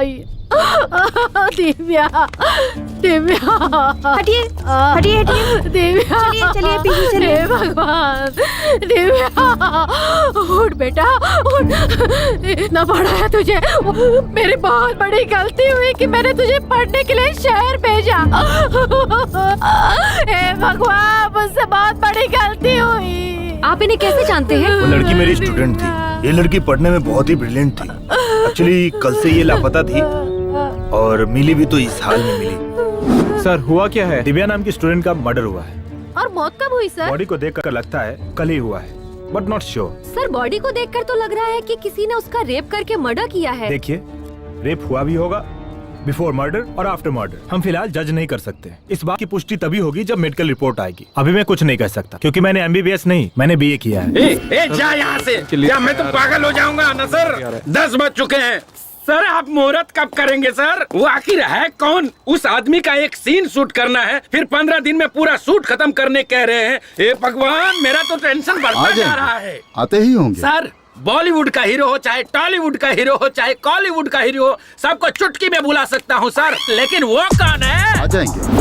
आई। दिव्या, दिव्या, हटिए हटिए हटिए, दिव्या, चलिए चलिए पीछे चलिए। हे भगवान, दिव्या, उठ बेटा, उठ। इतना बड़ा है तुझे। मेरी बहुत बड़ी गलती हुई कि मैंने तुझे पढ़ने के लिए शहर भेजा। हे भगवान, मुझसे बहुत बड़ी गलती हुई। आप इन्हें कैसे जानते हैं? वो लड़की मेरी स्टूडेंट थी। ये लड़की पढ़ने में बहुत ही ब्रिलियंट थी। एक्चुअली कल से ये लापता थी और मिली भी तो इस हाल में मिली। सर हुआ क्या है? दिव्या नाम की स्टूडेंट का मर्डर हुआ है। और मौत कब हुई सर? बॉडी को देखकर लगता है कल ही हुआ है, but not sure. Sir body को देखकर तो लग रहा है कि किसी ने उसका रेप करके मर्डर किया है। देखिए, रेप हुआ भी होगा बिफोर मर्डर और आफ्टर मर्डर। हम फिलहाल जज नहीं कर सकते। इस बात की पुष्टि तभी होगी जब मेडिकल रिपोर्ट आएगी। अभी मैं कुछ नहीं कह सकता क्योंकि मैंने MBBS नहीं, मैंने BA किया है। ए, जा यहाँ से। क्या मैं तो पागल हो जाऊंगा ना सर? 10 बज चुके हैं सर। आप मुहूर्त कब करेंगे सर? वो आखिर है कौन? उस आदमी का एक सीन शूट करना है, फिर 15 दिन में पूरा शूट खत्म करने कह रहे हैं। हे भगवान, मेरा तो टेंशन बढ़ता जा रहा है। आते ही होंगे सर, बॉलीवुड का हीरो हो, चाहे टॉलीवुड का हीरो हो, चाहे कॉलीवुड का हीरो हो, सबको चुटकी में बुला सकता हूँ सर। लेकिन वो कौन है? आ जाएंगे।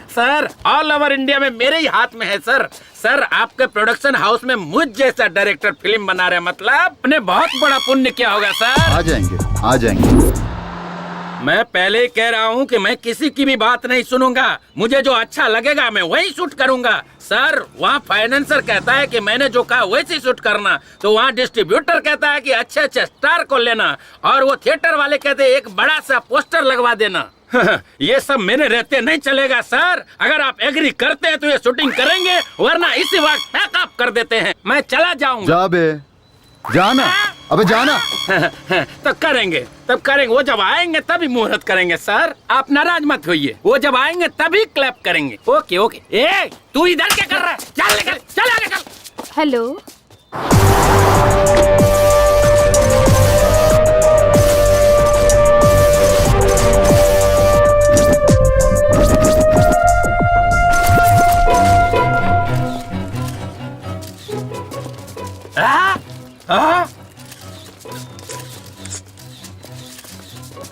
सर, ऑल ओवर इंडिया में मेरे ही हाथ में है सर। सर, आपके प्रोडक्शन हाउस में मुझ जैसा डायरेक्टर फिल्म बना रहे, मतलब आपने बहुत बड़ा पुण्य किया होगा सर। आ जाएंगे आ जाएंगे। मैं पहले ही कह रहा हूँ कि मैं किसी की भी बात नहीं सुनूंगा। मुझे जो अच्छा लगेगा मैं वही शूट करूंगा। सर, वहाँ फाइनेंसर कहता है कि मैंने जो कहा वैसे शूट करना, तो वहाँ डिस्ट्रीब्यूटर कहता है कि अच्छे अच्छे स्टार को लेना, और वो थिएटर वाले कहते हैं एक बड़ा सा पोस्टर लगवा देना। ये सब मेरे रहते नहीं चलेगा सर। अगर आप एग्री करते हैं तो ये शूटिंग करेंगे, वरना इसी वक्त पैकअप कर देते हैं। मैं चला जाऊंगा। जा बे, जाना। अबे जाना। तो करेंगे, तब करेंगे। वो जब आएंगे तभी मुहूर्त करेंगे सर। आप नाराज मत होइए। वो जब आएंगे तभी क्लैप करेंगे। Okay okay. ए, तू इधर क्या कर रहा है? चल निकल, चल आगे चल। हेलो,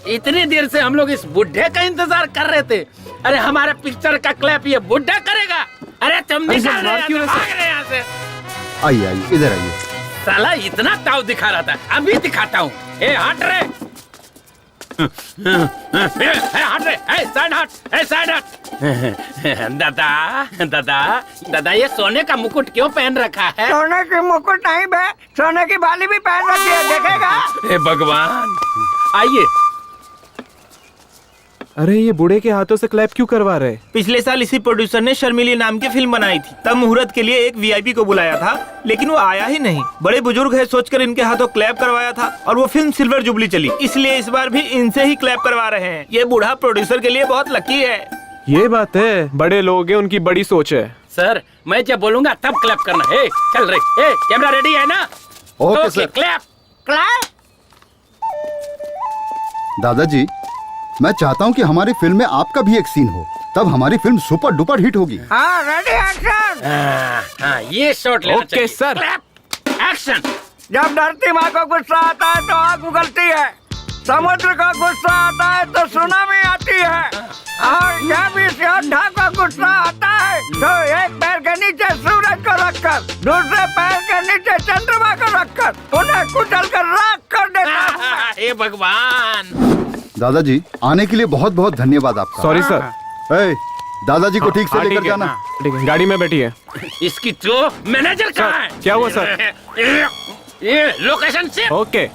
इतनी देर से हम लोग इस बुढ़े का इंतजार कर रहे थे। अरे हमारे पिक्चर का क्लैप ये बुढ़ा करेगा? अरे तुम निकल रहे हो, भाग रहे यहाँ से। आइए आइए, इधर आइए। साला इतना ताव दिखा रहा था, अभी दिखाता हूँ। ए हट रे, हट रे, साइड हट, साइड हट। दादा दादा दादा, ये सोने का मुकुट क्यों पहन रखा है? सोने की मुकुट नहीं बे, सोने की बाली भी पहन रखी है, देखेगा? हे भगवान, आइए। अरे ये बूढ़े के हाथों से क्लैप क्यों करवा रहे? पिछले साल इसी प्रोड्यूसर ने शर्मिली नाम की फिल्म बनाई थी। तब मुहूर्त के लिए एक VIP को बुलाया था, लेकिन वो आया ही नहीं। बड़े बुजुर्ग है सोचकर इनके हाथों क्लैप करवाया था, और वो फिल्म सिल्वर जुबली चली, इसलिए इस बार भी इनसे ही क्लैप करवा रहे हैं। ये बूढ़ा प्रोड्यूसर के लिए बहुत लकी है। ये बात है, बड़े लोग हैं, उनकी बड़ी सोच है। सर, मैं जब बोलूंगा तब क्लैप करना है। चल रे, कैमरा रेडी है ना? Okay sir. Clap clap. दादाजी, मैं चाहता हूँ कि हमारी फिल्म में आपका भी एक सीन हो, तब हमारी फिल्म सुपर डुपर हिट होगी। हाँ, रेडी एक्शन। ये शॉट लेना चाहिए। Okay sir. Clap action. जब धरती माँ को गुस्सा आता है तो आग उगलती है, समुद्र का गुस्सा आता है तो सुनामी आती है, और जब इस योद्धा को गुस्सा आता है तो एक पैर के नीचे सूरज को रखकर, दूसरे पैर के नीचे चंद्रमा को रखकर उन्हें कुचल कर राख कर देता है। हे भगवान। दादाजी, आने के लिए बहुत बहुत धन्यवाद आपका। Sorry sir. दादाजी को ठीक से लेकर ठीक है, जाना। ठीक है, गाड़ी में बैठिए। इसकी तो मैनेजर कहाँ है? क्या हुआ सर? ये लोकेशन से। ओके।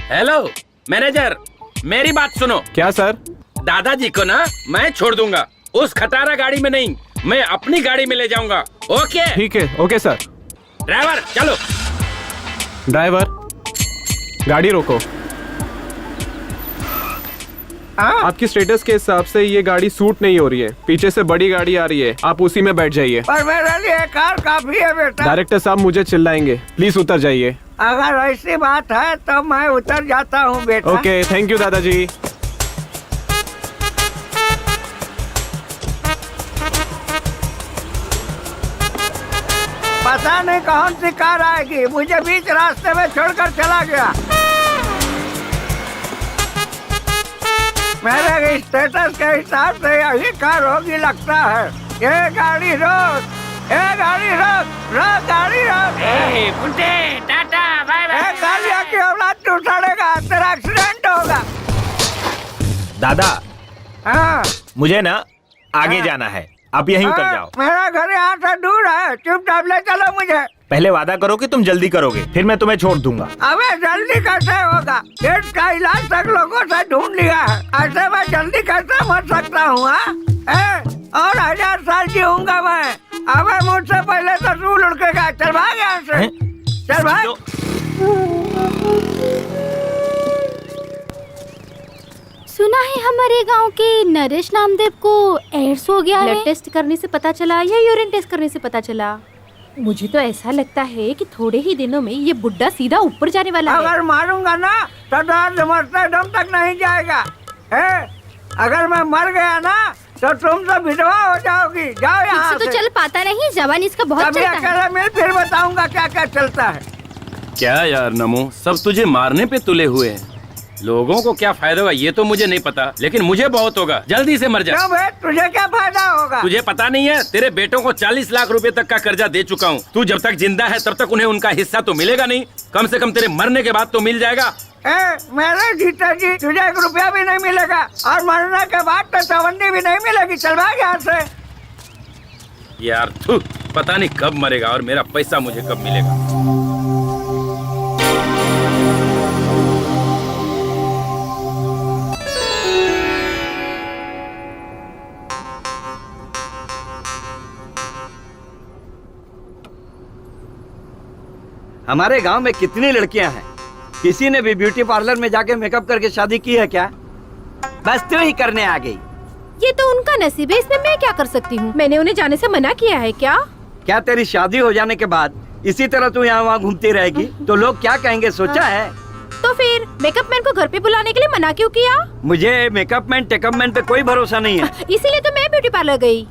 हेलो मैनेजर, मेरी बात सुनो। क्या सर? दादाजी को ना मैं छोड़ दूंगा, उस खटारा गाड़ी में नहीं, मैं अपनी गाड़ी में ले जाऊंगा। ओके? ठीक है, ओके सर। ड्राइवर चलो। ड्राइवर, गाड़ी रोको। आपकी स्टेटस के हिसाब से ये गाड़ी सूट नहीं हो रही है, पीछे से बड़ी गाड़ी आ रही है, आप उसी में बैठ जाइए। पर मेरे लिए कार काफी है बेटा। डायरेक्टर साहब मुझे चिल्लाएंगे, प्लीज उतर जाइए। अगर ऐसी बात है तो मैं उतर जाता हूँ बेटा। ओके, थैंक यू दादाजी। पता पता नहीं कौन सी कार आएगी, मुझे बीच रास्ते में छोड़कर चला गया। मेरे स्टेटस के हिसाब से यही कार होगी लगता है। ये गाड़ी रोक, ये गाड़ी रोक, रोक गाड़ी रोक। बुड्ढे टाटा बाय बाय। गाड़ियों की औलाद तू सड़ेगा, तेरा एक्सीडेंट होगा। दादा हाँ मुझे ना आगे जाना है, आप यहीं उतर जाओ। मेरा घर यहाँ से दूर है, चुपचाप ले चलो मुझे। पहले वादा करो कि तुम जल्दी करोगे, फिर मैं तुम्हें छोड़ दूंगा। अबे जल्दी कैसे होगा? पेट का इलाज तक लोगों से ढूंढ लिया है, ऐसे मैं जल्दी कैसे मर सकता हूँ? और 1000 साल जीऊंगा मैं। अबे मुझसे पहले तो तू लुढ़केगा। चल भाग यहाँ से, चल भाग। सुना है हमारे गांव के नरेश नामदेव को एड्स हो गया है। ब्लड टेस्ट करने से पता चला या यूरिन टेस्ट करने से पता चला? मुझे तो ऐसा लगता है कि थोड़े ही दिनों में ये बुड्ढा सीधा ऊपर जाने वाला है। अगर मारूंगा ना तो दर्द मरते दम तक नहीं जाएगा। अगर मैं मर गया ना तो तुम सब विधवा हो जाओगी। जाओ यहाँ तो चल पाता नहीं, जवान इसका बहुत अभी चलता है। अकेला मिल, फिर बताऊंगा क्या क्या चलता है। क्या यार नमो, सब तुझे मारने पे तुले हुए हैं। लोगों को क्या फायदा होगा ये तो मुझे नहीं पता, लेकिन मुझे बहुत होगा। जल्दी से मर जा। क्यों बे, तुझे क्या फायदा होगा? तुझे पता नहीं है, तेरे बेटों को 40 लाख रुपए तक का कर्जा दे चुका हूँ। तू जब तक जिंदा है तब तक उन्हें उनका हिस्सा तो मिलेगा नहीं, कम से कम तेरे मरने के बाद तो मिल जाएगा। मेरे जीते जी तुझे 1 रुपया भी नहीं मिलेगा, और मरने के बाद तो चवन्नी भी नहीं मिलेगी। चल भाग यहाँ से। यार थू, पता नहीं कब मरेगा और मेरा पैसा मुझे कब मिलेगा। हमारे गांव में कितनी लड़कियां हैं, किसी ने भी ब्यूटी पार्लर में जाके मेकअप करके शादी की है क्या? बस तू ही करने आ गई। ये तो उनका नसीब है, इसमें मैं क्या कर सकती हूँ? मैंने उन्हें जाने से मना किया है क्या? क्या तेरी शादी हो जाने के बाद इसी तरह तू यहाँ वहाँ घूमती रहेगी तो लोग क्या कहेंगे, सोचा है? तो फिर मेकअप मैन को घर पे बुलाने के लिए मना क्यों किया? मुझे मेकअप मैन टेकअप मैन पे कोई भरोसा नहीं है। इसीलिए तो मैं ब्यूटी पार्लर गई।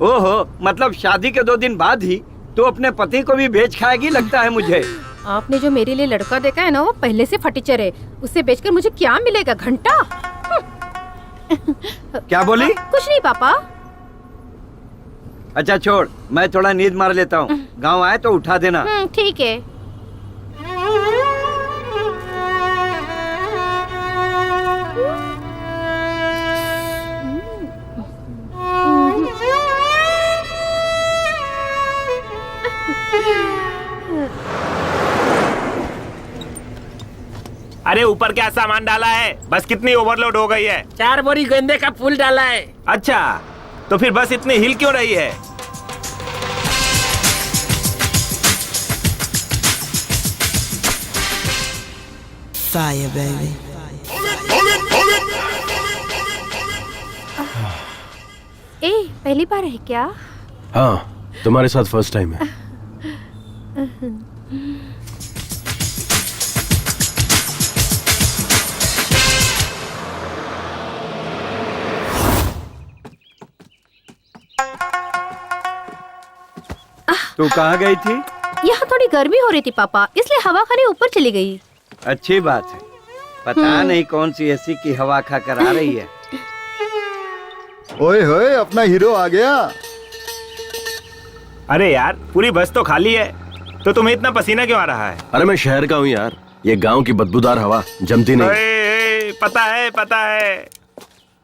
ओहो, मतलब शादी के 2 दिन बाद ही तू अपने पति को भी बेच खाएगी लगता है मुझे। आपने जो मेरे लिए लड़का देखा है ना, वो पहले से फटीचर है। उसे बेचकर मुझे क्या मिलेगा? घंटा। क्या बोली? कुछ नहीं पापा। अच्छा छोड़, मैं थोड़ा नींद मार लेता हूँ। गाँव आए तो उठा देना। ठीक है। अरे ऊपर क्या सामान डाला है? बस कितनी ओवरलोड हो गई है? 4 बोरी गेंदे का फूल डाला है। अच्छा, तो फिर बस इतनी हिल क्यों रही है? Fire, baby. ए, पहली बार है क्या? हाँ, तुम्हारे साथ फर्स्ट टाइम है। तू कहाँ गई थी? यहाँ थोड़ी गर्मी हो रही थी पापा, इसलिए हवा खाने ऊपर चली गई। अच्छी बात है। पता नहीं कौन सी एसी की हवा खा कर आ रही है। ओए होए, अपना हीरो आ गया। अरे यार, पूरी बस तो खाली है, तो तुम्हें इतना पसीना क्यों आ रहा है? अरे मैं शहर का हूँ यार, ये गांव की बदबूदार हवा जमती नहीं। पता है, पता है।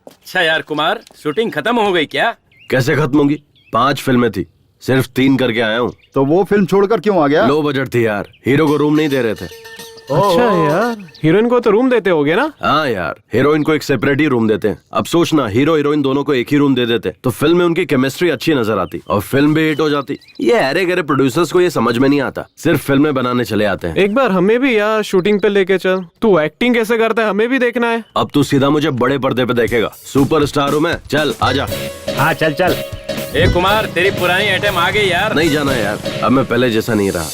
अच्छा यार कुमार, शूटिंग खत्म हो गई क्या? कैसे खत्म होगी? 5 फिल्में थी, सिर्फ 3 करके आया हूँ। तो वो फिल्म छोड़कर क्यों आ गया? लो बजट थी यार, हीरो को रूम नहीं दे रहे थे। अच्छा यार, हीरोइन को तो रूम देते होगे ना? हाँ यार, हीरोइन को एक सेपरेट ही रूम देते हैं। अब सोचना, हीरो हीरोइन दोनों को एक ही रूम दे देते तो फिल्म में उनकी केमिस्ट्री अच्छी नजर आती और फिल्म भी हिट हो जाती। ये अरे गरे प्रोड्यूसर्स को ये समझ में नहीं आता, सिर्फ फिल्में बनाने चले आते हैं। एक बार हमें भी यार शूटिंग पे लेके चल। तू एक्टिंग कैसे करता है हमें भी देखना है। अब तू सीधा मुझे बड़े पर्दे पे देखेगा, सुपरस्टार हूँ मैं। चल आजा। हाँ चल चल। ए कुमार, तेरी पुरानी आइटम आ गई यार। नहीं जाना यार, अब मैं पहले जैसा नहीं रहा।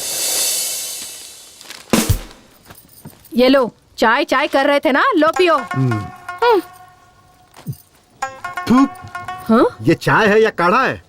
ये लो, चाय चाय कर रहे थे ना, लो पियो। ये चाय है या काढ़ा है?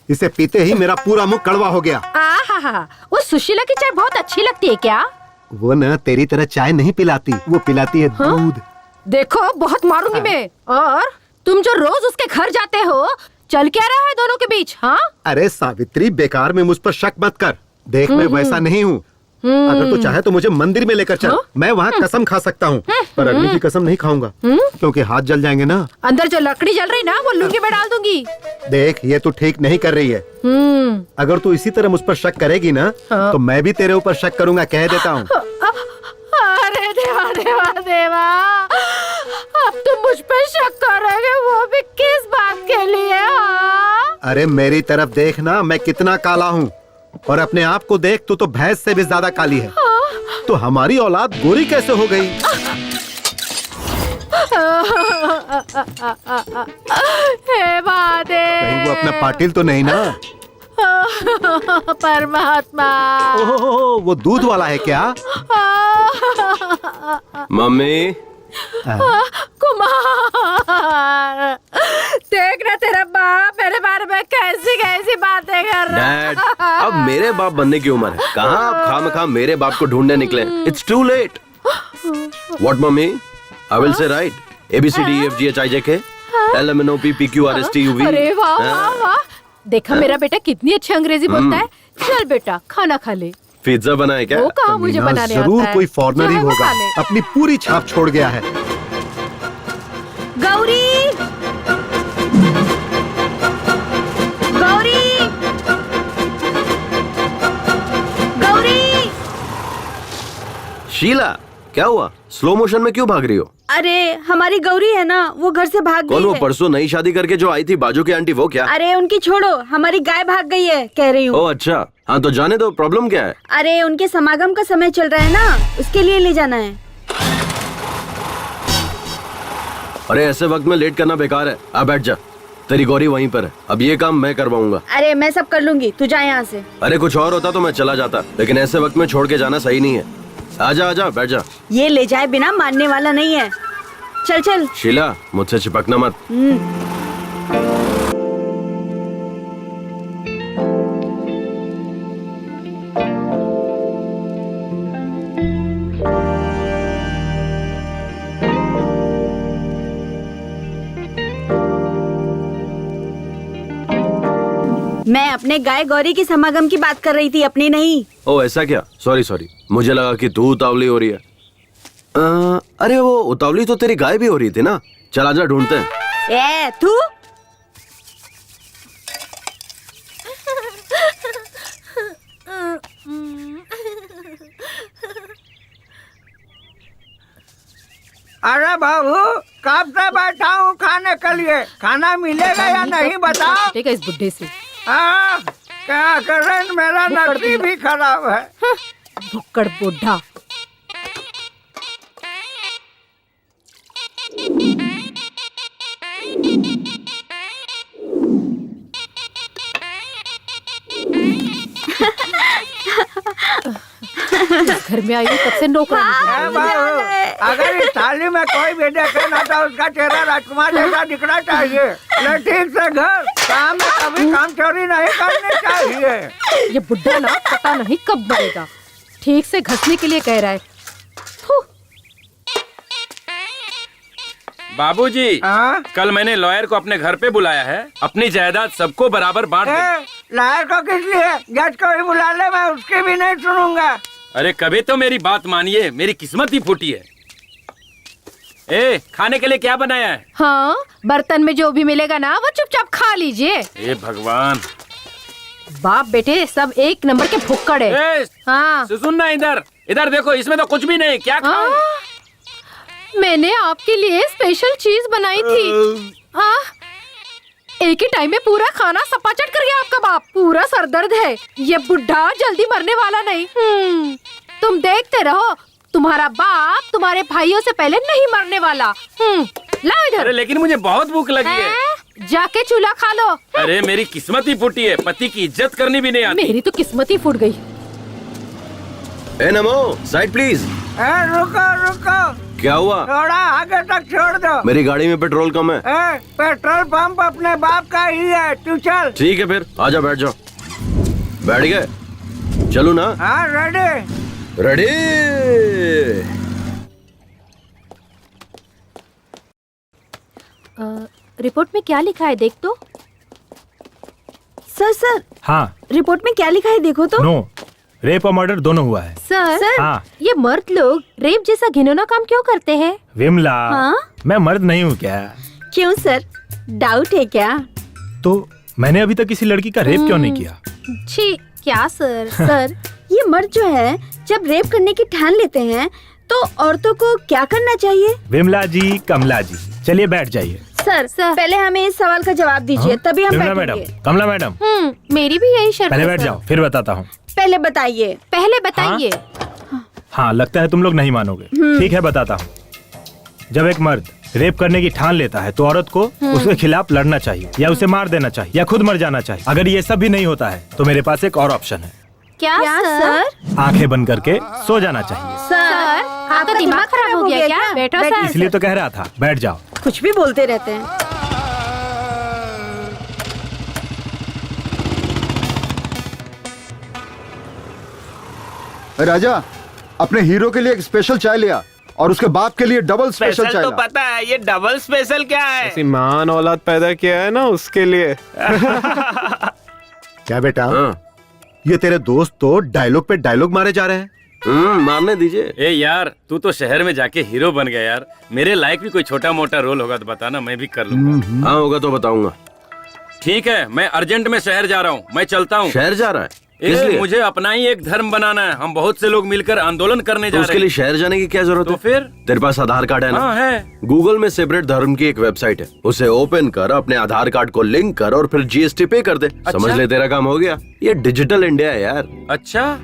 इसे पीते ही मेरा पूरा मुंह कड़वा हो गया। आहा, हाँ, वो सुशीला की चाय बहुत अच्छी लगती है क्या? वो ना तेरी तरह चाय नहीं पिलाती, वो पिलाती है दूध। देखो बहुत मारूंगी मैं। और तुम जो रोज उसके घर जाते हो, चल क्या रहा है दोनों के बीच? हाँ अरे सावित्री, बेकार में मुझ पर शक मत कर। देख मैं वैसा नहीं हूँ। अगर तू चाहे तो मुझे मंदिर में लेकर चल, मैं वहाँ कसम खा सकता हूँ, पर अग्नि की कसम नहीं खाऊंगा क्योंकि हाथ जल जाएंगे ना। अंदर जो लकड़ी जल रही ना, वो लुंगी में डाल दूंगी। देख ये तू ठीक नहीं कर रही है। अगर तू इसी तरह मुझ पर शक करेगी ना, तो मैं भी तेरे ऊपर शक करूंगा, कह देता हूँ। अरे देवा देवा देवा, अब तुम मुझ पर शक करोगे, वो भी किस बात के लिए? अरे मेरी तरफ देख ना, मैं कितना काला हूँ, और अपने आप को देख, तू तो भैंस से भी ज्यादा काली है। तो हमारी औलाद गोरी कैसे हो गई? हे महादेव, कहीं वो अपना पाटिल तो नहीं ना? परमात्मा। ओहो, वो दूध वाला है क्या? मम्मी कुमार, देखना तेरा बाप मेरे बारे में कैसी कैसी बातें कर रहा है। डैड, अब मेरे बाप बनने की उम्र है, कहाँ आप खामखा मेरे बाप को ढूंढने निकले? It's too late. What mummy? I will say right ABCDEFGHIJK LMNOP PQRSTUV। अरे वाह वाह वाह, देखा मेरा बेटा कितनी अच्छी अंग्रेजी बोलता है। चल बेटा खाना खा ले। पिज्जा बनाए क्या? वो कहाँ मुझे बनाने आता है? जरूर कोई फॉरेनर ही चाहे वो होगा, खा ले। अपनी पूरी छाप छोड़ गया है। गौरी, गौरी, गौरी। शीला, क्या हुआ? स्लो मोशन में क्यों भाग रही हो? अरे हमारी गौरी है ना, वो घर से भाग कौन? गई वो है। परसों नई शादी करके जो आई थी बाजू की आंटी, वो क्या? अरे उनकी छोड़ो, हमारी गाय भाग गई है कह रही हूँ। ओह अच्छा, हाँ तो जाने दो, प्रॉब्लम क्या है? अरे उनके समागम का समय चल रहा है ना, उसके लिए ले जाना है। अरे ऐसे वक्त में लेट करना बेकार है, आ बैठ जा। तेरी गौरी वहीं पर है, अब ये काम मैं करवाऊंगा। अरे मैं सब कर लूंगी, तू जा यहाँ से। अरे कुछ और होता तो मैं चला जाता, लेकिन ऐसे वक्त में छोड़ के जाना सही नहीं है। आजा आजा, बैठ जा। ये ले जाए बिना मानने वाला नहीं है। चल चल। शीला, मुझसे चिपकना मत। मैं अपने गाय गौरी की समागम की बात कर रही थी, अपनी नहीं। ओ ऐसा क्या? सॉरी सॉरी, मुझे लगा कि तू उतावली हो रही है। अरे वो उतावली तो तेरी गाय भी हो रही थी ना। चल आजा, ढूंढते हैं। ए तू अरे बाबू, कब से बैठा हूँ खाने के लिए, खाना मिलेगा या नहीं बताओ। ठीक है इस बुढ़े से। क्या करें, मेरा नसीब भी खराब है। भुक्कड़ बुढ़ा। घर में आई हूँ तब से नौकरानी बन गई। अगर इस थाली में कोई भी देखे ना तो उसका चेहरा राजकुमार जैसा दिखना चाहिए। ले ठीक से घर, काम में कभी काम चोरी नहीं करनी चाहिए। ये बुढ़ा ना पता नहीं कब मरेगा, ठीक से घसने के लिए कह रहा है। थू। बाबूजी, कल मैंने लॉयर को अपने घर पे बुलाया है, अपनी जायदाद सबको बराबर बांट दे। लॉयर को किस लिए? जज को भी बुला ले, मैं उसकी भी नहीं सुनूंगा। अरे कभी तो मेरी बात मानिए, मेरी किस्मत ही फूटी है। ए, खाने के लिए क्या बनाया है? हाँ, बर्तन में जो भी मिलेगा ना वो चुपचाप खा लीजिए। ए भगवान, बाप बेटे सब एक नंबर के भुक्कड़ है। हाँ सुनना, इधर इधर देखो, इसमें तो कुछ भी नहीं, क्या खाऊं? मैंने आपके लिए स्पेशल चीज बनाई थी। एक ही टाइम में पूरा खाना सपाचट कर गया आपका बाप। पूरा सरदर्द है, ये बुढ़ा जल्दी मरने वाला नहीं। तुम देखते रहो, तुम्हारा बाप तुम्हारे भाइयों से पहले नहीं मरने वाला। लाओ इधर। अरे लेकिन मुझे बहुत भूख लगी है। जाके चूल्हा खा लो। अरे मेरी किस्मत ही फूटी है, पति की इज्जत करनी भी नहीं आती। मेरी तो किस्मत ही फूट गई। ए नमो, साइड प्लीज। रुको रुको, क्या हुआ? थोड़ा आगे तक छोड़ दो। मेरी गाड़ी में पेट्रोल कम है। पेट्रोल पंप अपने बाप का ही है, तू चल। ठीक है फिर, आजा बैठ जाओ। बैठ गए? चलो ना। हाँ रेडी। रेडी। रिपोर्ट में क्या लिखा है देख तो। सर हाँ। रिपोर्ट में क्या लिखा है देखो तो। नो, रेप और मर्डर दोनों हुआ है। सर हाँ। ये मर्द लोग रेप जैसा घिनौना काम क्यों करते हैं? विमला, हाँ? मैं मर्द नहीं हूँ क्या? क्यों सर, डाउट है क्या? तो मैंने अभी तक किसी लड़की का रेप क्यों नहीं किया? छी, क्या सर? सर ये मर्द जो है जब रेप करने की ठान लेते हैं तो औरतों को क्या करना चाहिए? विमला जी, कमला जी, चलिए बैठ जाइए। सर पहले हमें इस सवाल का जवाब दीजिए, तभी हम विमला मैडम, बैठेंगे। कमला मैडम, मेरी भी यही शर्त पहले है, बैठ सर। जाओ, फिर बताता हूँ। पहले बताइए। पहले बताइए। हाँ, लगता है तुम लोग नहीं मानोगे। ठीक है, बताता हूँ। जब एक मर्द रेप करने की ठान लेता है तो औरत को उसके खिलाफ लड़ना चाहिए, या उसे मार देना चाहिए, या खुद मर जाना चाहिए। अगर ये सब भी नहीं होता है तो मेरे पास एक और ऑप्शन है। क्या सर? आंखें बंद करके सो जाना चाहिए। सर आपका दिमाग खराब हो गया क्या? बैठो सर। इसलिए तो कह रहा था, बैठ जाओ। कुछ भी बोलते रहते हैं। राजा, अपने हीरो के लिए एक स्पेशल चाय लिया और उसके बाप के लिए डबल स्पेशल चाय तो ला। पता है, ये डबल स्पेशल क्या है? ऐसी महान औलाद पैदा किया है ना उसके लिए। क्या बेटा, हाँ। ये तेरे दोस्त तो डायलॉग पे डायलॉग मारे जा रहे हैं। मारने दीजिए। ए यार, तू तो शहर में जाके हीरो बन गया यार। मेरे लायक भी कोई छोटा मोटा रोल होगा तो बताना, मैं भी कर लूंगा। हाँ होगा तो बताऊंगा। ठीक है, मैं अर्जेंट में शहर जा रहा हूँ, मैं चलता हूँ। शहर जा रहा है? किस लिए? मुझे अपना ही एक धर्म बनाना है। हम बहुत से लोग मिलकर आंदोलन करने तो जा उसके रहे लिए हैं। शहर जाने की क्या जरूरत तो है? फिर तेरे पास आधार कार्ड है ना? हाँ है। गूगल में सेपरेट धर्म की एक वेबसाइट है, उसे ओपन कर, अपने आधार कार्ड को लिंक कर और फिर जीएसटी पे कर दे। समझ ले, तेरा काम हो गया। ये डिजिटल इंडिया है यार। अच्छा।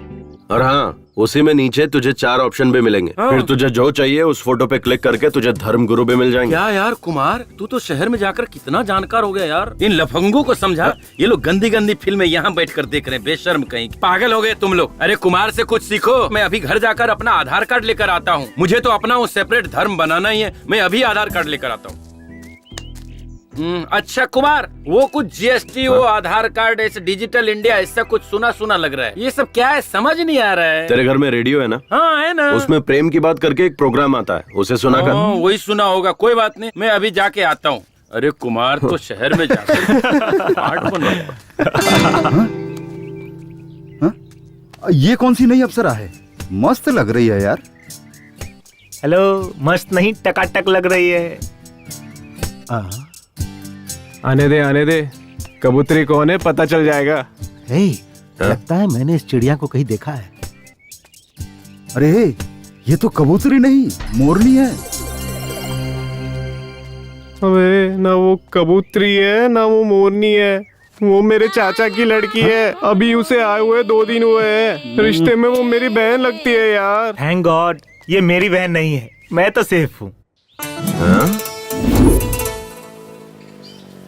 और हाँ, उसी में नीचे तुझे 4 ऑप्शन भी मिलेंगे। हाँ। फिर तुझे जो चाहिए उस फोटो पे क्लिक करके तुझे धर्म गुरु भी मिल जाएंगे। क्या यार कुमार, तू तो शहर में जाकर कितना जानकार हो गया यार। इन लफंगों को समझा, ये लोग गंदी गंदी फिल्में यहाँ बैठकर देख रहे हैं, बेशर्म कहीं। पागल हो गए तुम लोग। अरे कुमार से कुछ सीखो। मैं अभी घर जाकर अपना आधार कार्ड लेकर आता हूँ। मुझे तो अपना वो सेपरेट धर्म बनाना ही है। मैं अभी आधार कार्ड लेकर आता हूँ। अच्छा कुमार, वो कुछ जीएसटी, वो आधार कार्ड, ऐसे डिजिटल इंडिया, ऐसा कुछ सुना सुना लग रहा है। ये सब क्या है, समझ नहीं आ रहा है। तेरे घर में रेडियो है ना? हाँ है ना। उसमें प्रेम की बात करके एक प्रोग्राम आता है, उसे सुना कर। वही सुना होगा, कोई बात नहीं, मैं अभी जाके आता हूँ। अरे कुमार तो शहर में जाकर आर्ट बना। ये कौन सी नई अप्सरा है? मस्त लग रही है यार। हेलो, मस्त नहीं टकाटक लग रही है। आने दे, कबूतरी कौन है पता चल जाएगा। लगता है मैंने इस चिड़िया को कहीं देखा है। अरे ये तो कबूतरी नहीं, मोरनी है। अबे ना वो कबूतरी है ना वो मोरनी है, वो मेरे चाचा की लड़की है। अभी उसे आए हुए 2 दिन हुए हैं। रिश्ते में वो मेरी बहन लगती है यार। थैंक गॉड, ये मेरी बहन नहीं है, मैं तो सेफ हूँ।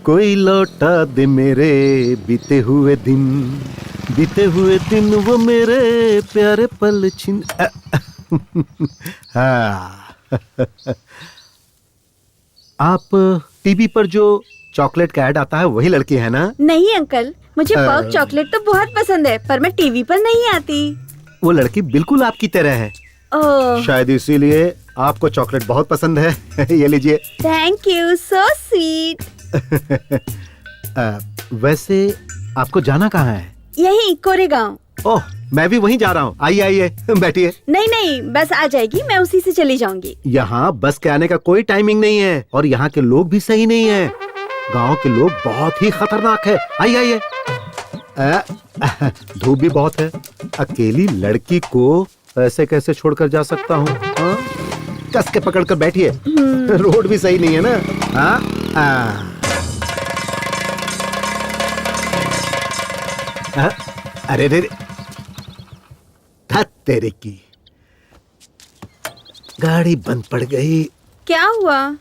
कोई लौटा दे मेरे बीते हुए दिन वो मेरे प्यारे पल छिन। हाँ। आप टीवी पर जो चॉकलेट का ऐड आता है वही लड़की है ना? नहीं अंकल, मुझे पर्क चॉकलेट तो बहुत पसंद है, पर मैं टीवी पर नहीं आती। वो लड़की बिल्कुल आपकी तरह है। शायद इसीलिए आपको चॉकलेट बहुत पसंद है। ये लीजिए। Thank you, so sweet. वैसे आपको जाना कहाँ है? यही कोरेगांव। ओह, मैं भी वहीं जा रहा हूँ। आइए बैठिए। नहीं, बस आ जाएगी, मैं उसी से चली जाऊंगी। यहाँ बस के आने का कोई टाइमिंग नहीं है और यहाँ के लोग भी सही नहीं है। गांव के लोग बहुत ही खतरनाक है। आइए। धूप भी बहुत है। अकेली लड़की को ऐसे कैसे छोड़कर जा सकता हूँ? कस के पकड़ कर बैठिए। रोड भी सही नहीं है ना। अरे तेरे की गाड़ी बंद पड़ गई। क्या हुआ?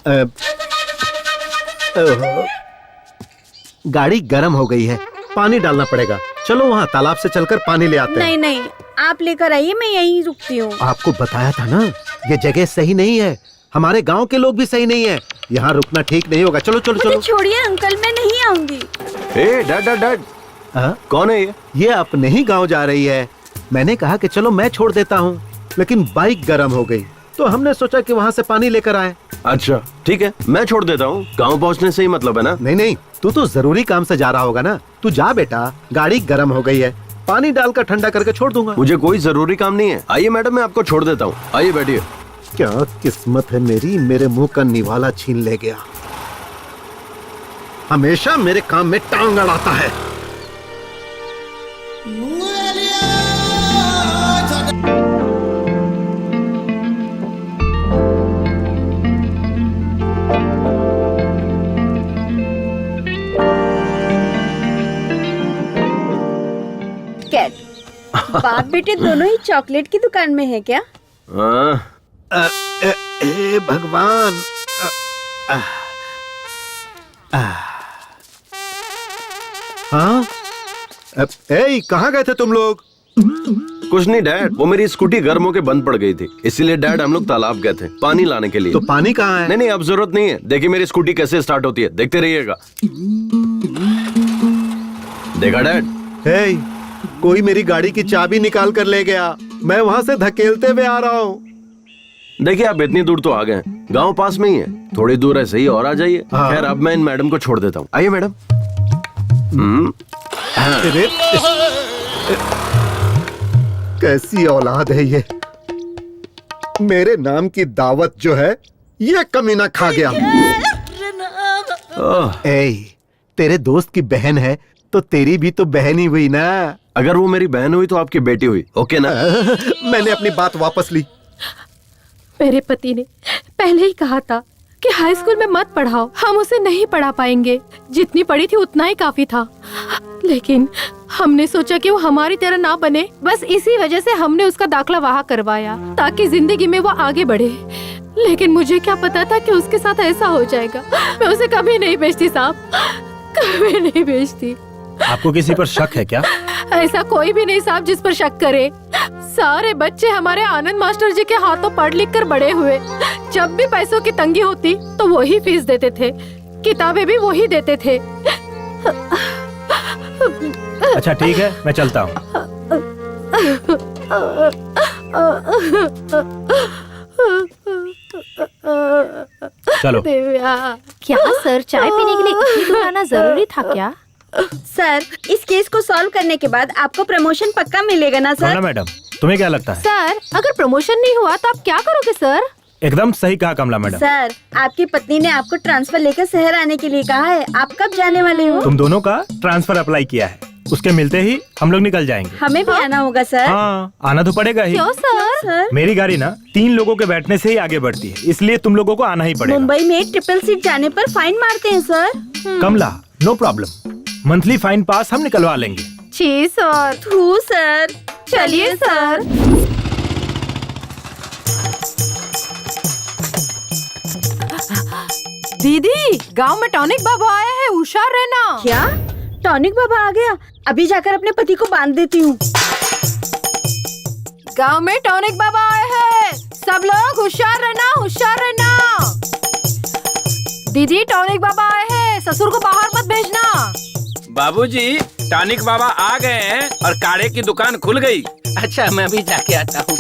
गाड़ी गर्म हो गई है, पानी डालना पड़ेगा। चलो वहाँ तालाब से चलकर पानी ले आते हैं। नहीं, आप लेकर आइए, मैं यहीं रुकती हूँ। आपको बताया था ना, ये जगह सही नहीं है। हमारे गांव के लोग भी सही नहीं है। यहाँ रुकना ठीक नहीं होगा। चलो। छोड़िए अंकल, मैं नहीं आऊंगी। डैड, कौन है ये? ये अपने ही गांव जा रही है। मैंने कहा कि चलो मैं छोड़ देता हूँ, लेकिन बाइक गर्म हो गई तो हमने सोचा कि वहाँ से पानी लेकर आए। अच्छा ठीक है, मैं छोड़ देता हूँ, गाँव पहुँचने से ही मतलब है ना। नहीं नहीं, तू तो जरूरी काम से जा रहा होगा ना, तू जा बेटा, गाड़ी गर्म हो गई है, पानी डालकर ठंडा करके छोड़ दूंगा। मुझे कोई जरूरी काम नहीं है। आइए मैडम, मैं आपको छोड़ देता हूँ, आइए बैठिए। क्या किस्मत है मेरी, मेरे मुंह का निवाला छीन ले गया। हमेशा मेरे काम में टांग अड़ाता है। बाप बेटे दोनों ही चॉकलेट की दुकान में है क्या? भगवान। हाँ, कहाँ गए थे तुम लोग? कुछ नहीं डैड, वो मेरी स्कूटी गर्म होके बंद पड़ गई थी, इसीलिए डैड हम लोग तालाब गए थे पानी लाने के लिए। तो पानी कहाँ है? नहीं नहीं, अब जरूरत नहीं है। देखिए मेरी स्कूटी कैसे स्टार्ट होती है, देखते रहिएगा। देखा डैड? कोई मेरी गाड़ी की चाबी निकाल कर ले गया, मैं वहाँ से धकेलते हुए आ रहा हूँ। देखिए आप इतनी दूर तो आ गए, गांव पास में ही है, थोड़ी दूर है सही, और आ जाइए। हाँ। खैर अब मैं इन मैडम को छोड़ देता हूँ, आइए मैडम। कैसी औलाद है ये, मेरे नाम की दावत जो है ये कमीना खा गया। तेरे दोस्त की बहन है तो तेरी भी तो बहन ही हुई ना। अगर वो मेरी बहन हुई तो आपकी बेटी हुई, ओके ना? मैंने अपनी बात वापस ली। मेरे पति ने पहले ही कहा था कि हाई स्कूल में मत पढ़ाओ, हम उसे नहीं पढ़ा पाएंगे, जितनी पढ़ी थी उतना ही काफी था। लेकिन हमने सोचा कि वो हमारी तरह ना बने, बस इसी वजह से हमने उसका दाखिला वहाँ करवाया ताकि जिंदगी में वो आगे बढ़े। लेकिन मुझे क्या पता था कि उसके साथ ऐसा हो जाएगा। मैं उसे कभी नहीं भेजती साहब, कभी नहीं भेजती। आपको किसी पर शक है क्या? ऐसा कोई भी नहीं साहब जिस पर शक करे। सारे बच्चे हमारे आनंद मास्टर जी के हाथों पढ़ लिख कर बड़े हुए। जब भी पैसों की तंगी होती तो वही फीस देते थे, किताबें भी वही देते थे। अच्छा ठीक है, मैं चलता हूँ। चलो। क्या सर, चाय पीने के लिए इतनी दूर आना जरूरी था क्या? सर, इस केस को सॉल्व करने के बाद आपको प्रमोशन पक्का मिलेगा ना सर? मैडम, तुम्हें क्या लगता है? सर, अगर प्रमोशन नहीं हुआ तो आप क्या करोगे सर? एकदम सही कहा कमला मैडम। सर, आपकी पत्नी ने आपको ट्रांसफर लेकर शहर आने के लिए कहा है, आप कब जाने वाले हो? तुम दोनों का ट्रांसफर अप्लाई किया है, उसके मिलते ही हम लोग निकल जाएंगे। हमें भी आना होगा सर। हाँ, आना तो पड़ेगा ही। क्यों सर? मेरी गाड़ी ना 3 लोगों के बैठने से ही आगे बढ़ती है, इसलिए तुम लोगों को आना ही पड़ेगा। मुंबई में ट्रिपल सीट जाने पर फाइन मारते हैं सर। कमला, नो प्रॉब्लम, मंथली फाइन पास हम निकलवा लेंगे। जी सर। थू सर। चलिए सर। दीदी, गांव में टॉनिक बाबा आए हैं, होशियार रहना। क्या? टॉनिक बाबा आ गया? अभी जाकर अपने पति को बांध देती हूँ। गांव में टॉनिक बाबा आए हैं, सब लोग होशियार रहना, होशियार रहना। दीदी, टॉनिक बाबा आए हैं, ससुर को बाहर मत भेजना। बाबूजी, टॉनिक बाबा आ गए हैं और काढ़े की दुकान खुल गई। अच्छा, मैं अभी जाके आता हूँ।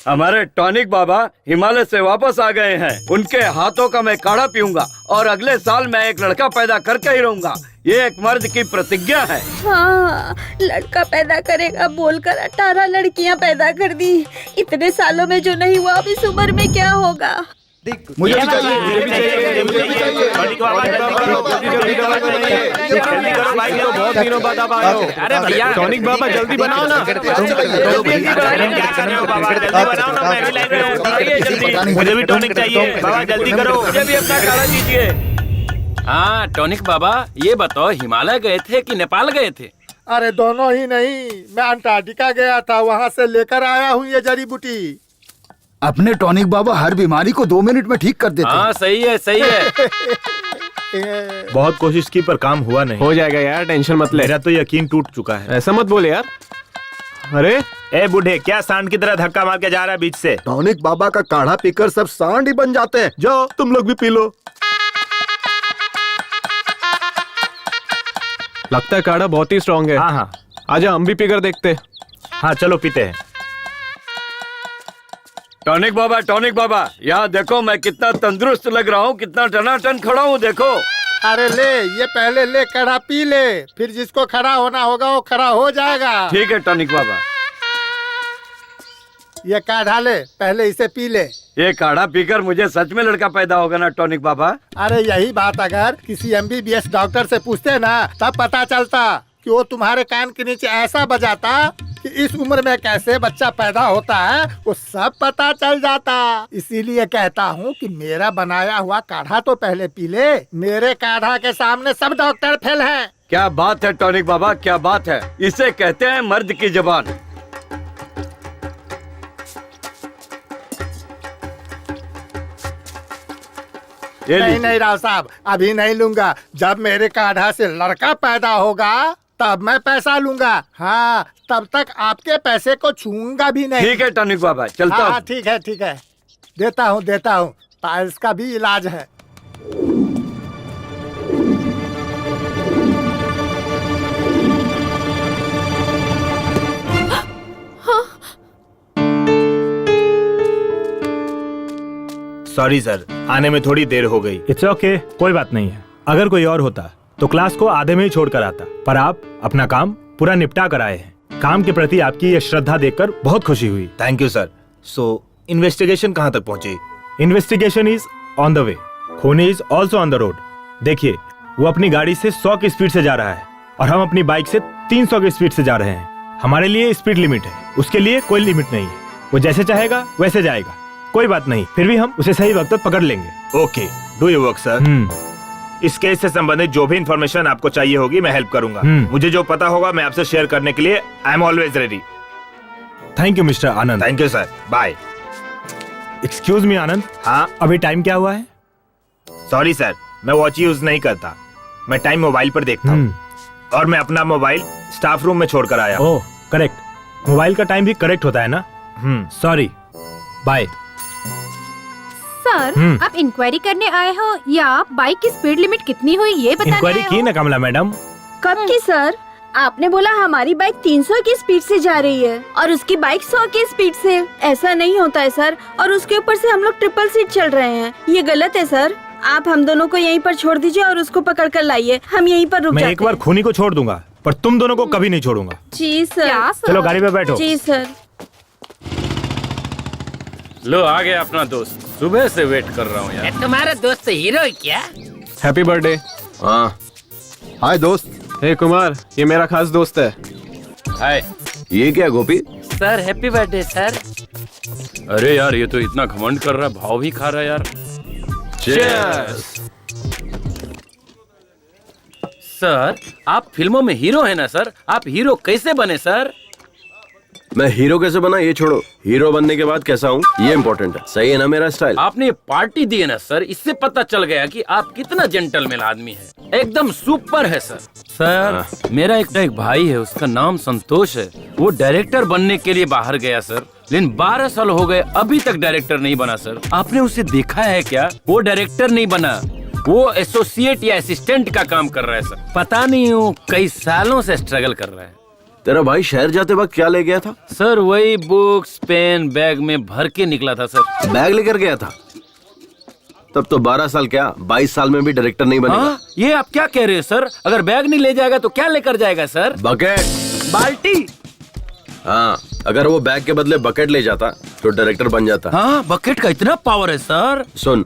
हमारे टॉनिक बाबा हिमालय से वापस आ गए हैं। उनके हाथों का मैं काढ़ा पीऊंगा और अगले साल मैं एक लड़का पैदा करके ही रहूंगा। ये एक मर्द की प्रतिज्ञा है। हाँ, लड़का पैदा करेगा बोलकर 18 लड़कियाँ पैदा कर दी। इतने सालों में जो नहीं हुआ, अब इस उम्र में क्या होगा? मुझे भी चाहिए, मुझे भी चाहिए, मुझे भी चाहिए। बहुत दिनों बाद आप आए हो। अरे भैया, टॉनिक बाबा जल्दी बनाओ ना। मुझे भी टॉनिक चाहिए बाबा, जल्दी करो। मुझे भी अपना काढ़ा दीजिए। हाँ टॉनिक बाबा, ये बताओ हिमालय गए थे कि नेपाल गए थे? अरे दोनों ही नहीं, मैं अंटार्कटिका गया था, वहाँ से लेकर आया हूँ ये जड़ी बूटी। अपने टॉनिक बाबा हर बीमारी को 2 मिनट में ठीक कर देते हैं। हाँ सही है, सही है। बहुत कोशिश की पर काम हुआ नहीं। हो जाएगा यार, टेंशन मत ले। मेरा तो यकीन टूट चुका है। ऐसा मत बोले यार। अरे ए बूढ़े, क्या सांड की तरह धक्का मार के जा रहा है बीच से? टॉनिक बाबा का काढ़ा पीकर सब सांड ही बन जाते हैं। जाओ तुम लोग भी पी लो। लगता है काढ़ा बहुत ही स्ट्रांग है। हाँ हाँ, आजा हम भी पीकर देखते। हाँ चलो पीते हैं। टॉनिक बाबा यहाँ देखो मैं कितना तंदुरुस्त लग रहा हूँ, कितना टनाटन खड़ा हूँ देखो। अरे ले, ये पहले ले काढ़ा पी ले, फिर जिसको खड़ा होना होगा वो खड़ा हो जाएगा। ठीक है टॉनिक बाबा। ये काढ़ा ले, पहले इसे पी ले। ये काढ़ा पीकर मुझे सच में लड़का पैदा होगा ना टॉनिक बाबा? अरे यही बात अगर किसी MBBS डॉक्टर से पूछते ना तब पता चलता कि वो तुम्हारे कान के नीचे ऐसा बजाता कि इस उम्र में कैसे बच्चा पैदा होता है वो सब पता चल जाता। इसीलिए कहता हूँ कि मेरा बनाया हुआ काढ़ा तो पहले पी ले। मेरे काढ़ा के सामने सब डॉक्टर फेल हैं। क्या बात है टॉनिक बाबा, क्या बात है। इसे कहते हैं मर्द की जबान। नहीं राव साहब, अभी नहीं लूंगा। जब मेरे काढ़ा से लड़का पैदा होगा तब मैं पैसा लूंगा। हाँ, तब तक आपके पैसे को छूंगा भी नहीं। ठीक है टॉनिक बाबा, चलता हूँ। ठीक है, देता हूँ। पाइल्स का भी इलाज है। सॉरी सर, आने में थोड़ी देर हो गई। इट्स ओके, कोई बात नहीं है। अगर कोई और होता तो क्लास को आधे में ही छोड़कर आता, पर आप अपना काम पूरा निपटा कर आए हैं। काम के प्रति आपकी ये श्रद्धा देखकर बहुत खुशी हुई। Thank you sir. So investigation कहाँ तक पहुँची? Investigation is on the way, खूनी is also on the road. देखिए, वो अपनी गाड़ी से 100 की स्पीड से जा रहा है और हम अपनी बाइक से 300 की स्पीड से जा रहे हैं। हमारे लिए स्पीड लिमिट है, उसके लिए कोई लिमिट नहीं है। वो जैसे चाहेगा वैसे जाएगा, कोई बात नहीं। फिर भी हम उसे सही वक्त पर पकड़ लेंगे। Okay, do your work sir. इस केस से संबंधित जो भी इंफॉर्मेशन आपको चाहिए होगी मैं हेल्प करूंगा। मुझे जो पता होगा मैं आपसे शेयर करने के लिए I am always ready. Thank you mister Anand. Thank you sir, bye. Excuse me Anand. हाँ, अभी टाइम क्या हुआ है? सॉरी सर, मैं वॉच यूज नहीं करता। मैं टाइम मोबाइल पर देखता हूँ और मैं अपना मोबाइल स्टाफ रूम में छोड़कर आया। ओह करेक्ट, मोबाइल का टाइम भी करेक्ट होता है ना। Sorry, bye. सर, आप इंक्वायरी करने आए हो या आप बाइक की स्पीड लिमिट कितनी हुई ये बताने इंक्वायरी आए की हो? ना कमला मैडम। कब की सर? आपने बोला हमारी बाइक 300 की स्पीड से जा रही है और उसकी बाइक 100 की स्पीड से। ऐसा नहीं होता है सर, और उसके ऊपर से हम लोग ट्रिपल सीट चल रहे हैं। ये गलत है सर। आप हम दोनों को यहीं पर छोड़ दीजिए और उसको पकड़ कर लाइए। हम यहीं पर रुक जाते हैं। मैं एक बार खूनी को छोड़ दूंगा, पर तुम दोनों को कभी नहीं छोड़ूंगा। जी सर। क्या सर? चलो गाड़ी पे बैठो। जी सर। लो आ गया अपना दोस्त, सुबह से वेट कर रहा हूँ यार। तुम्हारा दोस्त हीरो है क्या? Happy birthday. हाँ, हाय दोस्त। हे कुमार, ये मेरा खास दोस्त है। हाय ये क्या Gopi? Sir happy birthday sir. अरे यार, ये तो इतना घमंड कर रहा है, भाव भी खा रहा है यार। Cheers! सर, आप फिल्मों में हीरो है ना सर? आप हीरो कैसे बने सर? मैं हीरो कैसे बना ये छोड़ो, हीरो बनने के बाद कैसा हूँ ये इम्पोर्टेंट है। सही है ना मेरा स्टाइल? आपने पार्टी दी है ना सर, इससे पता चल गया कि आप कितना जेंटलमैन आदमी है। एकदम सुपर है सर। सर, मेरा एक भाई है, उसका नाम संतोष है। वो डायरेक्टर बनने के लिए बाहर गया सर, लेकिन 12 साल हो गए अभी तक डायरेक्टर नहीं बना सर। आपने उसे देखा है क्या? वो डायरेक्टर नहीं बना, वो एसोसिएट या असिस्टेंट का काम कर रहा है सर। पता नहीं वो कई सालों से स्ट्रगल कर रहा है। तेरा भाई शहर जाते वक्त क्या ले गया था? सर वही बुक्स पेन बैग में भर के निकला था सर। बैग लेकर गया था? तब तो 12 साल क्या 22 साल में भी डायरेक्टर नहीं बनेगा। हाँ, ये आप क्या कह रहे हैं सर? अगर बैग नहीं ले जाएगा तो क्या लेकर जाएगा सर? बकेट। बाल्टी? हाँ, अगर वो बैग के बदले बकेट ले जाता तो डायरेक्टर बन जाता। हाँ, बकेट का इतना पावर है सर। सुन,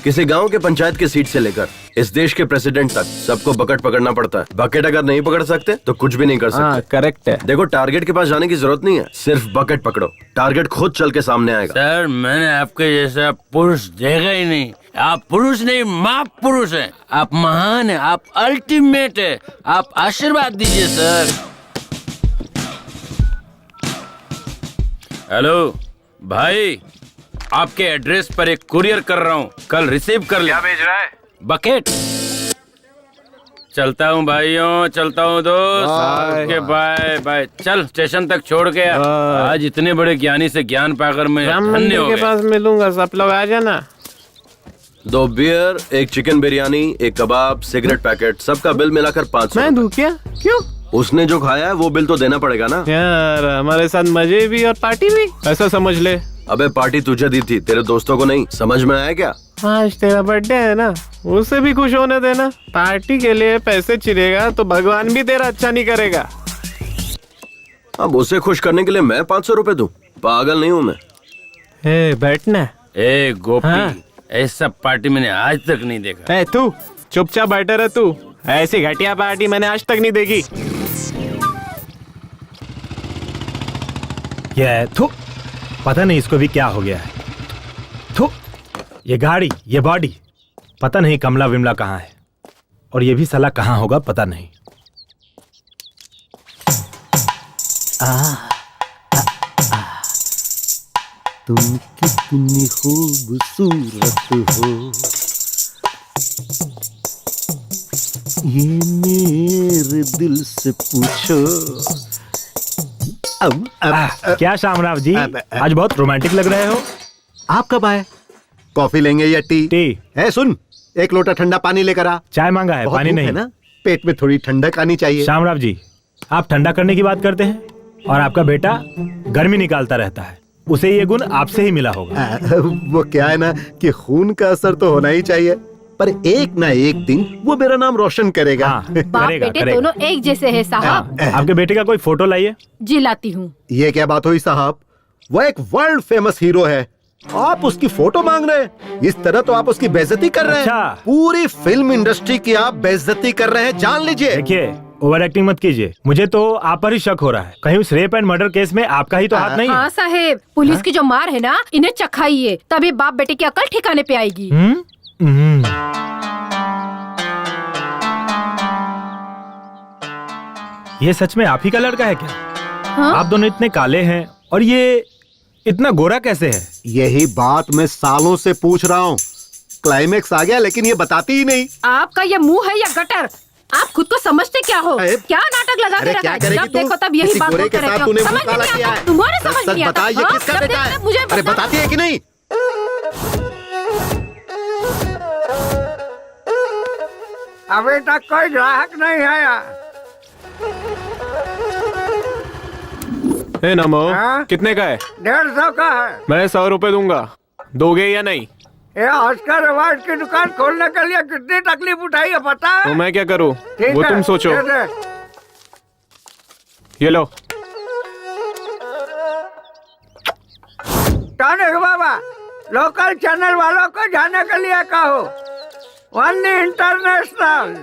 किसी गांव के पंचायत की सीट से लेकर इस देश के प्रेसिडेंट तक सबको बकेट पकड़ना पड़ता है। बकेट अगर नहीं पकड़ सकते तो कुछ भी नहीं कर सकते। करेक्ट है। देखो, टारगेट के पास जाने की जरूरत नहीं है, सिर्फ बकेट पकड़ो, टारगेट खुद चल के सामने आएगा। सर, मैंने आपके जैसा पुरुष देखा ही नहीं। आप पुरुष नहीं, माँ पुरुष हैं। आप महान हैं, आप अल्टीमेट है। आप आशीर्वाद दीजिए सर। हेलो भाई, आपके एड्रेस पर एक कुरियर कर रहा हूँ, कल रिसीव कर लिया। क्या भेज रहा है? बकेट। चलता हूँ भाइयों, चलता हूँ दोस्त। Okay bye bye. चल स्टेशन तक छोड़ के आ। आज इतने बड़े ज्ञानी से ज्ञान पाकर मैं धन्य हो गया। मिलूंगा, सब लोग आ जाना। 2 बियर, 1 चिकन बिरयानी, 1 कबाब, सिगरेट पैकेट, सबका बिल मिलाकर 500। मैं दूं क्या? क्यों? उसने जो खाया है वो बिल तो देना पड़ेगा ना। यार हमारे साथ मजे भी और पार्टी भी, ऐसा समझ ले। अबे पार्टी तुझे दी थी, तेरे दोस्तों को नहीं। समझ में आया क्या? आज तेरा बर्थडे है ना, उसे भी खुश होने देना। पार्टी के लिए पैसे चिरेगा तो भगवान भी तेरा अच्छा नहीं करेगा। अब उसे खुश करने के लिए मैं 500 रुपए दूं? पागल नहीं हूँ मैं। बैठना। ए गोपी, हाँ? ऐसा पार्टी मैंने आज तक नहीं देखा। तू चुपचाप बैठा रह तू, ऐसी घटिया पार्टी मैंने आज तक नहीं देखी। ये थू, पता नहीं इसको भी क्या हो गया है। थू, ये गाड़ी, ये बॉडी, पता नहीं कमला विमला कहाँ है, और ये भी साला कहाँ होगा पता नहीं। तुम कितनी खूबसूरत हो, ये मेरे दिल से पूछो। क्या शामराव जी, आज बहुत रोमांटिक लग रहे हो। आप कब आए? कॉफी लेंगे या टी? टी। सुन, एक लोटा ठंडा पानी लेकर आ। चाय मांगा है, पानी नहीं है ना, पेट में थोड़ी ठंडक आनी चाहिए। शामराव जी, आप ठंडा करने की बात करते हैं और आपका बेटा गर्मी निकालता रहता है। उसे ये गुण आपसे ही मिला होगा। वो क्या है ना कि खून का असर तो होना ही चाहिए, पर एक ना एक दिन वो मेरा नाम रोशन करेगा। बाप बेटे दोनों एक जैसे हैं साहब। आपके बेटे का कोई फोटो लाइए। जी लाती हूँ। ये क्या बात हुई साहब, वो एक वर्ल्ड फेमस हीरो है, आप उसकी फोटो मांग रहे हैं? इस तरह तो आप उसकी बेइज्जती कर रहे हैं। पूरी फिल्म इंडस्ट्री की आप बेइज्जती कर रहे हैं, जान लीजिए। देखिए, ओवर एक्टिंग मत कीजिए। मुझे तो आप पर ही शक हो रहा है। कहीं उस रेप एंड मर्डर केस में आपका ही तो हाथ नहीं है? हाँ साहेब, पुलिस की जो मार है ना, इन्हें चखाइए, तभी बाप बेटे की अकल ठिकाने पे आएगी। ये सच में आप ही का लड़का है क्या? हाँ? आप दोनों इतने काले हैं और ये इतना गोरा कैसे है? यही बात मैं सालों से पूछ रहा हूँ। क्लाइमेक्स आ गया लेकिन ये बताती ही नहीं। आपका ये मुंह है या गटर? आप खुद को समझते क्या हो? क्या नाटक लगा के रखा है? जब देखो तब यही बात करते रहते हो। समझ में नहीं आता? तुम्हारे समझ नहीं आता? ये किसका बेटा है? मुझे अरे बताती है कि नहीं? अभी तक कोई ग्राहक नहीं आया। नमो, हाँ? कितने का है? 150 का है। मैं 100 रुपए दूंगा, दोगे या नहीं? ये ऑस्कर अवार्ड की दुकान खोलने के लिए कितनी तकलीफ उठाई है पता है? तो मैं क्या करूं? ठीक वो है, तुम सोचो। दे दे। ये लो। टॉनिक बाबा, लोकल चैनल वालों को जाने के लिए कहो, वन्नी इंटरनेशनल।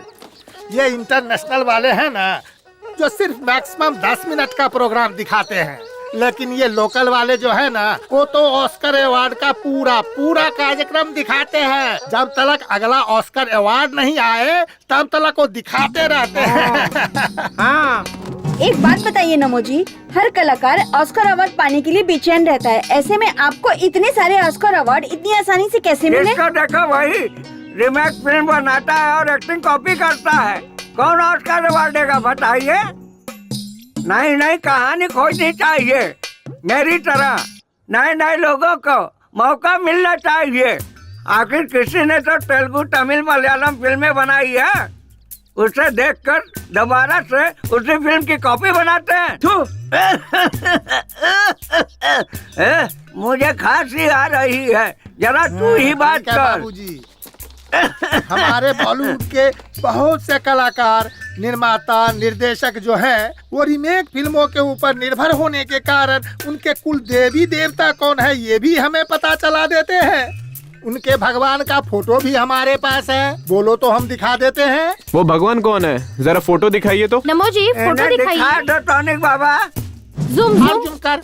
ये इंटरनेशनल वाले हैं ना, जो सिर्फ मैक्सिमम 10 मिनट का प्रोग्राम दिखाते हैं, लेकिन ये लोकल वाले जो है ना, वो तो ऑस्कर अवार्ड का पूरा कार्यक्रम दिखाते हैं। जब तक अगला ऑस्कर अवार्ड नहीं आए तब तक वो दिखाते रहते हैं। हाँ। एक बात बताइए नमो जी, हर कलाकार ऑस्कर अवार्ड पाने के लिए बेचैन रहता है, ऐसे में आपको इतने सारे ऑस्कर अवार्ड इतनी आसानी से कैसे मिले? इसको देखो भाई, रीमेक फिल्म बनाता है और एक्टिंग कॉपी करता है, कौन ऑस्कर अवार्ड देगा बताइए? नहीं, कहानी खोजनी चाहिए। मेरी तरह नए लोगों को मौका मिलना चाहिए। आखिर किसी ने तो तेलुगु, तमिल, मलयालम फिल्में बनाई है, उसे देखकर दोबारा से उसी फिल्म की कॉपी बनाते हैं। मुझे खांसी आ रही है, जरा तू ही बात कर। बाबूजी, हमारे बॉलीवुड के बहुत से कलाकार, निर्माता, निर्देशक जो हैं, वो रीमेक फिल्मों के ऊपर निर्भर होने के कारण उनके कुल देवी देवता कौन है ये भी हमें पता चला देते हैं। उनके भगवान का फोटो भी हमारे पास है, बोलो तो हम दिखा देते हैं। वो भगवान कौन है, जरा फोटो दिखाइए तो। नमो जी, फोटो दिखाइए। दो टॉनिक बाबा। ज़ूम कर।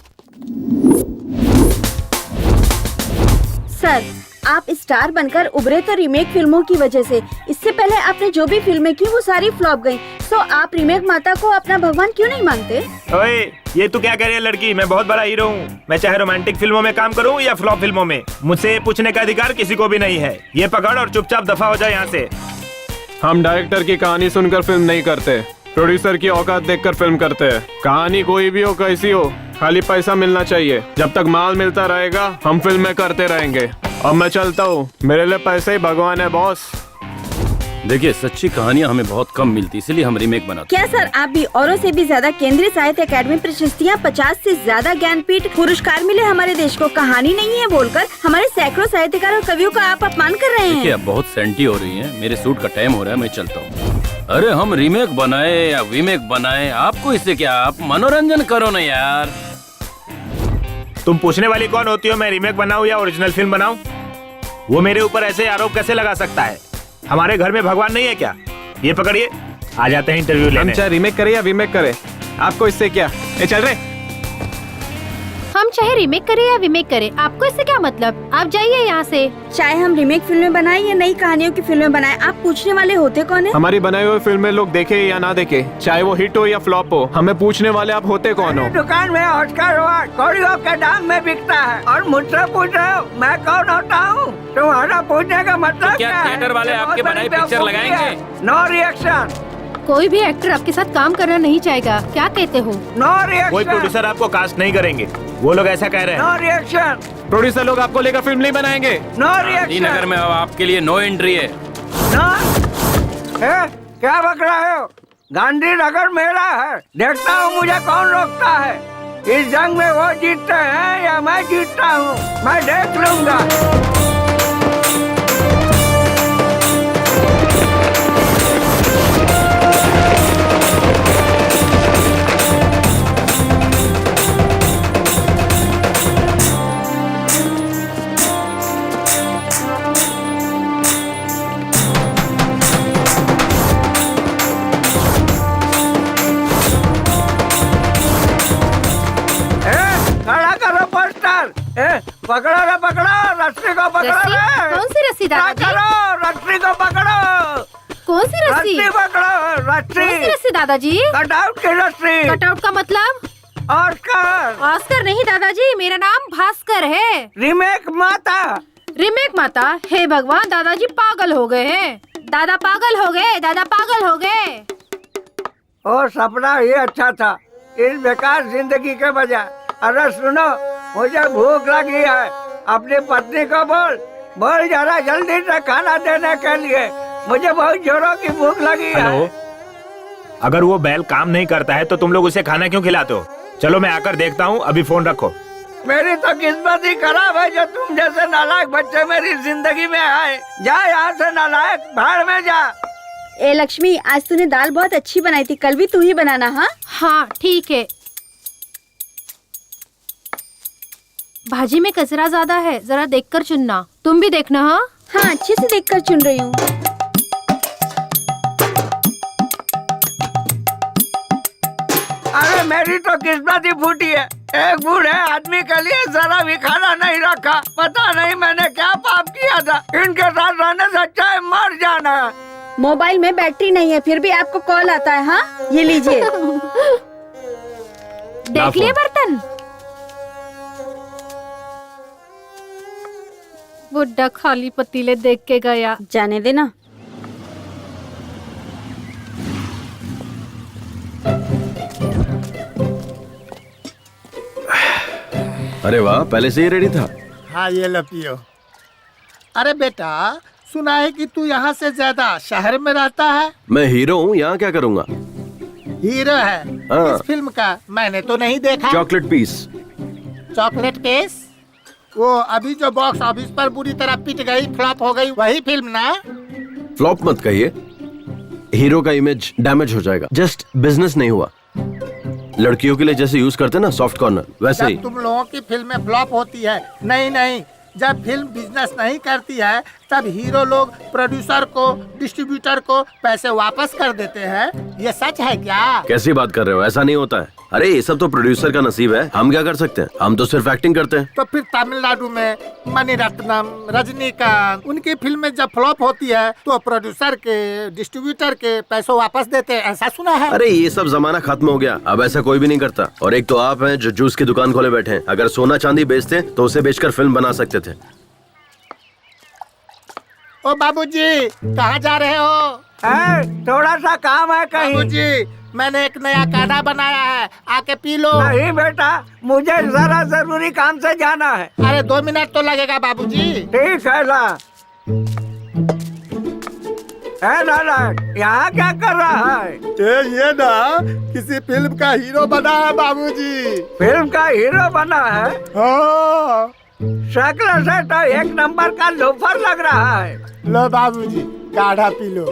सर, आप स्टार बनकर उभरे तो रीमेक फिल्मों की वजह से। इससे पहले आपने जो भी फिल्में की वो सारी फ्लॉप गयी, तो आप रीमेक माता को अपना भगवान क्यों नहीं मानते? ओए, ये तू क्या कह रही है लड़की? मैं बहुत बड़ा हीरो हूँ। मैं चाहे रोमांटिक फिल्मों में काम करूँ या फ्लॉप फिल्मों में, मुझसे पूछने का अधिकार किसी को भी नहीं है। ये पकड़ और चुपचाप दफा हो जाए यहाँ से। हम डायरेक्टर की कहानी सुनकर फिल्म नहीं करते, प्रोड्यूसर की औकात देखकर फिल्म करते हैं। कहानी कोई भी हो, कैसी हो, खाली पैसा मिलना चाहिए। जब तक माल मिलता रहेगा हम फिल्में करते रहेंगे। अब मैं चलता हूँ, मेरे लिए पैसे ही भगवान है बॉस। देखिए, सच्ची कहानियाँ हमें बहुत कम मिलती, इसलिए हम रीमेक बनाते। क्या सर आप भी औरों से भी ज्यादा केंद्रीय साहित्य अकादमी प्रशस्तियाँ, 50 से ज्यादा ज्ञानपीठ पुरस्कार मिले हमारे देश को, कहानी नहीं है बोलकर हमारे सैकड़ों साहित्यकार और कवियों का आप अपमान कर रहे देखिए, हैं। अब बहुत सेंटी हो रही हैं। मेरे सूट का टाइम हो रहा है, मैं चलता हूँ। अरे हम रीमेक बनाए या वीमेक बनाए, आपको इससे क्या? आप मनोरंजन करो ना यार। तुम पूछने वाली कौन होती हो मैं रीमेक बनाऊं या ओरिजिनल फिल्म बनाऊं? वो मेरे ऊपर ऐसे आरोप कैसे लगा सकता है? हमारे घर में भगवान नहीं है क्या? ये पकड़िए, आ जाते हैं इंटरव्यू हम लेने। चाहे रीमेक करे या वीमेक करे, आपको इससे क्या? ए चल रहे। हम चाहे रीमेक करें या वीमेक करें, आपको इससे क्या मतलब? आप जाइए यहाँ से। चाहे हम रीमेक फिल्में बनाएं या नई कहानियों की फिल्में बनाएं, आप पूछने वाले होते कौन है? हमारी बनाई हुई फिल्में लोग देखे या ना देखे, चाहे वो हिट हो या फ्लॉप हो, हमें पूछने वाले आप होते कौन हो? दुकान में ऑस्कर अवार्ड कौड़ियों के दाम में बिकता है और मुझसे पूछ रहे हो मैं कौन होता हूँ? तुम्हारा पूछने का मतलब तो क्या थिएटर वाले आपके बनाई पिक्चर लगाएंगे? नो रिएक्शन, कोई भी एक्टर आपके साथ काम करना नहीं चाहेगा, क्या कहते हो? नो कोई रिएक्शन, प्रोड्यूसर आपको कास्ट नहीं करेंगे, वो लोग ऐसा कह रहे हैं। नो रिएक्शन, प्रोड्यूसर लोग आपको लेकर फिल्म नहीं बनाएंगे। नो गांधीनगर रिएक्शन, में अब आपके लिए नो एंट्री है। क्या बक रहे हो? गांधीनगर मेरा है, देखता हूँ मुझे कौन रोकता है। इस जंग में वो जीतते हैं या मैं जीतता हूँ, मैं देख लूंगा। खड़ा करो पोस्टर, पकड़ो रे पकड़ो, रस्सी को पकड़ो रस्सी? रे। कौन सी रस्सी दादाजी? करो, रस्सी को पकड़ो, कौन सी रस्सी? रस्सी पकड़ो, कौन सी रस्सी, रस्सी दादाजी? कटआउट की रस्सी, कटआउट का मतलब? ऑस्कर, ऑस्कर नहीं दादाजी, मेरा नाम भास्कर है। रीमेक माता। रीमेक माता? हे भगवान, दादाजी पागल हो गए हैं। दादा पागल हो गए, दादा पागल हो गए। और सपना ही अच्छा था इस बेकार जिंदगी के बजाय। अरे सुनो, मुझे भूख लगी है, अपनी पत्नी को बोल जरा जल्दी से खाना देने के लिए, मुझे बहुत जोरों की भूख लगी है। हेलो, अगर वो बैल काम नहीं करता है तो तुम लोग उसे खाना क्यों खिलाते हो? चलो मैं आकर देखता हूँ, अभी फोन रखो। मेरी तो किस्मत ही खराब है जो तुम जैसे नालायक बच्चे मेरी जिंदगी में आए। जा यहाँ से नालायक, भाड़ में जा। ए लक्ष्मी, आज तूने दाल बहुत अच्छी बनाई थी, कल भी तू ही बनाना। हाँ हाँ ठीक है। भाजी में कचरा ज्यादा है, जरा देखकर चुनना। तुम भी देखना। हाँ हाँ, अच्छे से देखकर चुन रही हूँ। अरे मेरी तो किस्मत ही फूटी है, एक बूढ़े आदमी के लिए जरा भी खाना नहीं रखा। पता नहीं मैंने क्या पाप किया था, इनके साथ रहने से अच्छा है मर जाना। मोबाइल में बैटरी नहीं है, फिर भी आपको कॉल आता है। हाँ ये लीजिए। देख लिए बर्तन? बुड्ढा खाली पतीले देख के गया। जाने देना। अरे वाह, पहले से ही रेडी था। हाँ ये लो पियो। अरे बेटा, सुना है कि तू यहाँ से ज्यादा शहर में रहता है। मैं हीरो हूँ, यहाँ क्या करूँगा? हीरो है हाँ। इस फिल्म का? मैंने तो नहीं देखा। Chocolate piece. Chocolate piece? वो अभी जो बॉक्स ऑफिस पर बुरी तरह पिट गई, फ्लॉप हो गई, वही फिल्म ना? फ्लॉप मत कहिए, हीरो का इमेज डैमेज हो जाएगा। जस्ट बिजनेस नहीं हुआ। लड़कियों के लिए जैसे यूज करते ना सॉफ्ट कॉर्नर, वैसे ही। जब तुम लोगों की फिल्में फ्लॉप होती है, नहीं, जब फिल्म बिजनेस नहीं करती है तब हीरो लोग प्रोड्यूसर को, डिस्ट्रीब्यूटर को पैसे वापस कर देते हैं। ये सच है क्या? कैसी बात कर रहे हो? ऐसा नहीं होता है। अरे ये सब तो प्रोड्यूसर का नसीब है, हम क्या कर सकते हैं? हम तो सिर्फ एक्टिंग करते हैं। तो फिर तमिलनाडु में मणिरत्नम, रजनीकांत, उनकी फिल्में जब फ्लॉप होती है तो प्रोड्यूसर के, डिस्ट्रीब्यूटर के पैसों वापस देते हैं, ऐसा सुना है। अरे ये सब जमाना खत्म हो गया, अब ऐसा कोई भी नहीं करता। और एक तो आप हैं जो जूस की दुकान खोले बैठे हैं। अगर सोना चांदी बेचते तो उसे बेचकर फिल्म बना सकते थे। ओ बाबूजी, कहाँ जा रहे हो? थोड़ा सा काम है कहीं। बाबूजी, मैंने एक नया गाना बनाया है, आके पी लो। नहीं बेटा, मुझे जरा जरूरी काम से जाना है। अरे 2 मिनट तो लगेगा बाबूजी। ठीक है ला। नालायक, यहाँ क्या कर रहा है? ये ना किसी फिल्म का हीरो बना है बाबूजी। फिल्म का हीरो बना है? हाँ। शक्ल से तो एक नंबर का लोफर लग रहा है। लो बाबूजी, काढ़ा पी लो।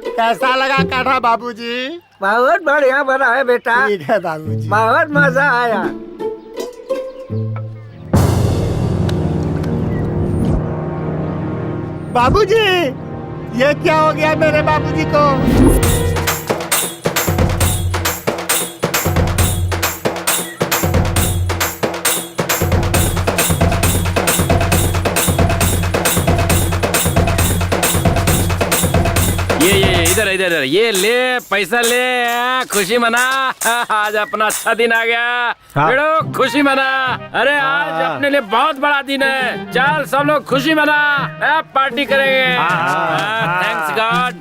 कैसा लगा काढ़ा बाबूजी? बहुत बढ़िया बना है बेटा। ठीक है बाबूजी। बहुत मजा आया। बाबूजी, ये क्या हो गया मेरे बाबूजी को? ये इधर इधर इधर, ये ले पैसा ले, खुशी मना। आज अपना अच्छा दिन आ गया। हाँ। बेड़ो खुशी मना। अरे आज अपने लिए बहुत बड़ा दिन है। चल सब लोग खुशी मना, पार्टी करेंगे। Thanks God.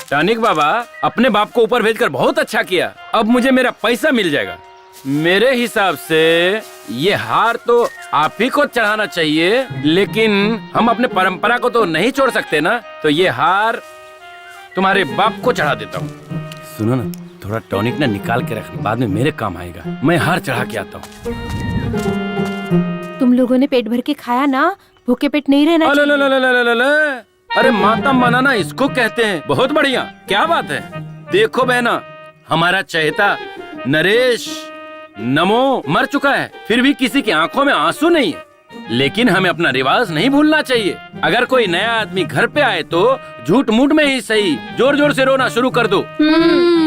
टॉनिक बाबा, अपने बाप को ऊपर भेजकर बहुत अच्छा किया। अब मुझे मेरा पैसा मिल जाएगा। मेरे हिसाब से ये हार तो आप ही को चढ़ाना चाहिए, लेकिन हम अपने परंपरा को तो नहीं छोड़ सकते ना। तो ये हार तुम्हारे बाप को चढ़ा देता हूँ। सुनो ना, थोड़ा टॉनिक ना निकाल के रखना, बाद में मेरे काम आएगा। मैं हार चढ़ा के आता हूँ। तुम लोगों ने पेट भर के खाया ना, भूखे पेट नहीं रहना चाहिए। अरे मातम मनाना इसको कहते हैं। बहुत बढ़िया, क्या बात है। देखो बहना, हमारा चहेता नरेश नमो मर चुका है, फिर भी किसी की आंखों में आंसू नहीं है। लेकिन हमें अपना रिवाज नहीं भूलना चाहिए। अगर कोई नया आदमी घर पे आए तो झूठ मूठ में ही सही जोर जोर से रोना शुरू कर दो।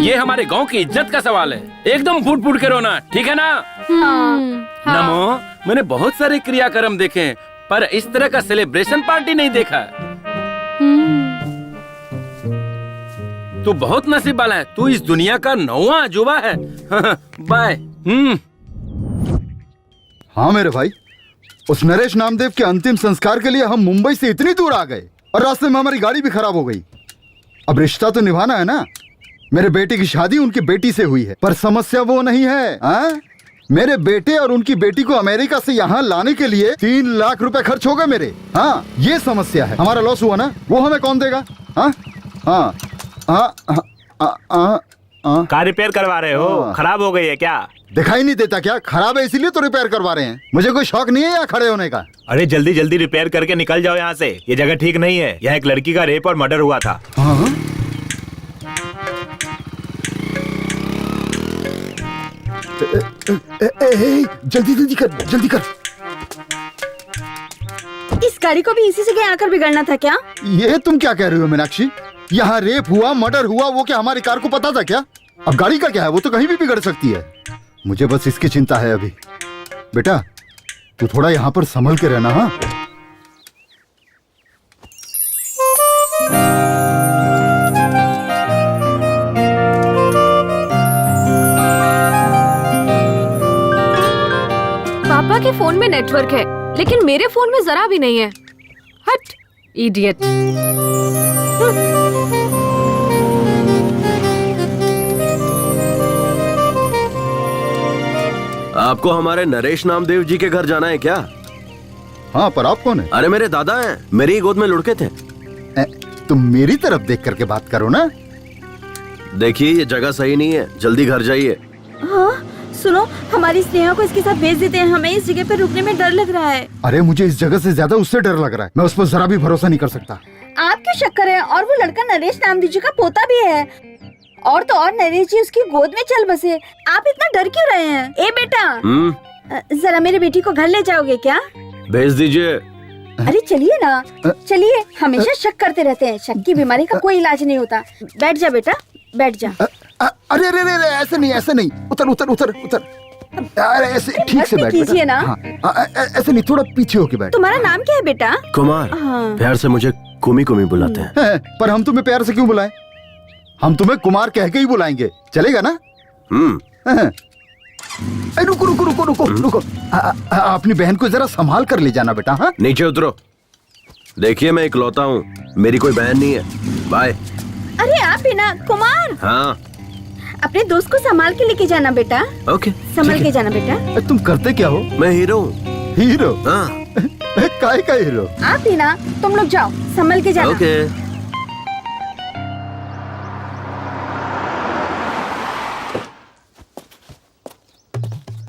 ये हमारे गांव की इज्जत का सवाल है। एकदम फूट फूट के रोना, ठीक है ना? नमो, मैंने बहुत सारे क्रियाक्रम देखे हैं, पर इस तरह का सेलिब्रेशन पार्टी नहीं देखा। तू बहुत नसीब वाला है। तू इस दुनिया का 9वां अजूबा है। बाय। हाँ मेरे भाई, उस नरेश नामदेव के अंतिम संस्कार के लिए हम मुंबई से इतनी दूर आ गए और रास्ते में हमारी गाड़ी भी खराब हो गई। अब रिश्ता तो निभाना है ना। मेरे बेटे की शादी उनकी बेटी से हुई है, पर समस्या वो नहीं है। मेरे बेटे और उनकी बेटी को अमेरिका से यहाँ लाने के लिए 3 लाख रुपए खर्च हो गए मेरे। हाँ, ये समस्या है। हमारा लॉस हुआ ना, वो हमें कौन देगा? हाँ हाँ कार रिपेयर करवा रहे हो? खराब हो गई है क्या? दिखाई नहीं देता क्या? खराब है इसीलिए तो रिपेयर करवा रहे हैं। मुझे कोई शौक नहीं है यहाँ खड़े होने का। अरे जल्दी जल्दी रिपेयर करके निकल जाओ यहाँ से। ये जगह ठीक नहीं है। यहाँ एक लड़की का रेप और मर्डर हुआ था। हाँ? जल्दी जल्दी कर, जल्दी कर। इस गाड़ी को भी इसी जगह आकर बिगड़ना था क्या? ये तुम क्या कह रही हो मीनाक्षी? यहाँ रेप हुआ, मर्डर हुआ, वो क्या हमारी कार को पता था क्या? अब गाड़ी का क्या है, वो तो कहीं भी बिगड़ सकती है। मुझे बस इसकी चिंता है अभी। बेटा, तू थोड़ा यहाँ पर संभल के रहना। हाँ, पापा के फोन में नेटवर्क है, लेकिन मेरे फोन में जरा भी नहीं है। हट, इडियट। आपको हमारे नरेश नामदेव जी के घर जाना है क्या? हाँ, पर आप कौन है? अरे मेरे दादा हैं, मेरी ही गोद में लुढ़के थे। तुम मेरी तरफ देख करके बात करो ना। देखिए, ये जगह सही नहीं है, जल्दी घर जाइए। हाँ, सुनो, हमारी स्नेहा को इसके साथ भेज देते हैं। हमें इस जगह पर रुकने में डर लग रहा है। अरे मुझे इस जगह से ज्यादा उससे डर लग रहा है। मैं उस पर जरा भी भरोसा नहीं कर सकता। आप क्यों शक कर रहे हैं? और वो लड़का नरेश नामदेव जी का पोता भी है। और तो और नरेश जी उसकी गोद में चल बसे। आप इतना डर क्यों रहे हैं? ए बेटा, जरा मेरी बेटी को घर ले जाओगे क्या? भेज दीजिए। अरे चलिए ना, चलिए। हमेशा शक करते रहते हैं। शक की बीमारी का कोई इलाज नहीं होता। बैठ जा बेटा, बैठ जा। अरे अरे अरे, ऐसे नहीं, ऐसे नहीं। उतर उतर उतर उतर। अरे ऐसे ठीक से बैठ कीजिए ना। हाँ, ऐसे नहीं, थोड़ा पीछे होके बैठ। तुम्हारा नाम क्या है बेटा? कुमार। हाँ। प्यार से मुझे कुमी कुमी बुलाते हैं। पर हम तुम्हें प्यार से क्यों बुलाएं? हम तुम्हें कुमार कह के ही बुलाएंगे, चलेगा ना? रुको रुको रुको रुको रुको। अपनी बहन को जरा संभाल कर ले जाना बेटा। हाँ, नीचे उतरो। देखिए, मैं इकलौता हूँ, मेरी कोई बहन नहीं है। बाय। अरे आप भी ना कुमार। हाँ, अपने दोस्त को संभाल के लेके जाना बेटा। ओके, संभाल के जाना बेटा। तुम करते क्या हो? मैं हीरो हूँ। हीरो? हाँ। काय का हीरो? आप ही ना, तुम लोग जाओ, संभल के जाना। ओके।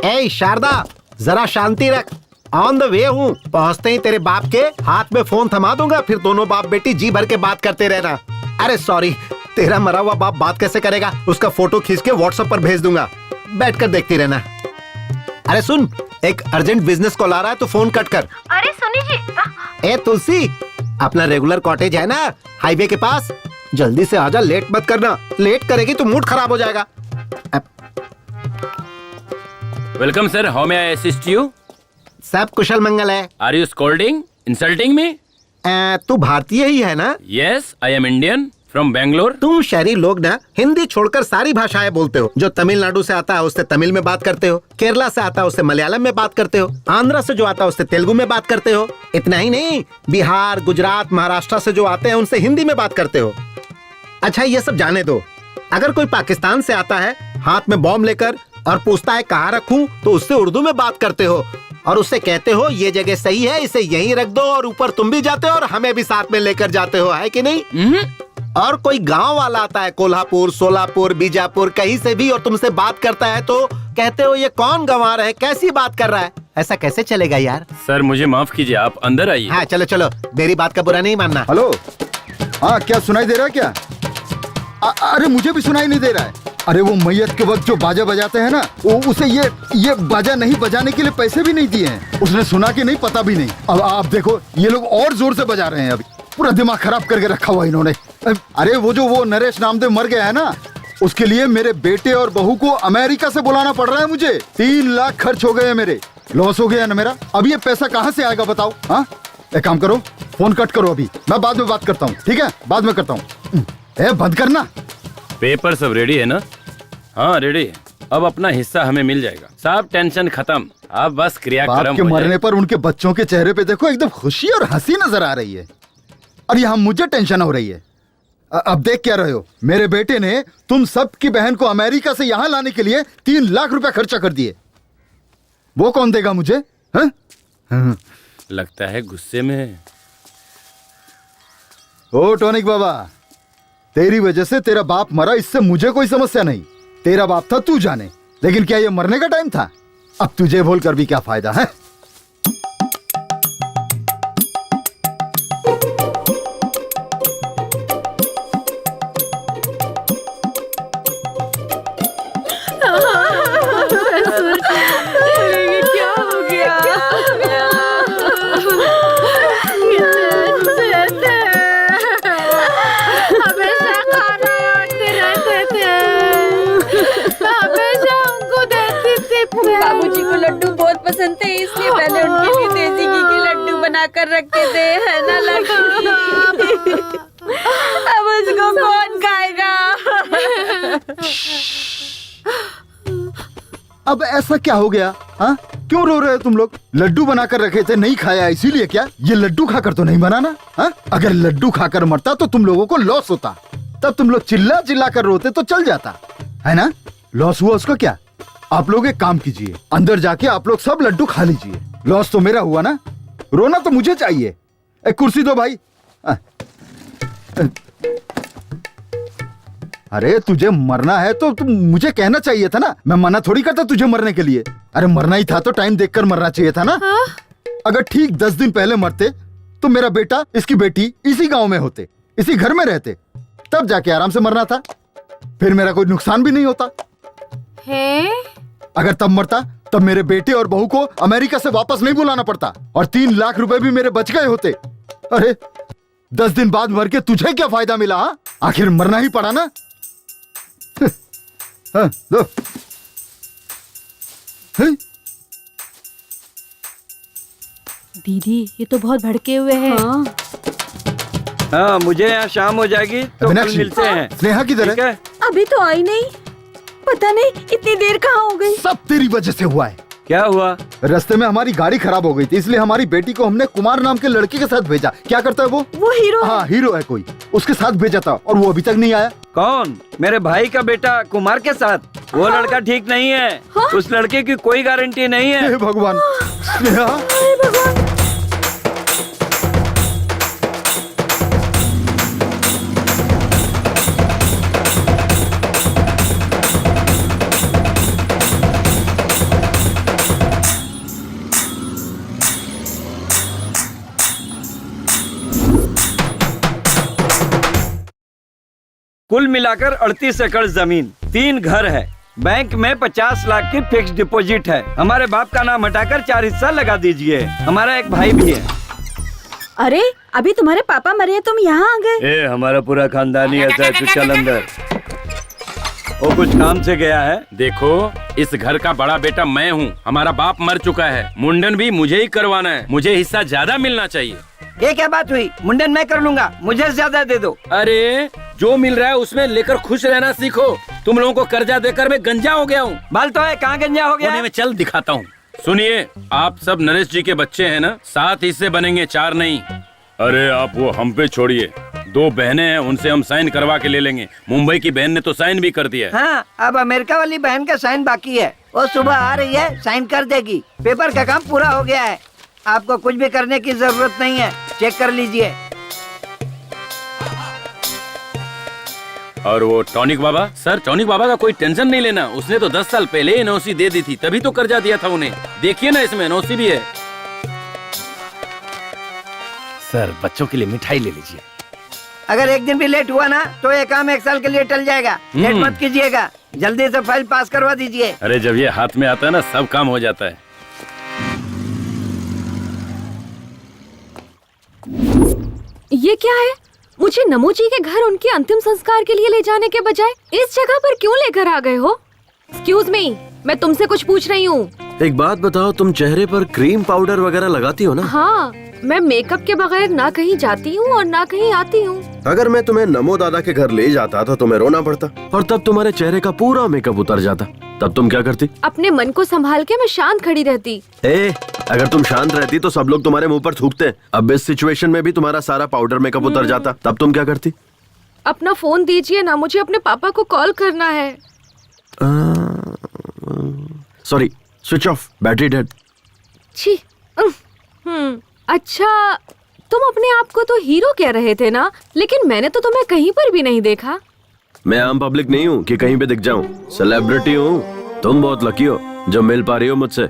ए शारदा, जरा शांति रख। ऑन द वे हूँ, पहुँचते ही तेरे बाप के हाथ में फोन थमा दूंगा, फिर दोनों बाप बेटी जी भर के बात करते रहना। अरे सॉरी, तेरा मरा हुआ बाप बात कैसे करेगा? उसका फोटो खींच के व्हाट्सएप पर भेज दूंगा, बैठकर देखती रहना। अरे सुन, एक अर्जेंट बिजनेस कॉल आ रहा है, तो फोन कट कर। अरे सुनी जी। ए तुलसी, अपना रेगुलर कॉटेज है ना हाईवे के पास, जल्दी से आजा, लेट मत करना। लेट करेगी तो मूड खराब हो जाएगा। Welcome sir, how may I assist you? सब कुशल मंगल है। Are you scolding, insulting me? तू भारतीय ही है ना? Yes, I am Indian from Bangalore. तुम शहरी लोग ना हिंदी छोड़कर सारी भाषाएं बोलते हो। जो तमिलनाडु से आता है उससे तमिल में बात करते हो, केरला से आता है उससे मलयालम में बात करते हो, आंध्रा से जो आता है उससे तेलुगु में बात करते हो। इतना ही नहीं, बिहार, गुजरात, महाराष्ट्र से जो आते हैं उनसे हिंदी में बात करते हो। अच्छा ये सब जाने दो, अगर कोई पाकिस्तान से आता है हाथ में बॉम्ब लेकर और पूछता है कहाँ रखूं, तो उससे उर्दू में बात करते हो और उससे कहते हो ये जगह सही है, इसे यहीं रख दो, और ऊपर तुम भी जाते हो और हमें भी साथ में लेकर जाते हो, है कि नहीं? और कोई गांव वाला आता है कोल्हापुर, सोलापुर, बीजापुर, कहीं से भी, और तुमसे बात करता है तो कहते हो ये कौन गंवार है, कैसी बात कर रहा है। ऐसा कैसे चलेगा यार? सर मुझे माफ कीजिए, आप अंदर आइए। हाँ चलो चलो, मेरी बात का बुरा नहीं मानना। हेलो, हाँ क्या सुनाई दे रहा है क्या? अरे मुझे भी सुनाई नहीं दे रहा है। अरे वो मैयत के वक्त जो बाजा बजाते हैं ना, उसे ये बाजा नहीं बजाने के लिए पैसे भी नहीं दिए हैं। उसने सुना कि नहीं पता भी नहीं। अब आप देखो, ये लोग और जोर से बजा रहे हैं। अभी पूरा दिमाग खराब करके रखा हुआ इन्होंने। अरे वो नरेश नामदेव मर गया है ना, उसके लिए मेरे बेटे और बहू को अमेरिका से बुलाना पड़ रहा है मुझे। 3 लाख खर्च हो गए, मेरे लॉस हो गया ना मेरा। अब ये पैसा कहाँ से आएगा बताओ? हाँ एक काम करो, फोन कट करो, अभी मैं बाद में बात करता हूँ। ठीक है, बाद में करता हूँ। बंद करना। पेपर सब रेडी है ना? हाँ रेडी है। अब अपना हिस्सा हमें मिल जाएगा। सब टेंशन खत्म, अब बस क्रियाक्रम बाप के मरने पर उनके बच्चों के चेहरे पे देखो, एकदम खुशी और हंसी नजर आ रही है, और यहाँ मुझे टेंशन हो रही है। अब देख क्या रहे हो, मेरे बेटे ने तुम सब की बहन को अमेरिका से यहाँ लाने के लिए 3 लाख रुपया खर्चा कर दिए। वो कौन देगा मुझे? हा? हा। लगता है गुस्से में। ओ टॉनिक बाबा, तेरी वजह से तेरा बाप मरा, इससे मुझे कोई समस्या नहीं। तेरा बाप था, तू जाने, लेकिन क्या ये मरने का टाइम था? अब तुझे बोल कर भी क्या फायदा है? क्या हो गया? हमेशा खाना बांटते रहते थे, हमेशा उनको देती थी। बाबूजी को लड्डू बहुत पसंद थे, इसलिए मैंने उनके लिए देसी घी के लड्डू बनाकर रखे थे, है ना लड्डू? अब उसको कौन खाएगा? अब ऐसा क्या हो गया? हाँ क्यों रो रहे हो तुम लोग? लड्डू बनाकर रखे थे, नहीं खाया इसीलिए क्या? ये लड्डू खाकर तो नहीं बनाना। हाँ अगर लड्डू खाकर मरता तो तुम लोगों को लॉस होता, तब तुम लोग चिल्ला चिल्ला कर रोते तो चल जाता, है ना? लॉस हुआ उसको क्या? आप लोग एक काम कीजिए, अंदर जाके आप लोग सब लड्डू खा लीजिए। लॉस तो मेरा हुआ ना, रोना तो मुझे चाहिए। एक कुर्सी दो भाई। अरे तुझे मरना है तो तुम मुझे कहना चाहिए था ना, मैं मना थोड़ी करता तुझे मरने के लिए। अरे मरना ही था तो टाइम देखकर मरना चाहिए था ना। अगर ठीक 10 दिन पहले मरते तो मेरा बेटा, इसकी बेटी इसी गांव में होते, इसी घर में रहते, तब जाके आराम से मरना था, फिर मेरा कोई नुकसान भी नहीं होता है? अगर तब मरता तब मेरे बेटे और बहू को अमेरिका से वापस नहीं बुलाना पड़ता, और 3 लाख रुपए भी मेरे बच गए होते। अरे 10 दिन बाद मर के तुझे क्या फायदा मिला? हा? आखिर मरना ही पड़ा ना। हाँ, लो। दीदी ये तो बहुत भड़के हुए हैं। हाँ मुझे यहाँ शाम हो जाएगी तो कल मीनाक्षी, मिलते हैं। स्नेहा किधर ठीक है? है? अभी तो आई नहीं, पता नहीं इतनी देर कहाँ हो गई। सब तेरी वजह से हुआ है। क्या हुआ? रास्ते में हमारी गाड़ी खराब हो गई थी, इसलिए हमारी बेटी को हमने कुमार नाम के लड़के के साथ भेजा। क्या करता है वो? हीरो है। हाँ हीरो है कोई, उसके साथ भेजा था और वो अभी तक नहीं आया। कौन? मेरे भाई का बेटा कुमार के साथ? वो लड़का ठीक नहीं है। उस लड़के की कोई गारंटी नहीं है। हे भगवान, स्नेहा कुल मिलाकर 38 एकड़ जमीन, 3 घर है, बैंक में 50 लाख की फिक्स डिपॉजिट है। हमारे बाप का नाम हटाकर 4 हिस्सा लगा दीजिए। हमारा एक भाई भी है। अरे अभी तुम्हारे पापा मरे, तुम यहाँ आ गए? हमारा पूरा खानदानी ऐसा है, तू चल अंदर। वो कुछ काम से गया है। देखो, इस घर का बड़ा बेटा मैं हूँ। हमारा बाप मर चुका है, मुंडन भी मुझे ही करवाना है। मुझे हिस्सा ज्यादा मिलना चाहिए। ये क्या बात हुई? मुंडन मैं कर लूंगा, मुझे ज्यादा दे दो। अरे जो मिल रहा है उसमें लेकर खुश रहना सीखो। तुम लोगों को कर्जा देकर मैं गंजा हो गया हूँ। बाल तो है, कहाँ गंजा हो गया? कोने में चल दिखाता हूँ। सुनिए, आप सब नरेश जी के बच्चे हैं ना? 7 हिस्से बनेंगे, 4 नहीं। अरे आप वो हम पे छोड़िए। 2 बहनें हैं, उनसे हम साइन करवा के ले लेंगे। मुंबई की बहन ने तो साइन भी कर दिया है। हाँ, अब अमेरिका वाली बहन का साइन बाकी है। वो सुबह आ रही है, साइन कर देगी। पेपर का काम पूरा हो गया है। आपको कुछ भी करने की जरूरत नहीं है, चेक कर लीजिए। और वो टॉनिक बाबा, सर टॉनिक बाबा का कोई टेंशन नहीं लेना। उसने तो 10 साल पहले एनओसी दे दी थी, तभी तो कर्जा दिया था उन्हें। देखिए ना, इसमें एनओसी भी है। सर बच्चों के लिए मिठाई ले लीजिए। अगर एक दिन भी लेट हुआ ना तो ये काम 1 साल के लिए टल जाएगा। लेट मत कीजिएगा, जल्दी से फाइल पास करवा दीजिए। अरे जब ये हाथ में आता है ना, सब काम हो जाता है। ये क्या है? मुझे नमो जी के घर उनके अंतिम संस्कार के लिए ले जाने के बजाय इस जगह पर क्यों लेकर आ गए हो? एक्सक्यूज मी, मैं तुमसे कुछ पूछ रही हूँ। एक बात बताओ, तुम चेहरे पर क्रीम पाउडर वगैरह लगाती हो ना? हाँ, मैं मेकअप के बगैर ना कहीं जाती हूँ और ना कहीं आती हूँ। अगर मैं तुम्हें नमो दादा के घर ले जाता तो तुम्हें रोना पड़ता और तब तुम्हारे चेहरे का पूरा मेकअप उतर जाता। तब तुम क्या करती? अपने मन को संभाल के मैं शांत खड़ी रहती। अगर तुम शांत रहती तो सब लोग तुम्हारे मुंह पर थूकते। अब इस सिचुएशन में भी तुम्हारा सारा पाउडर मेकअप उतर जाता, तब तुम क्या करती? अपना फोन दीजिए ना, मुझे अपने पापा को कॉल करना है। Sorry, switch off, battery dead. छी। अच्छा, तुम अपने आप को तो हीरो कह रहे थे ना, लेकिन मैंने तो तुम्हें कहीं पर भी नहीं देखा। मैं आम पब्लिक नहीं हूँ कि कहीं पे दिख जाऊँ। सेलिब्रिटी हूँ। तुम बहुत लकी हो जो मिल पा रही हो मुझसे।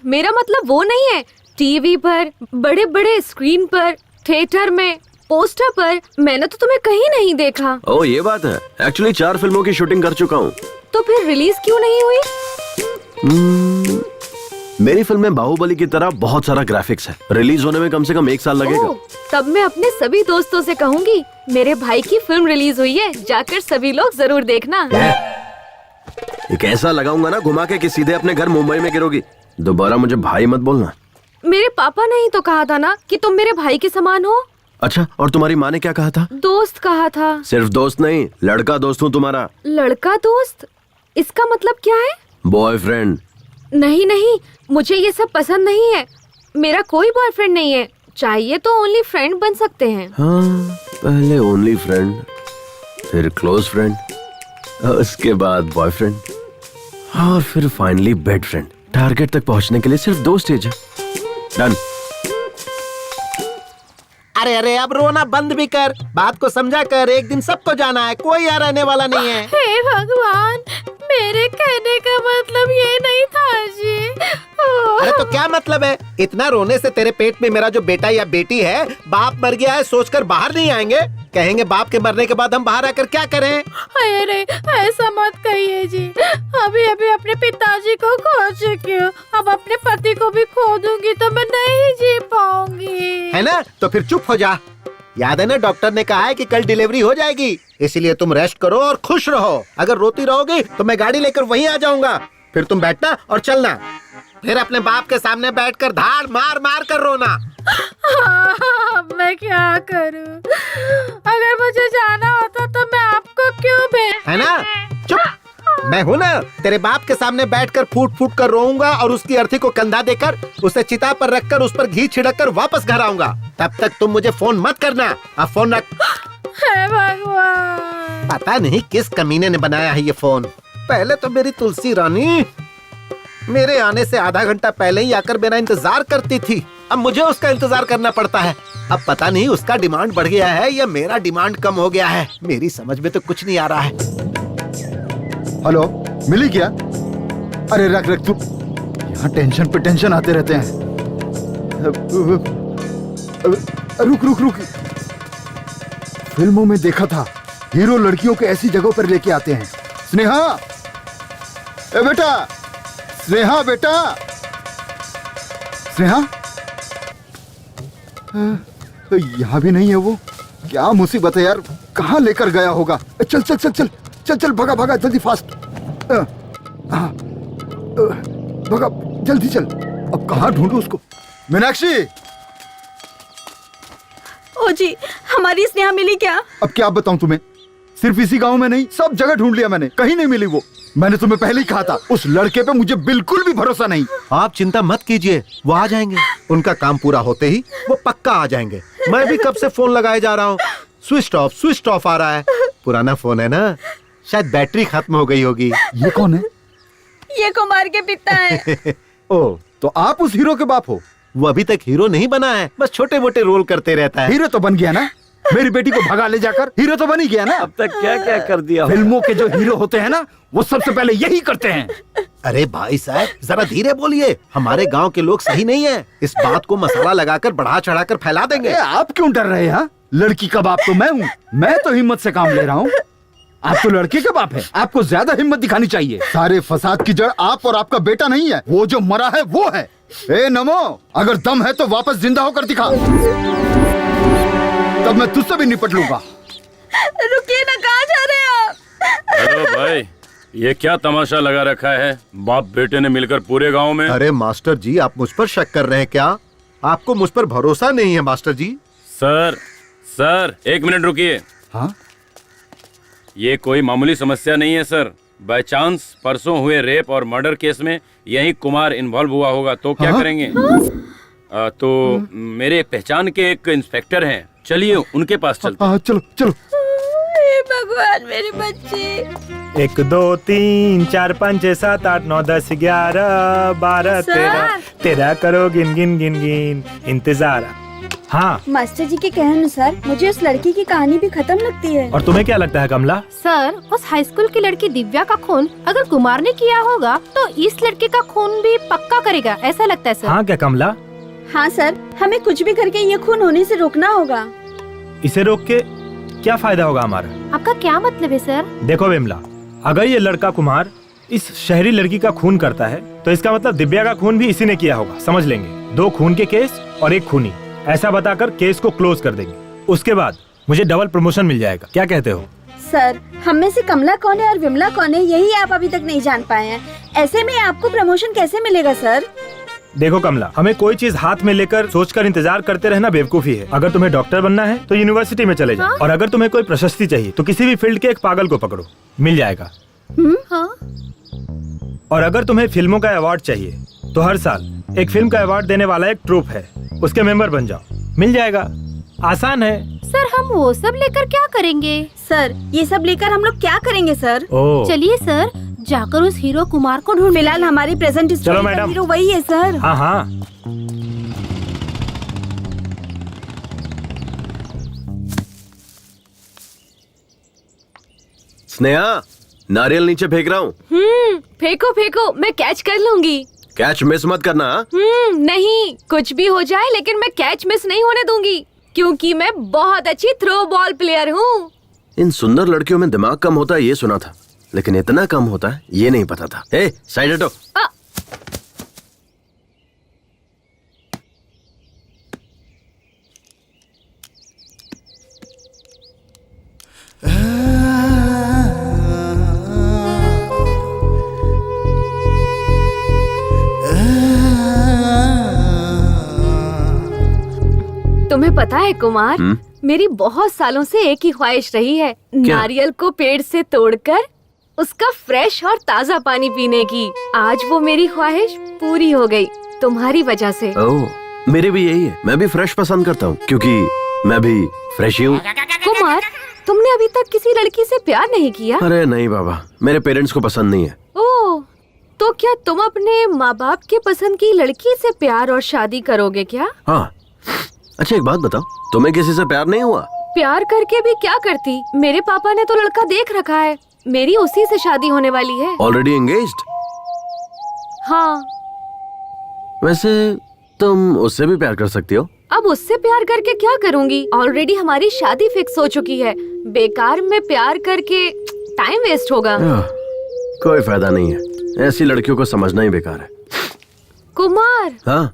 मेरा मतलब वो नहीं है। टीवी पर, बड़े बड़े स्क्रीन पर, थिएटर में, पोस्टर पर मैंने तो तुम्हें कहीं नहीं देखा। ओह, ये बात है। एक्चुअली 4 फिल्मों की शूटिंग कर चुका हूँ। तो फिर रिलीज क्यों नहीं हुई? मेरी फिल्म में बाहुबली की तरह बहुत सारा ग्राफिक्स है। रिलीज होने में कम से कम 1 साल लगेगा। तब मैं अपने सभी दोस्तों से कहूँगी, मेरे भाई की फिल्म रिलीज हुई है, जाकर सभी लोग जरूर देखना। एक ऐसा लगाऊंगा ना घुमा के कि सीधे अपने घर मुंबई में गिरोगी। दोबारा मुझे भाई मत बोलना। मेरे पापा ने ही तो कहा था ना कि तुम मेरे भाई के समान हो। अच्छा, और तुम्हारी माँ ने क्या कहा था? दोस्त कहा था। सिर्फ दोस्त नहीं, लड़का दोस्त हूँ तुम्हारा। लड़का दोस्त? इसका मतलब क्या है? बॉयफ्रेंड। नहीं नहीं, मुझे ये सब पसंद नहीं है। मेरा कोई बॉयफ्रेंड नहीं है। चाहिए तो ओनली फ्रेंड बन सकते हैं। हाँ, पहले ओनली फ्रेंड, फिर क्लोज फ्रेंड, उसके बाद बॉयफ्रेंड, और फिर फाइनली बेड फ्रेंड। टारगेट तक पहुंचने के लिए सिर्फ 2 स्टेज है। डन। अरे अरे, अब रोना बंद भी कर, बात को समझा कर। एक दिन सबको जाना है, कोई यहाँ रहने वाला नहीं है। हे भगवान, मेरे कहने का मतलब ये नहीं था जी। अरे तो क्या मतलब है? इतना रोने से तेरे पेट में मेरा जो बेटा या बेटी है, बाप मर गया है सोचकर बाहर नहीं आएंगे? कहेंगे बाप के मरने के बाद हम बाहर आकर क्या करें? अरे ऐसा मत कहिए जी। अभी अभी अपने पिताजी को खो चुकी हूँ, अब अपने पति को भी खो दूंगी तो मैं नहीं जी पाऊंगी। है ना? तो फिर चुप हो जा। याद है ना, डॉक्टर ने कहा है कि कल डिलीवरी हो जाएगी, इसलिए तुम रेस्ट करो और खुश रहो। अगर रोती रहोगी तो मैं गाड़ी लेकर वहीं आ जाऊंगा, फिर तुम बैठना और चलना, फिर अपने बाप के सामने बैठकर धाड़ मार मार कर रोना। अब मैं क्या करूं? अगर मुझे जाना होता तो मैं आपको क्यों भेज? है ना? चुप। मैं हूँ ना, तेरे बाप के सामने बैठकर फूट फूट कर रोऊंगा और उसकी अर्थी को कंधा देकर उसे चिता पर रखकर उस पर घी छिड़क कर वापस घर आऊंगा। तब तक तुम मुझे फोन मत करना। अब फोन रख। हे भगवान, पता नहीं किस कमीने ने बनाया है ये फोन। पहले तो मेरी तुलसी रानी मेरे आने से आधा घंटा पहले ही आकर मेरा इंतजार करती थी, अब मुझे उसका इंतजार करना पड़ता है। अब पता नहीं उसका डिमांड बढ़ गया है या मेरा डिमांड कम हो गया है, मेरी समझ में तो कुछ नहीं आ रहा है। हेलो, मिली क्या? अरे रख रख तू, यहाँ टेंशन पे टेंशन आते रहते हैं। रुक रुक रुक, फिल्मों में देखा था हीरो लड़कियों के ऐसी जगहों पर लेके आते हैं। स्नेहा, ए बेटा, स्नेहा बेटा, स्नेहा, यहाँ भी नहीं है वो। क्या मुसीबत है यार, कहाँ लेकर गया होगा। चल चल चल चल चल चल, भगा भगा जल्दी, फास्ट। भगा जल्दी चल। अब कहाँ ढूंढूं उसको। मीनाक्षी, ओ जी, हमारी स्नेहा मिली क्या? अब क्या बताऊं तुम्हें, सिर्फ इसी गांव में नहीं, सब जगह ढूंढ लिया मैंने, कहीं नहीं मिली वो। मैंने तुम्हें पहले ही कहा था, उस लड़के पे मुझे बिल्कुल भी भरोसा नहीं। आप चिंता मत कीजिए, वो आ जाएंगे। उनका काम पूरा होते ही वो पक्का आ जाएंगे। मैं भी कब से फोन लगाए जा रहा हूँ, स्विच ऑफ आ रहा है। पुराना फोन है ना, शायद बैटरी खत्म हो गई होगी। ये कौन है? ये कुमार के पिता है। ओ, तो आप उस हीरो के बाप हो? वो अभी तक हीरो नहीं बना है, बस छोटे मोटे रोल करते रहता है। हीरो तो बन गया ना, मेरी बेटी को भगा ले जाकर हीरो तो बन ही गया ना। अब तक क्या क्या कर दिया। फिल्मों के जो हीरो होते हैं ना, वो सबसे पहले यही करते हैं। अरे भाई साहब, जरा धीरे बोलिए, हमारे गांव के लोग सही नहीं है। इस बात को मसाला लगाकर बढ़ा चढ़ाकर फैला देंगे। आप क्यों डर रहे हैं? लड़की का बाप तो मैं हूँ, मैं तो हिम्मत से काम ले रहा हूँ। आप तो लड़के का बाप है, आपको ज्यादा हिम्मत दिखानी चाहिए। सारे फसाद की जड़ आप और आपका बेटा नहीं है, वो जो मरा है वो है। ए नमो, अगर दम है तो वापस जिंदा होकर दिखा, तब मैं तुझसे भी निपट लूंगा। रुकिए ना, कहाँ जा रहे हैं आप? हेलो भाई, ये क्या तमाशा लगा रखा है? बाप बेटे ने मिलकर पूरे गांव में। अरे मास्टर जी, आप मुझ पर शक कर रहे हैं क्या? आपको मुझ पर भरोसा नहीं है मास्टर जी? सर एक मिनट रुकिए। हाँ? ये कोई मामूली समस्या नहीं है सर। बाय चांस परसों हुए रेप और मर्डर केस में यही कुमार इन्वॉल्व हुआ होगा, तो क्या करेंगे? तो मेरे पहचान के एक इंस्पेक्टर हैं, चलिए उनके पास चलते हैं। चलो चलो। हे भगवान, मेरे बच्चे। 1 2 3 4 5 6 7 8 9 10 11 12 13 करो गिन गिन गिन गिन इंतजार। हाँ, मास्टर जी के कहने अनुसार मुझे उस लड़की की कहानी भी खत्म लगती है। और तुम्हें क्या लगता है कमला? सर, उस हाई स्कूल की लड़की दिव्या का खून अगर कुमार ने किया होगा तो इस लड़के का खून भी पक्का करेगा, ऐसा लगता है सर। हाँ क्या कमला? हाँ सर, हमें कुछ भी करके ये खून होने से रोकना होगा। इसे रोक के क्या फायदा होगा हमारा? आपका क्या मतलब है सर? देखो विमला, अगर ये लड़का कुमार इस शहरी लड़की का खून करता है तो इसका मतलब दिव्या का खून भी इसी ने किया होगा, समझ लेंगे। 2 खून के केस और 1 खूनी, ऐसा बताकर केस को क्लोज कर देंगे। उसके बाद मुझे डबल प्रमोशन मिल जाएगा, क्या कहते हो? सर, हम में से कमला कौन है और विमला कौन है, यही आप अभी तक नहीं जान पाए हैं। ऐसे में आपको प्रमोशन कैसे मिलेगा सर? देखो कमला, हमें कोई चीज हाथ में लेकर सोचकर इंतजार करते रहना बेवकूफी है। अगर तुम्हें डॉक्टर बनना है तो यूनिवर्सिटी में चले जाओ, और अगर तुम्हें कोई प्रशस्ति चाहिए तो किसी भी फील्ड के एक पागल को पकड़ो, मिल जाएगा। हाँ? और अगर तुम्हें फिल्मों का अवार्ड चाहिए तो हर साल एक फिल्म का अवार्ड देने वाला एक ट्रूप है, उसके मेंबर बन जाओ, मिल जाएगा। आसान है। सर, हम वो सब लेकर क्या करेंगे? सर, ये सब लेकर हम लोग क्या करेंगे सर? चलिए सर, जाकर उस हीरो कुमार को ढूंढ। फिलहाल हमारी प्रेजेंट स्टोरी का हीरो वही है सर। हाँ हाँ। स्नेहा, नारियल नीचे फेंक रहा हूँ। फेंको फेंको, मैं कैच कर लूंगी। कैच मिस मत करना। नहीं, कुछ भी हो जाए लेकिन मैं कैच मिस नहीं होने दूंगी, क्योंकि मैं बहुत अच्छी थ्रो बॉल प्लेयर हूँ। इन सुंदर लड़कियों में दिमाग कम होता है ये सुना था, लेकिन इतना कम होता है ये नहीं पता था। ए, साइड हटो। तुम्हें पता है कुमार, मेरी बहुत सालों से एक ही ख्वाहिश रही है, नारियल को पेड़ से तोड़कर उसका फ्रेश और ताज़ा पानी पीने की। आज वो मेरी ख्वाहिश पूरी हो गई तुम्हारी वजह से। ओह, मेरे भी यही है। मैं भी फ्रेश पसंद करता हूँ क्योंकि मैं भी फ्रेश ही हूँ। कुमार, तुमने अभी तक किसी लड़की से प्यार नहीं किया? अरे नहीं बाबा, मेरे पेरेंट्स को पसंद नहीं है। ओह, तो क्या तुम अपने माँ बाप के पसंद की लड़की से प्यार और शादी करोगे क्या? हाँ। अच्छा एक बात बताओ, तुम्हें किसी से प्यार नहीं हुआ? प्यार करके भी क्या करती, मेरे पापा ने तो लड़का देख रखा है, मेरी उसी से शादी होने वाली है। Already engaged? हाँ। वैसे तुम उससे भी प्यार कर सकती हो। अब अब उससे प्यार करके क्या करूँगी? ऑलरेडी हमारी शादी फिक्स हो चुकी है। बेकार में प्यार करके टाइम वेस्ट होगा। कोई फायदा नहीं है, ऐसी लड़कियों को समझना ही बेकार है। कुमार। हाँ,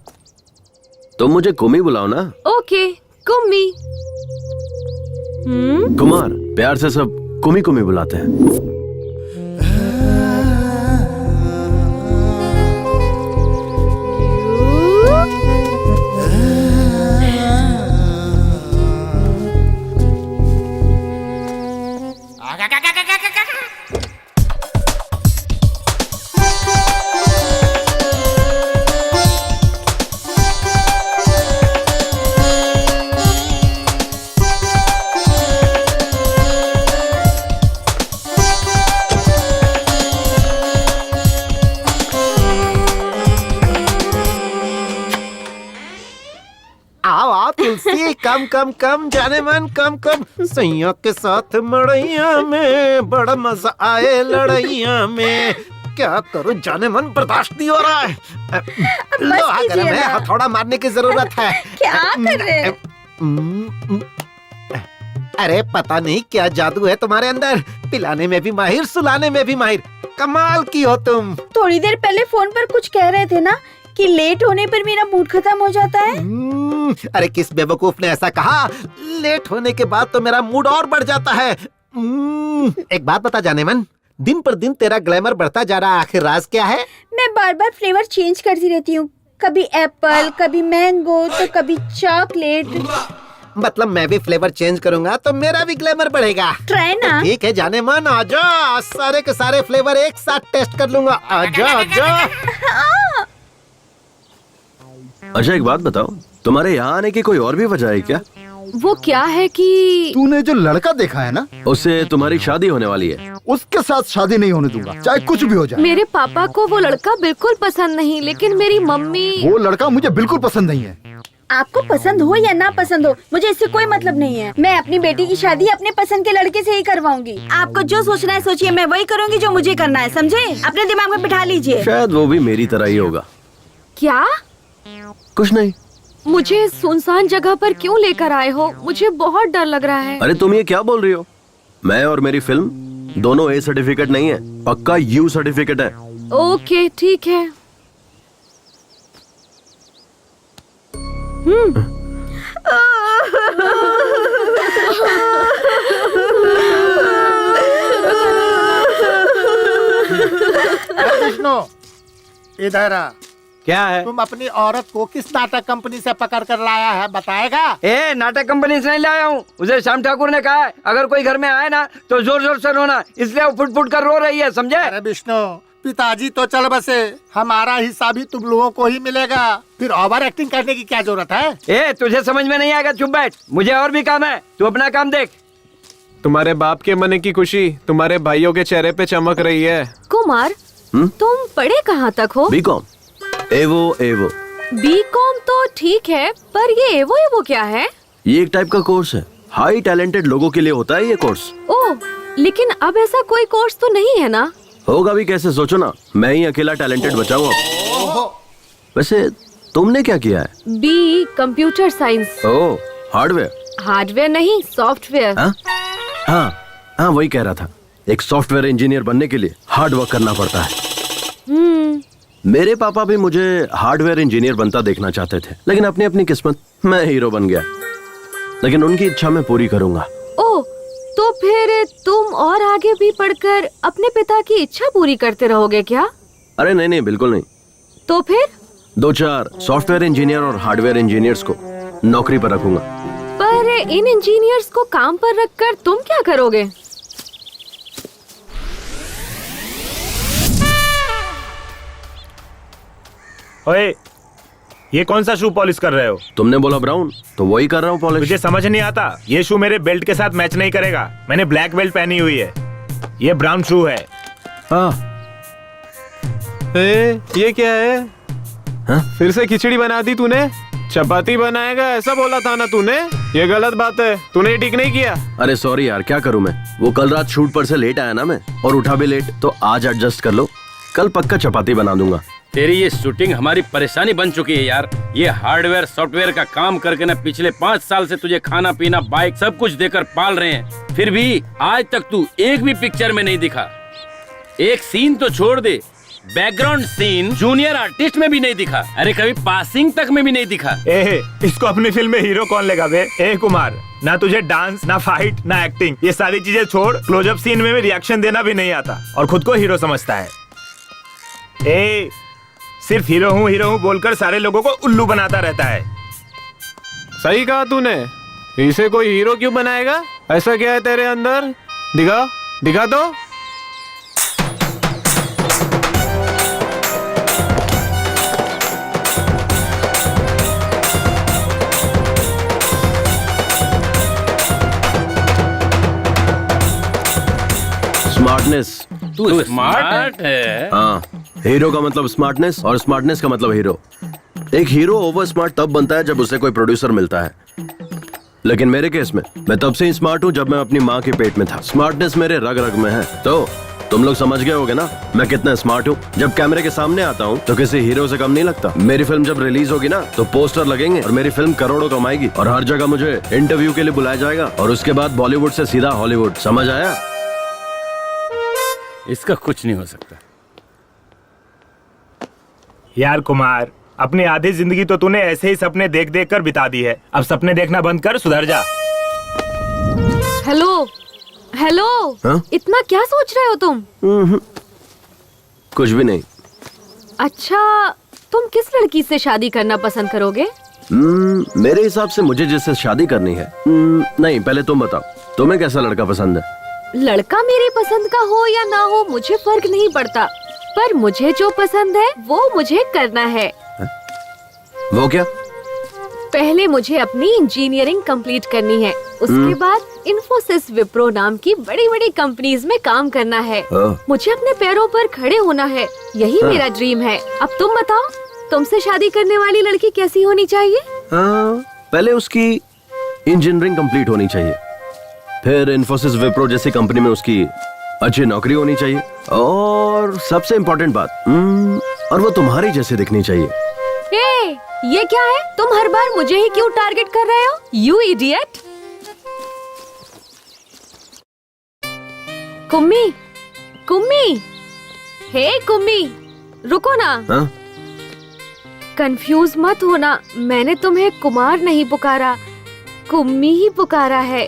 तुम मुझे कुमी बुलाओ ना। ओके, कुम्मी। कुमार, प्यार से सब कुमी कुमी बुलाते हैं। आओ आओ तुलसी, कम कम कम जाने मन, कम कम। सैया के साथ मड़ैया में बड़ा मजा आए लड़ैया में। क्या करूं जाने मन, बर्दाश्त नहीं हो रहा है। लोहा गर्म है, हथौड़ा मारने की जरूरत है। क्या कर रहे हैं? अरे पता नहीं क्या जादू है तुम्हारे अंदर, पिलाने में भी माहिर, सुलाने में भी माहिर। कमाल की हो तुम। थोड़ी देर पहले फोन पर कुछ कह रहे थे ना कि लेट होने पर मेरा मूड खत्म हो जाता है। अरे किस बेवकूफ ने ऐसा कहा? लेट होने के बाद तो मेरा मूड और बढ़ जाता है। एक बात बता जाने मन, दिन पर दिन तेरा ग्लैमर बढ़ता जा रहा है, आखिर राज क्या है? मैं बार बार फ्लेवर चेंज करती रहती हूँ, कभी एप्पल, कभी मैंगो, तो कभी चॉकलेट। मतलब मैं भी फ्लेवर चेंज करूंगा तो मेरा भी ग्लैमर बढ़ेगा। ट्राई ना। ठीक है जाने मन, आजा, सारे के सारे फ्लेवर एक साथ टेस्ट कर लूंगा। आजा आजा। अच्छा एक बात बताओ, तुम्हारे यहाँ आने की कोई और भी वजह है क्या? वो क्या है कि तूने जो लड़का देखा है ना, उससे तुम्हारी शादी होने वाली है। उसके साथ शादी नहीं होने दूंगा, चाहे कुछ भी हो जाए। मेरे पापा को वो लड़का बिल्कुल पसंद नहीं, लेकिन मेरी मम्मी। वो लड़का मुझे बिल्कुल पसंद नहीं है। आपको पसंद हो या ना पसंद हो, मुझे इससे कोई मतलब नहीं है। मैं अपनी बेटी की शादी अपने पसंद के लड़के से ही करवाऊंगी। आपको जो सोचना है सोचिए, मैं वही करूंगी जो मुझे करना है, समझे? अपने दिमाग में बिठा लीजिए। शायद वो भी मेरी तरह ही होगा। क्या? कुछ नहीं। मुझे सुनसान जगह पर क्यों लेकर आए हो? मुझे बहुत डर लग रहा है। अरे तुम ये क्या बोल रही हो? मैं और मेरी फिल्म दोनों ए सर्टिफिकेट नहीं है, पक्का यू सर्टिफिकेट है। ओके ठीक है। विष्णु, इधर आ। क्या है? तुम अपनी औरत को किस नाटक कंपनी से पकड़ कर लाया है, बताएगा? ए, नाटक कंपनी से नहीं लाया हूँ। उसे श्याम ठाकुर ने कहा है अगर कोई घर में आए ना तो जोर जोर से रोना, इसलिए वो फुट फुट कर रो रही है, समझे? अरे विष्णु, पिताजी तो चल बसे, हमारा हिस्सा भी तुम लोगों को ही मिलेगा। फिर ओवर एक्टिंग करने की क्या जरूरत है? ए, तुझे समझ में नहीं आएगा, चुप बैठ। मुझे और भी काम है, तू अपना काम देख। तुम्हारे बाप के मन की खुशी तुम्हारे भाइयों के चेहरे पे चमक रही है। कुमार, तुम पढ़े कहाँ तक हो? बीकॉम। एवो एवो। बीकॉम तो ठीक है, पर ये एवो एवो क्या है? ये एक टाइप का कोर्स है, हाई टैलेंटेड लोगों के लिए होता है ये कोर्स। ओह, लेकिन अब ऐसा कोई कोर्स तो नहीं है ना? होगा भी कैसे, सोचो ना, मैं ही अकेला टैलेंटेड बचा हूँ अब। वैसे तुमने क्या किया है? B computer science. Oh, hardware. Hardware नहीं, सॉफ्टवेयर। हाँ, वही कह रहा था। एक सॉफ्टवेयर इंजीनियर बनने के लिए हार्ड वर्क करना पड़ता है। मेरे पापा भी मुझे हार्डवेयर इंजीनियर बनता देखना चाहते थे, लेकिन अपनी अपनी किस्मत, मैं हीरो बन गया। लेकिन उनकी इच्छा मैं पूरी करूंगा। ओह, तो फिर तुम और आगे भी पढ़कर अपने पिता की इच्छा पूरी करते रहोगे क्या? अरे नहीं नहीं, बिल्कुल नहीं। तो फिर 2-4 सॉफ्टवेयर इंजीनियर और हार्डवेयर इंजीनियर्स को नौकरी पर रखूंगा। पर इन इंजीनियर्स को काम पर रखकर तुम क्या करोगे? ओए, ये कौन सा शू पॉलिश कर रहे हो? तुमने बोला ब्राउन, तो वही कर रहा हूँ पॉलिश। मुझे समझ नहीं आता, ये शू मेरे बेल्ट के साथ मैच नहीं करेगा। मैंने ब्लैक बेल्ट पहनी हुई है, ये ब्राउन शू है। हाँ। ये क्या है? हाँ? फिर से खिचड़ी बना दी तूने? चपाती बनाएगा ऐसा बोला था ना तूने? ये गलत बात है, तूने ये ठीक नहीं किया। अरे सॉरी यार, क्या करूँ मैं, वो कल रात शूट पर से लेट आया ना मैं, और उठा भी लेट, तो आज एडजस्ट कर लो, कल पक्का चपाती बना दूंगा। तेरी ये शूटिंग हमारी परेशानी बन चुकी है यार। ये हार्डवेयर सॉफ्टवेयर का काम करके ना पिछले 5 साल से तुझे खाना पीना बाइक सब कुछ देकर पाल रहे हैं, फिर भी आज तक तू एक भी पिक्चर में नहीं दिखा। एक सीन तो छोड़ दे, बैकग्राउंड सीन जूनियर आर्टिस्ट में भी नहीं दिखा। अरे कभी पासिंग तक में भी नहीं दिखा। इसको अपनी फिल्म में हीरो कौन लेगा बे? कुमार, ना तुझे डांस, ना फाइट, ना एक्टिंग, ये सारी चीजें छोड़, क्लोजअप सीन में रिएक्शन देना भी नहीं आता और खुद को हीरो समझता है। सिर्फ हीरो हूँ बोलकर सारे लोगों को उल्लू बनाता रहता है। सही कहा तूने, इसे कोई हीरो क्यों बनाएगा? ऐसा क्या है तेरे अंदर? दिखा दिखा तो। स्मार्टनेस। तू स्मार्ट है। हाँ, हीरो का मतलब स्मार्टनेस और स्मार्टनेस का मतलब हीरो। एक हीरो ओवर स्मार्ट तब बनता है जब उसे कोई प्रोड्यूसर मिलता है, लेकिन मेरे केस में मैं तब से ही स्मार्ट हूँ जब मैं अपनी माँ के पेट में था। स्मार्टनेस मेरे रग रग में है। तो तुम लोग समझ गए होगे ना मैं कितना स्मार्ट हूँ। जब कैमरे के सामने आता हूँ तो किसी हीरो से कम नहीं लगता। मेरी फिल्म जब रिलीज होगी ना तो पोस्टर लगेंगे और मेरी फिल्म करोड़ों कमाएगी और हर जगह मुझे इंटरव्यू के लिए बुलाया जाएगा और उसके बाद बॉलीवुड से सीधा हॉलीवुड। समझ आया? इसका कुछ नहीं हो सकता। यार कुमार, अपनी आधी जिंदगी तो तूने ऐसे ही सपने देख देख कर बिता दी है। अब सपने देखना बंद कर, सुधर जा। हेलो हेलो, हाँ? इतना क्या सोच रहे हो तुम? कुछ भी नहीं। अच्छा, तुम किस लड़की से शादी करना पसंद करोगे? मेरे हिसाब से मुझे जिससे शादी करनी है। नहीं, पहले तुम बताओ, तुम्हें कैसा लड़का पसंद है? लड़का मेरी पसंद का हो या ना हो मुझे फर्क नहीं पड़ता, पर मुझे जो पसंद है वो मुझे करना है। वो क्या? पहले मुझे अपनी इंजीनियरिंग कंप्लीट करनी है, उसके बाद इन्फोसिस, विप्रो नाम की बड़ी बड़ी कंपनीज में काम करना है। मुझे अपने पैरों पर खड़े होना है, यही मेरा ड्रीम है। अब तुम बताओ, तुमसे शादी करने वाली लड़की कैसी होनी चाहिए? पहले उसकी इंजीनियरिंग कंप्लीट होनी चाहिए, फिर इन्फोसिस, विप्रो जैसी कंपनी में उसकी अच्छी नौकरी होनी चाहिए, और सबसे इम्पोर्टेंट बात, और वो तुम्हारी जैसे दिखनी चाहिए। ये क्या है? तुम हर बार मुझे ही क्यों टारगेट कर रहे हो? You idiot! Kummi, Kummi, hey Kummi, रुको ना। कंफ्यूज मत होना, मैंने तुम्हें कुमार नहीं पुकारा, कुम्मी ही पुकारा है।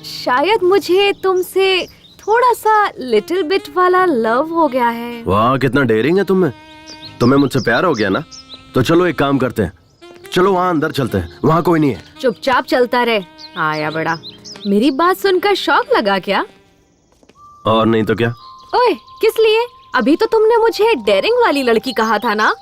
शायद मुझे तुमसे थोड़ा सा लिटिल बिट वाला लव हो गया है। वाह, कितना डेयरिंग है तुम्हें मुझसे प्यार हो गया ना? तो चलो एक काम करते हैं, चलो वहाँ अंदर चलते हैं, वहाँ कोई नहीं है। चुपचाप चलता रहे। आया बड़ा। मेरी बात सुनकर शौक लगा क्या? और नहीं तो क्या। ओए, किस लिए? अभी तो तुमने मुझे डेयरिंग वाली लड़की कहा था ना,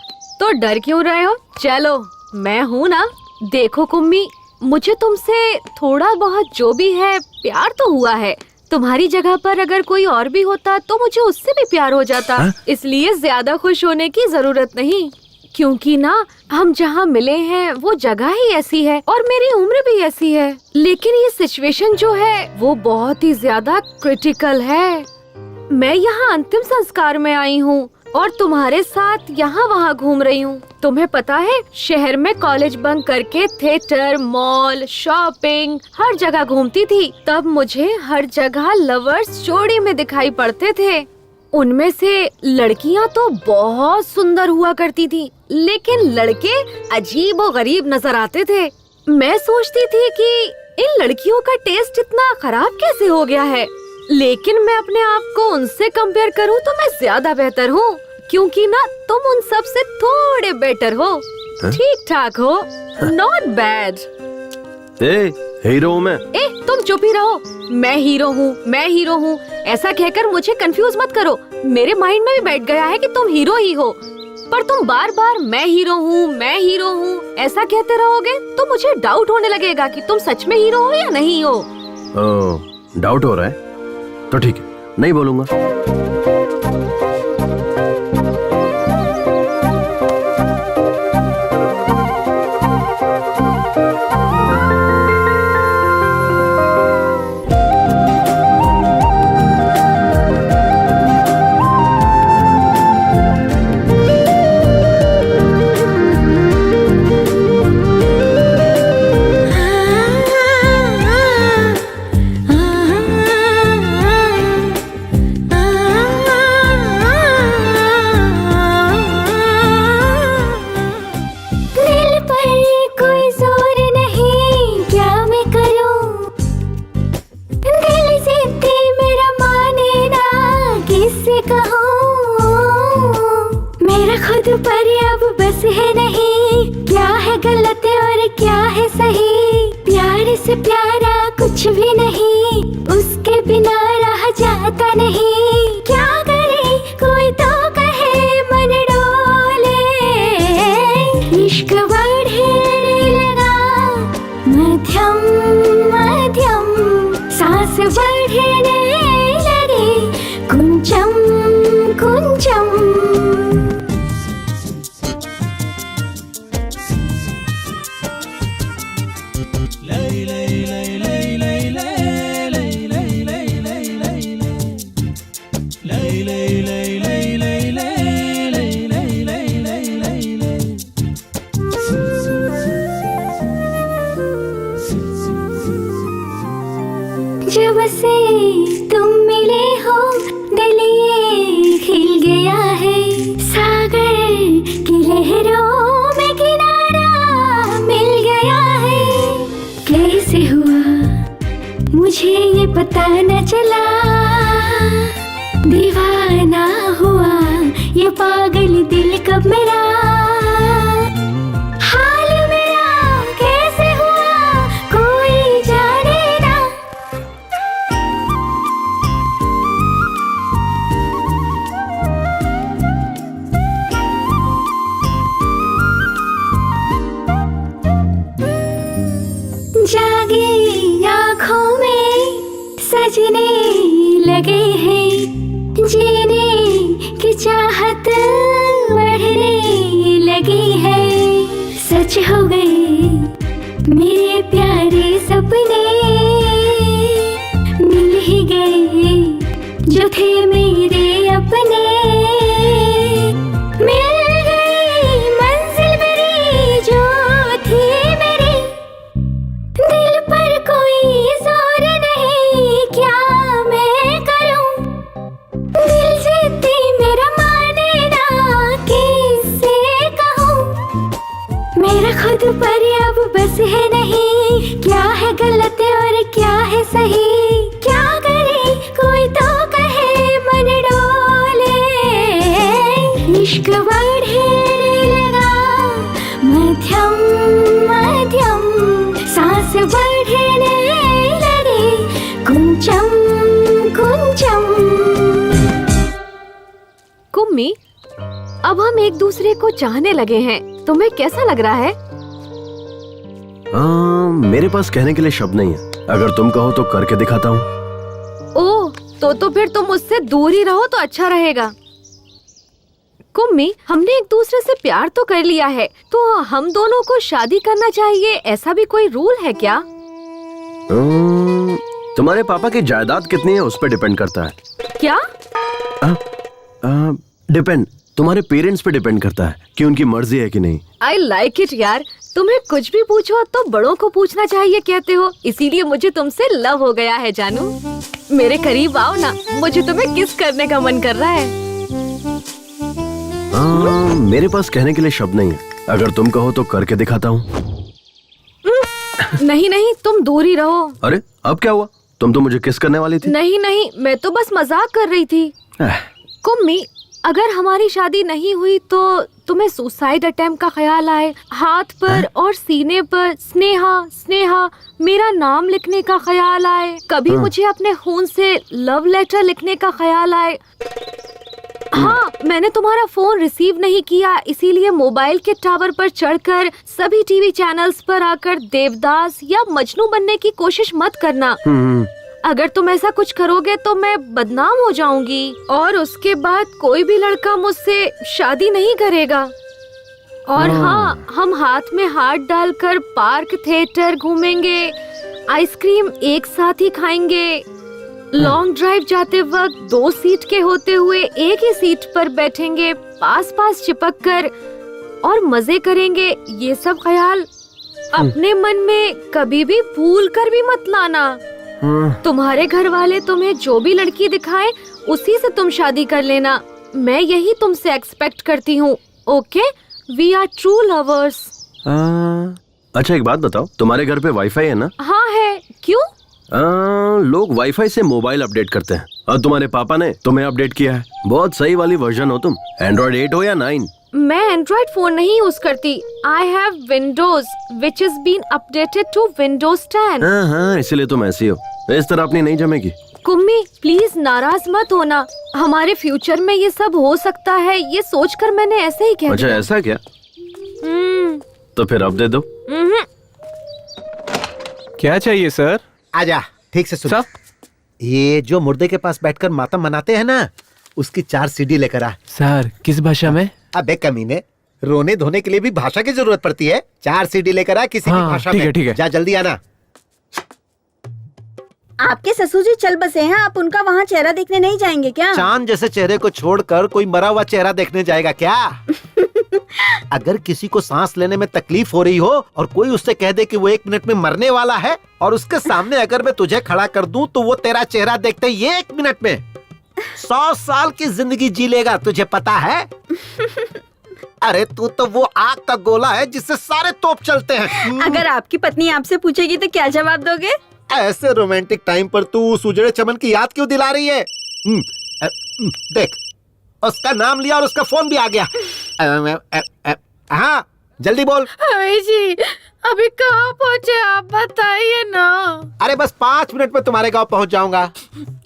तो डर क्यों रहे हो? चलो, मैं हूँ ना। देखो कुम्मी, मुझे तुमसे थोड़ा बहुत जो भी है प्यार तो हुआ है। तुम्हारी जगह पर अगर कोई और भी होता तो मुझे उससे भी प्यार हो जाता। इसलिए ज्यादा खुश होने की जरूरत नहीं, क्योंकि ना हम जहाँ मिले हैं वो जगह ही ऐसी है और मेरी उम्र भी ऐसी है। लेकिन ये सिचुएशन जो है वो बहुत ही ज्यादा क्रिटिकल है। मैं यहाँ अंतिम संस्कार में आई हूँ और तुम्हारे साथ यहाँ वहाँ घूम रही हूँ। तुम्हें पता है, शहर में कॉलेज बंक करके थिएटर, मॉल, शॉपिंग हर जगह घूमती थी। तब मुझे हर जगह लवर्स जोड़ी में दिखाई पड़ते थे। उनमें से लड़कियाँ तो बहुत सुंदर हुआ करती थी, लेकिन लड़के अजीब और गरीब नजर आते थे। मैं सोचती थी कि इन लड़कियों का टेस्ट इतना खराब कैसे हो गया है, लेकिन मैं अपने आप को उनसे कंपेयर करूं तो मैं ज्यादा बेहतर हूँ, क्योंकि ना तुम उन सब से थोड़े बेटर हो। ठीक ठाक हो, नॉट बैड। हीरो हूँ मैं। तुम चुप ही रहो। मैं हीरो हूँ, मैं हीरो हूँ, ऐसा कहकर मुझे कंफ्यूज मत करो। मेरे माइंड में भी बैठ गया है कि तुम हीरो ही हो, पर तुम बार बार मैं हीरो हूँ, मैं हीरो हूँ ऐसा कहते रहोगे तो मुझे डाउट होने लगेगा कि तुम सच में हीरो हो या नहीं हो। डाउट हो रहा है तो ठीक है, नहीं बोलूंगा। है सही, प्यार से प्यारा कुछ भी नहीं, उसके बिना रहा जाता नहीं। क्या करे कोई तो कहे मन डोले, इश्क बढ़ने लगा मध्यम मध्यम, सांस बढ़ने लगे कुंचम कुंचम। जब से तुम मिले हो दिल ये खिल गया है, सागर की लहरों में किनारा मिल गया है। कैसे हुआ मुझे ये पता न चला, दीवाना हुआ ये पागल दिल कब मेरा। हाल मेरा कैसे हुआ कोई जाने ना। जागी आँखों में सजने लगे हैं, जीने की चाहत बढ़ने लगी है। सच हो गए मेरे प्यारे सपने, मिल ही गए जो थे मेरे अपने। मिल गई मंजिल मेरी जो थी मेरी, दिल पर कोई जोर नहीं क्या मैं करूं। दिल जीती मेरा माने ना किससे कहूं, मेरा खुद पर अब बस है नहीं, क्या है गलत और क्या है सही। क्या करे कोई तो कहे मन डोले, इश्क बढ़ने लगा मध्यम मध्यम, सांस बढ़ने लगे कुंचम कुंचम। कुम्मी, अब हम एक दूसरे को चाहने लगे हैं, तुम्हें कैसा लग रहा है? मेरे पास कहने के लिए शब्द नहीं है, अगर तुम कहो तो करके दिखाता हूँ। ओह, तो फिर तुम मुझसे दूर ही रहो तो अच्छा रहेगा। कुम्मी, हमने एक दूसरे से प्यार तो कर लिया है, तो हम दोनों को शादी करना चाहिए, ऐसा भी कोई रूल है क्या? तुम्हारे पापा की जायदाद कितनी है उस पर डिपेंड करता है। क्या? डिपेंड, तुम्हारे पेरेंट्स पे डिपेंड करता है कि उनकी मर्जी है कि नहीं। I like it यार, तुम्हें कुछ भी पूछो तो बड़ों को पूछना चाहिए कहते हो, इसीलिए मुझे तुमसे लव हो गया है जानू। मेरे करीब आओ ना, मुझे तुम्हें किस करने का मन कर रहा है। मेरे पास कहने के लिए शब्द नहीं है, अगर तुम कहो तो करके दिखाता हूँ। नहीं नहीं, तुम दूर ही रहो। अरे अब क्या हुआ, तुम तो मुझे किस करने वाली थी। नहीं नहीं, मैं तो बस मजाक कर रही थी। कुम्मी, अगर हमारी शादी नहीं हुई तो तुम्हें सुसाइड अटेम्प्ट का ख्याल आए, हाथ पर और सीने पर स्नेहा स्नेहा मेरा नाम लिखने का ख्याल आए, कभी मुझे अपने खून से लव लेटर लिखने का ख्याल आए। हाँ, मैंने तुम्हारा फोन रिसीव नहीं किया, इसीलिए मोबाइल के टावर पर चढ़कर सभी टीवी चैनल्स पर आकर देवदास या मजनू बनने की कोशिश मत करना। अगर तुम ऐसा कुछ करोगे तो मैं बदनाम हो जाऊंगी और उसके बाद कोई भी लड़का मुझसे शादी नहीं करेगा। और हाँ, हम हाथ में हाथ डालकर पार्क थिएटर घूमेंगे, आइसक्रीम एक साथ ही खाएंगे, लॉन्ग ड्राइव जाते वक्त 2 सीट के होते हुए एक ही सीट पर बैठेंगे, पास पास चिपक कर और मजे करेंगे। ये सब ख्याल अपने मन में कभी भी भूल कर भी मत लाना। तुम्हारे घर वाले तुम्हें जो भी लड़की दिखाए उसी से तुम शादी कर लेना, मैं यही तुमसे एक्सपेक्ट करती हूँ। Okay, we are true lovers. अच्छा एक बात बताओ, तुम्हारे घर पे वाईफाई है ना? हाँ है, क्यों? लोग वाईफाई से मोबाइल अपडेट करते हैं और तुम्हारे पापा ने तुम्हें अपडेट किया है। बहुत सही वाली वर्जन हो तुम, एंड्रॉइड 8 हो या 9। मैं एंड्रॉइड फोन नहीं यूज करती। I have Windows which is been updated to Windows 10। हाँ, इसीलिए तुम ऐसी हो। इस तरह अपनी नहीं जमेगी। कुम्मी प्लीज नाराज मत होना, हमारे फ्यूचर में ये सब हो सकता है, ये सोचकर मैंने ऐसे ही कह अच्छा दिया। ऐसा क्या? तो फिर अब दे दो। क्या चाहिए सर? आजा, ठीक से सुन। ये जो मुर्दे के पास बैठकर मातम मनाते हैं ना, उसकी 4 सीडी लेकर आ। सर किस भाषा में? अबे कमीने, रोने धोने के लिए भी भाषा की जरूरत पड़ती है। 4 सीडी लेकर आ किसी की भाषा में। ठीक है। जा जल्दी आना। आपके ससुर जी चल बसे हैं, आप उनका वहाँ चेहरा देखने नहीं जाएंगे क्या? चांद जैसे चेहरे को छोड़कर कोई मरा हुआ चेहरा देखने जाएगा क्या? अगर किसी को सांस लेने में तकलीफ हो रही हो और कोई उससे कह दे कि वो 1 मिनट में मरने वाला है, और उसके सामने अगर मैं तुझे खड़ा कर दूं तो वो तेरा चेहरा देखते ही 1 मिनट में 100 साल की जिंदगी जी लेगा, तुझे पता है? अरे तू तो वो आग का गोला है जिससे सारे तोप चलते हैं। अगर आपकी पत्नी आपसे पूछेगी तो क्या जवाब दोगे? ऐसे रोमांटिक टाइम पर तू उस उजड़े चमन की याद क्यों दिला रही है? देख, उसका नाम लिया और उसका फोन भी आ गया। हाँ जल्दी बोल। जी अभी कहाँ पहुँचे आप बताइए ना। अरे बस 5 मिनट में तुम्हारे गांव पहुंच जाऊंगा।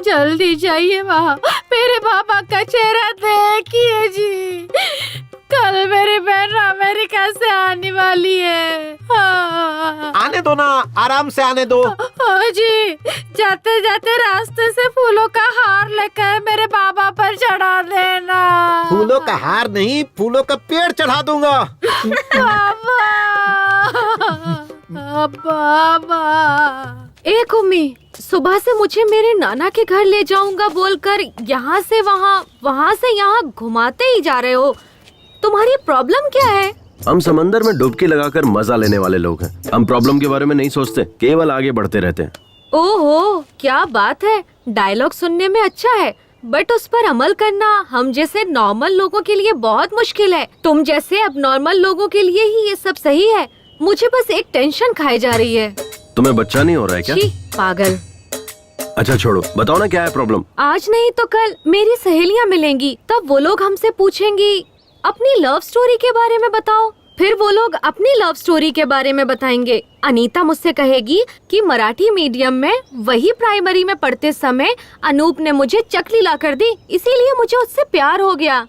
जल्दी जाइए वहाँ, मेरे पापा का चेहरा देखिए जी। कल मेरी बहन अमेरिका से आने वाली है। हाँ। आने दो ना, आराम से आने दो। हाँ जी, जाते जाते रास्ते से फूलों का हार लेकर मेरे बाबा पर चढ़ा देना। फूलों का हार नहीं, फूलों का पेड़ चढ़ा दूंगा। बाबा एक उम्मी, सुबह से मुझे मेरे नाना के घर ले जाऊंगा बोलकर यहाँ से वहाँ से यहाँ घुमाते ही जा रहे हो। तुम्हारी प्रॉब्लम क्या है? हम समंदर में डुबकी लगाकर मजा लेने वाले लोग हैं। हम प्रॉब्लम के बारे में नहीं सोचते, केवल आगे बढ़ते रहते हैं। ओहो क्या बात है, डायलॉग सुनने में अच्छा है बट उस पर अमल करना हम जैसे नॉर्मल लोगों के लिए बहुत मुश्किल है। तुम जैसे अब नॉर्मल लोगों के लिए ही ये सब सही है। मुझे बस एक टेंशन खाई जा रही है। तुम्हें बच्चा नहीं हो रहा है क्या? छी, पागल। अच्छा छोड़ो, बताओ ना क्या है प्रॉब्लम। आज नहीं तो कल मेरी सहेलियाँ मिलेंगी, तब वो लोग हमसे पूछेंगी अपनी लव स्टोरी के बारे में बताओ, फिर वो लोग अपनी लव स्टोरी के बारे में बताएंगे। अनीता मुझसे कहेगी कि मराठी मीडियम में वही प्राइमरी में पढ़ते समय अनूप ने मुझे चकली ला कर दी, इसीलिए मुझे उससे प्यार हो गया।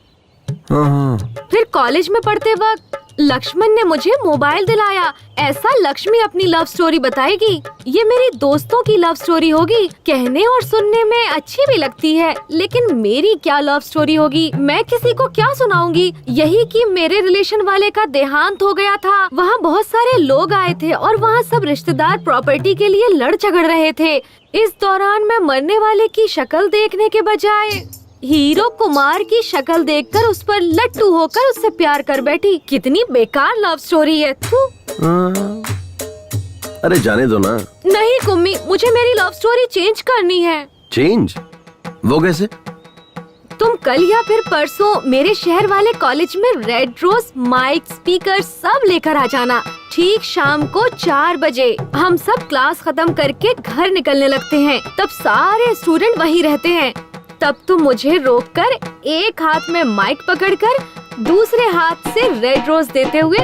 फिर कॉलेज में पढ़ते वक्त लक्ष्मण ने मुझे मोबाइल दिलाया। ऐसा लक्ष्मी अपनी लव स्टोरी बताएगी। ये मेरी दोस्तों की लव स्टोरी होगी, कहने और सुनने में अच्छी भी लगती है, लेकिन मेरी क्या लव स्टोरी होगी, मैं किसी को क्या सुनाऊंगी। यही कि मेरे रिलेशन वाले का देहांत हो गया था। वहाँ बहुत सारे लोग आए थे और वहाँ सब रिश्तेदार प्रॉपर्टी के लिए लड़ झगड़ रहे थे। इस दौरान मैं मरने वाले की शक्ल देखने के बजाय हीरो कुमार की शक्ल देखकर उस पर लट्टू होकर उससे प्यार कर बैठी। कितनी बेकार लव स्टोरी है। अरे जाने दो ना। नहीं कुम्मी, मुझे मेरी लव स्टोरी चेंज करनी है। चेंज? वो कैसे? तुम कल या फिर परसों मेरे शहर वाले कॉलेज में रेड रोज माइक स्पीकर सब लेकर आ जाना। ठीक शाम को 4 बजे हम सब क्लास खत्म करके घर निकलने लगते हैं। तब सारे स्टूडेंट वहीं रहते हैं। तब तुम मुझे रोककर एक हाथ में माइक पकड़कर दूसरे हाथ से रेड रोज देते हुए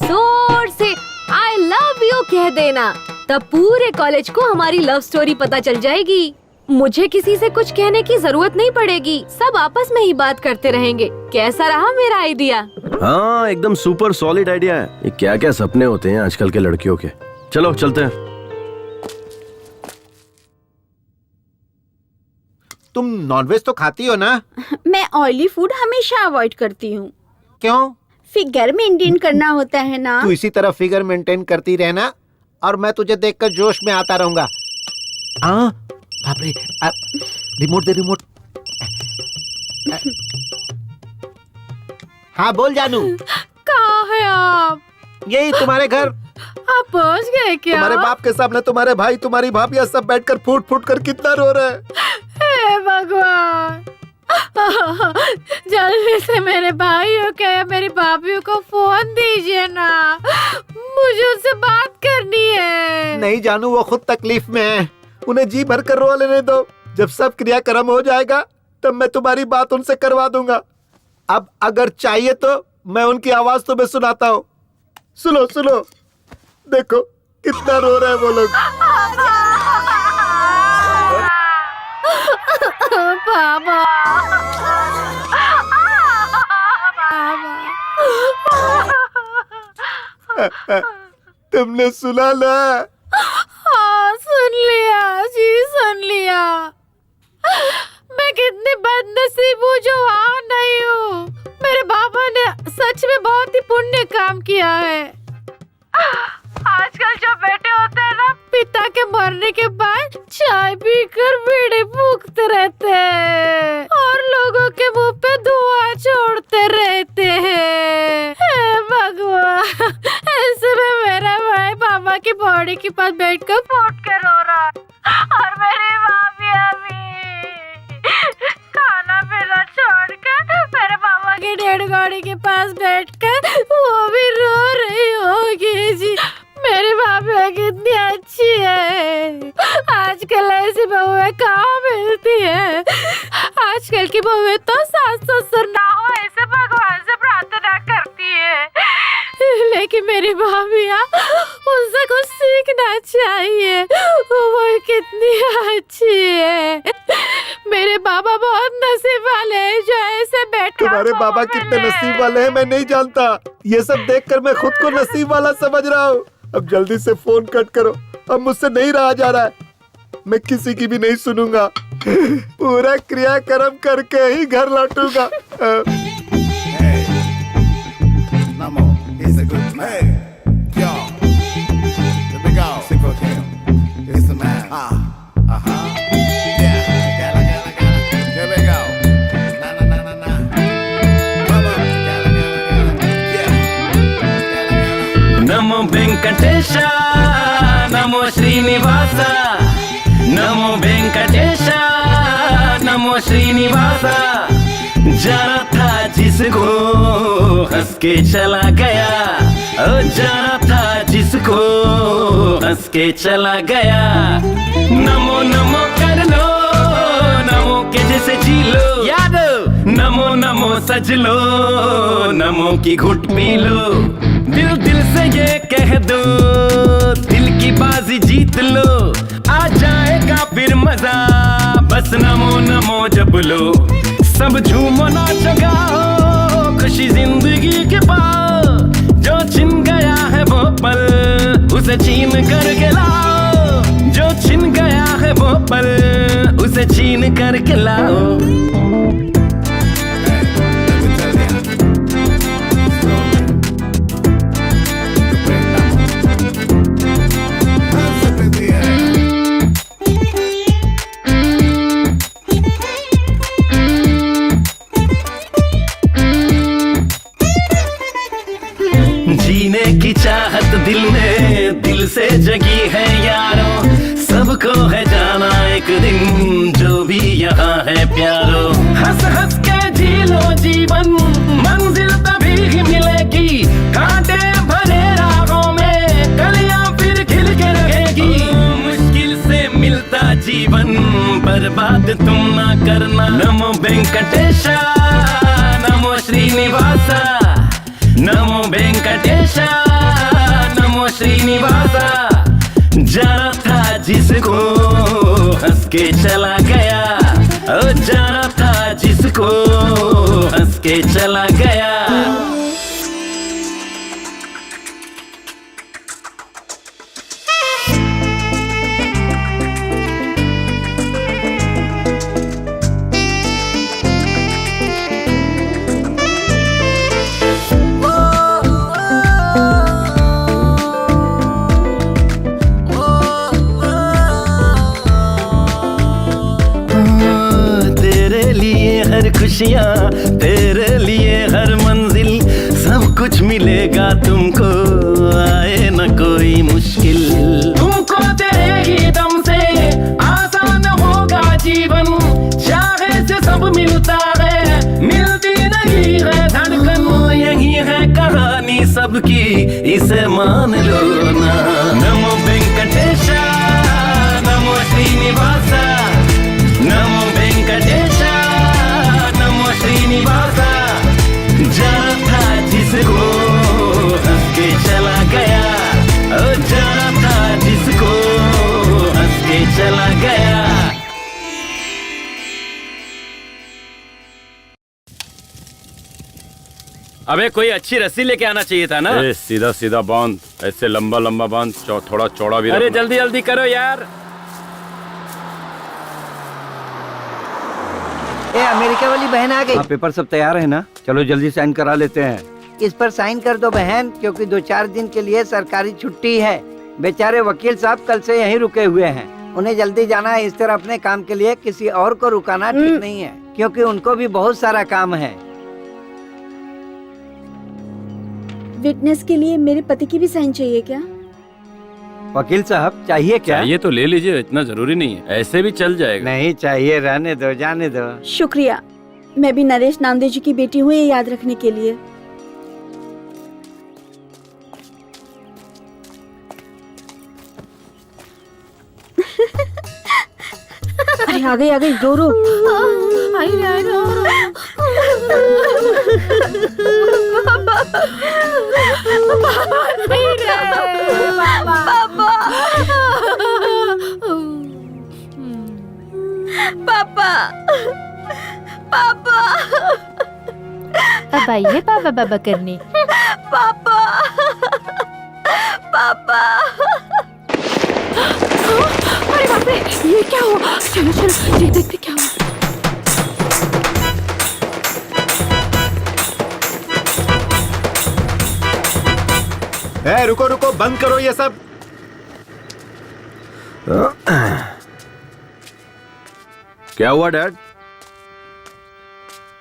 जोर से आई लव यू कह देना। तब पूरे कॉलेज को हमारी लव स्टोरी पता चल जाएगी। मुझे किसी से कुछ कहने की जरूरत नहीं पड़ेगी, सब आपस में ही बात करते रहेंगे। कैसा रहा मेरा आइडिया? हाँ एकदम सुपर सॉलिड आइडिया है। ये क्या क्या सपने होते हैं आजकल के लड़कियों के। चलो चलते हैं। तुम नॉनवेज तो खाती हो ना? मैं ऑयली फूड हमेशा अवॉइड करती हूँ। क्यों? फिगर मेंटेन करना होता है ना। तू इसी तरह फिगर मेंटेन करती रहना और मैं तुझे देखकर जोश में आता रहूंगा। हाँ बाप रे, रिमोट दे रिमोट। हाँ बोल जानू। कहाँ है आप? यही तुम्हारे घर। आप पहुँच गए क्या? तुम्हारे बाप के सामने तुम्हारे भाई तुम्हारी भाभी सब बैठकर फूट फूट कर कितना रो रहे हैं। हे भगवान, जल्दी से मेरे भाइयों के या मेरी भाभीयों को फोन दीजिए ना, मुझे उनसे बात करनी है। नहीं जानू, वो खुद तकलीफ में है, उन्हें जी भर कर रो लेने दो। जब सब क्रियाक्रम हो जाएगा तब मैं तुम्हारी बात उनसे करवा दूंगा। अब अगर चाहिए तो मैं उनकी आवाज तुम्हें सुनाता हूँ। सुनो सुनो, देखो कितना रो रहे हैं वो लोग। बाबा तुमने सुना ना? हाँ सुन लिया जी, सुन लिया। मैं कितनी बदनसीब हूँ जो वहाँ नहीं हूँ। मेरे बाबा ने सच में बहुत ही पुण्य काम किया है। आजकल जो बेटे होते हैं ना, पिता के मरने के बाद चाय पीकर बीड़ी फूकते रहते हैं और लोगों के मुंह पे धुआं छोड़ते रहते हैं। हे भगवान, ऐसे में मेरा भाई पापा की बॉडी के पास बैठकर फूट के रो रहा और मेरी भाभी अभी खाना पीना छोड़कर मेरे पापा की डेड बॉडी के पास बैठकर वो भी रो रही होगी जी। मेरी भाभी कितनी अच्छी है। आजकल ऐसी बहुएं कहाँ मिलती है। आजकल की बहुएं तो सास ससुर ना हो ऐसे भगवान से प्रार्थना करती है, लेकिन मेरी भाभियाँ उससे कुछ सीखना चाहिए। वो कितनी अच्छी है। मेरे बाबा बहुत नसीब वाले हैं जो ऐसे बैठे। तुम्हारे बाबा कितने नसीब वाले हैं मैं नहीं जानता। ये सब देखकर मैं खुद को नसीब वाला समझ रहा हूँ। अब जल्दी से फोन कट करो, अब मुझसे नहीं रहा जा रहा है। मैं किसी की भी नहीं सुनूंगा, पूरा क्रियाक्रम करके ही घर लौटूंगा। नमो वेंकटेश, नमो श्रीनिवास, नमो वेंकटेश, नमो श्रीनिवास। जाना था जिसको हंस के चला गया, ओ जाना था जिसको हंस के चला गया। नमो नमो कर लो, नमो के जैसे जी लो याद, नमो नमो सज लो, नमो की घुट पी लो। दिल दिल से ये कह दो, दिल की बाजी जीत लो, आ जाएगा फिर मजा, बस नमो नमो जब लो। सब झूमो नाचो गाओ, खुशी जिंदगी के पाओ। जो छिन गया है वो पल, उसे छीन करके लाओ। जो छिन गया है वो पल, उसे छीन करके लाओ। जीने की चाहत दिल में दिल से जगी है यारो, सबको है जाना एक दिन जो भी यहाँ है प्यारो। हंस हंस के जी लो जीवन, मंजिल तभी ही मिलेगी। कांटे भरे राहों में कलियां फिर खिल के रहेगी। मुश्किल से मिलता जीवन, बर्बाद तुम ना करना। नमो वेंकटेश, नमो श्रीनिवास, नमो वेंकटेश, नमो श्रीनिवास। जाना था जिसको हंस के चला गया, ओ जाना था जिसको हंस के चला गया। खुशियाँ तेरे लिए हर मंजिल, सब कुछ मिलेगा तुमको, आए न कोई मुश्किल। तुमको तेरे ही दम से आसान होगा जीवन, चाहे से सब मिलता है, मिलती नहीं है धड़कन। यही है कहानी सबकी, इसे मान लो ना। नमो वेंकटेश, नमो श्रीनिवास, नमो वेंकटेश, नमो श्रीनिवास। जाना था अबे कोई अच्छी रस्सी लेके आना चाहिए था ना। सीधा सीधा बांध, ऐसे लंबा लंबा बांध, थोड़ा चौड़ा भी। अरे जल्दी जल्दी करो यार। ए, अमेरिका वाली बहन आ गई। पेपर सब तैयार है ना? चलो जल्दी साइन करा लेते हैं। इस पर साइन कर दो बहन, क्योंकि 2-4 दिन के लिए सरकारी छुट्टी है। बेचारे वकील साहब कल से यहीं रुके हुए हैं, उन्हें जल्दी जाना है। इस तरह अपने काम के लिए किसी और को रुकाना ठीक नहीं है, क्योंकि उनको भी बहुत सारा काम है। विटनेस के लिए मेरे पति की भी साइन चाहिए क्या? वकील साहब चाहिए क्या? ये तो ले लीजिए, इतना जरूरी नहीं है, ऐसे भी चल जाएगा। नहीं चाहिए, रहने दो, जाने दो। शुक्रिया। मैं भी नरेश नामदेव जी की बेटी हूँ, ये याद रखने के लिए। अरे आ गई रो रो। पापा पापा अब आइए पापा बाबा करने। पापा पापा। अरे बाप रे, ये क्या हुआ? चलो चलो देखते क्या हुआ। रुको रुको, बंद करो ये सब। क्या हुआ डैड?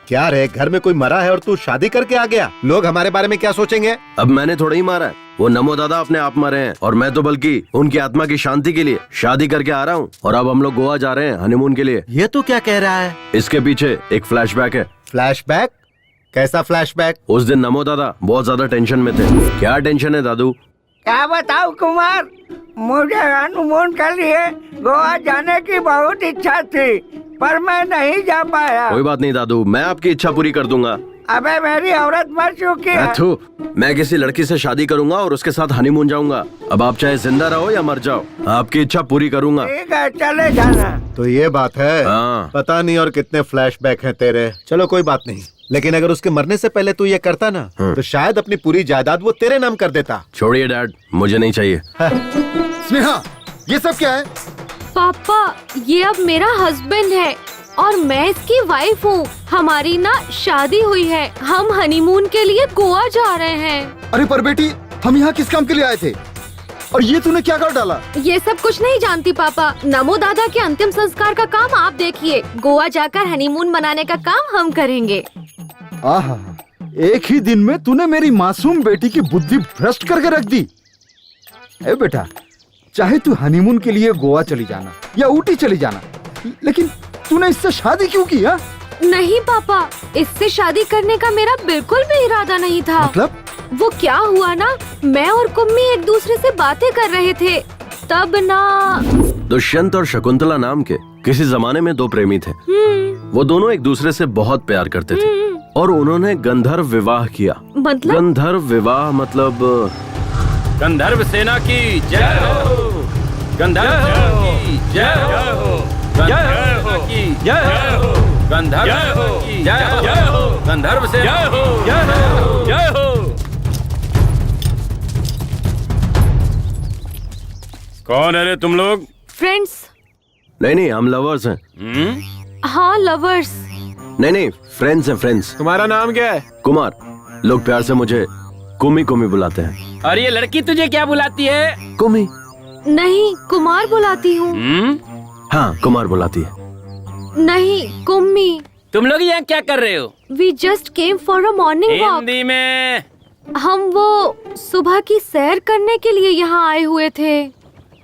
क्या रे, घर में कोई मरा है और तू शादी करके आ गया? लोग हमारे बारे में क्या सोचेंगे? अब मैंने थोड़ा ही मारा है, वो नमो दादा अपने आप मरे हैं, और मैं तो बल्कि उनकी आत्मा की शांति के लिए शादी करके आ रहा हूँ। और अब हम लोग गोवा जा रहे हैं हनीमून के लिए। ये तो क्या कह रहा है? इसके पीछे एक फ्लैशबैक है। फ्लैशबैक? कैसा फ्लैशबैक? उस दिन नमो दादा बहुत ज्यादा टेंशन में थे। क्या टेंशन है दादू? क्या बताऊं कुमार, मुझे हनीमून के लिए गोवा जाने की बहुत इच्छा थी, पर मैं नहीं जा पाया। कोई बात नहीं दादू, मैं आपकी इच्छा पूरी कर दूंगा। अबे मेरी औरत मर चुकी है। अथू, मैं किसी लड़की से शादी करूंगा और उसके साथ हनीमून जाऊंगा। अब आप चाहे जिंदा रहो या मर जाओ, आपकी इच्छा पूरी करूंगा। ठीक है, चले जाना। तो ये बात है। हाँ। पता नहीं और कितने फ्लैशबैक हैं तेरे। चलो कोई बात नहीं, लेकिन अगर उसके मरने से पहले तू ये करता ना, तो शायद अपनी पूरी जायदाद वो तेरे नाम कर देता। छोड़िए डैड, मुझे नहीं चाहिए। स्नेहा, ये सब क्या है? पापा, ये अब मेरा हस्बैंड है और मैं इसकी वाइफ हूँ। हमारी ना शादी हुई है, हम हनीमून के लिए गोवा जा रहे हैं। अरे पर बेटी, हम यहाँ किस काम के लिए आए थे? और ये तूने क्या कर डाला? ये सब कुछ नहीं जानती पापा। नमो दादा के अंतिम संस्कार का काम आप देखिए, गोवा जाकर हनीमून मनाने का काम हम करेंगे। आहा, एक ही दिन में तूने मेरी मासूम बेटी की बुद्धि भ्रष्ट करके रख दी। ए बेटा, चाहे तू हनीमून के लिए गोवा चली जाना या ऊटी चली जाना, लेकिन तूने इससे शादी क्यों की? हा? नहीं पापा, इससे शादी करने का मेरा बिल्कुल भी इरादा नहीं था। मतलब? वो क्या हुआ ना, मैं और कुम्मी एक दूसरे से बातें कर रहे थे, तब ना। दुष्यंत और शकुंतला नाम के किसी जमाने में दो प्रेमी थे। वो दोनों एक दूसरे से बहुत प्यार करते थे और उन्होंने गंधर्व विवाह किया। मतलब? गंधर्व विवाह मतलब गंधर्व सेना की जय हो, गंधर्व सेना की जय हो, गंधर्व सेना की जय हो, गंधर्व सेना की जय हो, गंधर्व सेना की जय हो, जय हो। कौन है रे तुम लोग? फ्रेंड्स। नहीं, हम लवर्स हैं। हाँ, लवर्स। नहीं, फ्रेंड्स हैं, फ्रेंड्स। तुम्हारा नाम क्या है? कुमार। लोग प्यार से मुझे कुमी कुमी बुलाते हैं। और ये लड़की तुझे क्या बुलाती है? कुमी। नहीं, कुमार बुलाती हूँ। हाँ, कुमार बुलाती है। नहीं, कुम्मी। तुम लोग यहाँ क्या कर रहे हो? We just came for a morning walk. Hindi में। हम वो सुबह की सैर करने के लिए यहाँ आए हुए थे।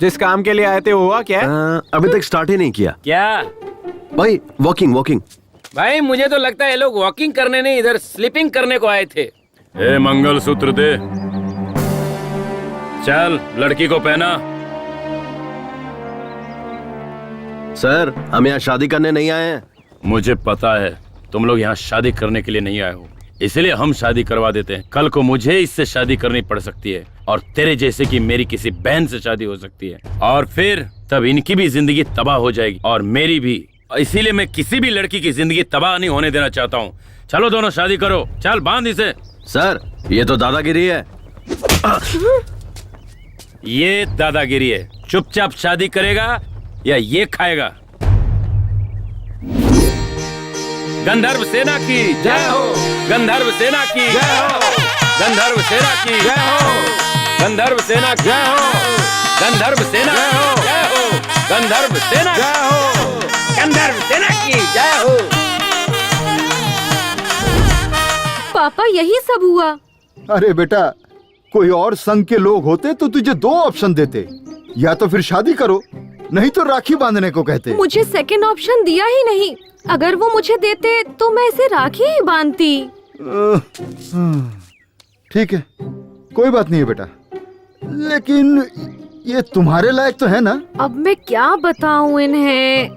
जिस काम के लिए आए थे हुआ क्या? अभी तक स्टार्ट ही नहीं किया। क्या भाई? वॉकिंग। भाई मुझे तो लगता है ये लोग वॉकिंग करने नहीं, इधर स्लीपिंग करने को आए थे। ए, मंगलसूत्र दे। चल, लड़की को पहना। सर, हम यहाँ शादी करने नहीं आए हैं। मुझे पता है तुम लोग यहाँ शादी करने के लिए नहीं आए हो, इसलिए हम शादी करवा देते हैं। कल को मुझे इससे शादी करनी पड़ सकती है और तेरे जैसे की मेरी किसी बहन से शादी हो सकती है, और फिर तब इनकी भी जिंदगी तबाह हो जाएगी और मेरी भी। इसीलिए मैं किसी भी लड़की की जिंदगी तबाह नहीं होने देना चाहता हूँ। चलो दोनों शादी करो। चल बांध इसे। सर ये तो दादागिरी है। ये दादागिरी है। चुपचाप शादी करेगा या ये खाएगा? गंधर्व सेना की जय हो, गंधर्व सेना की जय हो, गंधर्व सेना की जय हो, गंधर्व सेना की जय हो, गंधर्व सेना जय हो, गंधर्व सेना जय हो, गंधर्व सेना की जय हो। पापा यही सब हुआ। अरे बेटा, कोई और संघ के लोग होते तो तुझे 2 ऑप्शन देते, या तो फिर शादी करो, नहीं तो राखी बांधने को कहते। मुझे सेकंड ऑप्शन दिया ही नहीं। अगर वो मुझे देते तो मैं इसे राखी ही बांधती। ठीक है, कोई बात नहीं है बेटा, लेकिन ये तुम्हारे लायक तो है ना? अब मैं क्या बताऊं इन्हें?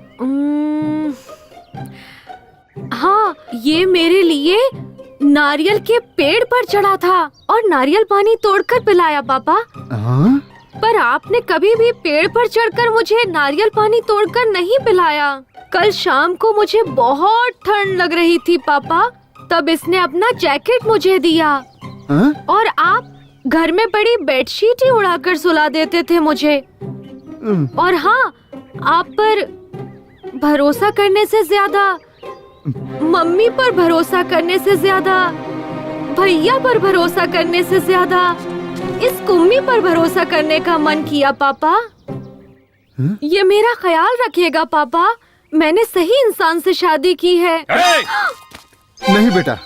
हाँ, ये मेरे लिए नारियल के पेड़ पर चढ़ा था और नारियल पानी तोड़कर पिलाया पापा। हाँ? पर आपने कभी भी पेड़ पर चढ़कर मुझे नारियल पानी तोड़कर नहीं पिलाया। कल शाम को मुझे बहुत ठंड लग रही थी पापा, तब इसने अपना जैकेट मुझे दिया। हाँ? और आप घर में बड़ी बेडशीट ही उड़ाकर सुला देते थे मुझे। और हाँ, आप पर भरोसा करने से ज्यादा, मम्मी पर भरोसा करने से ज्यादा, भैया पर भरोसा करने से ज्यादा इस कुम्मी पर भरोसा करने का मन किया पापा। ये मेरा ख्याल रखिएगा पापा, मैंने सही इंसान से शादी की है। नहीं बेटा,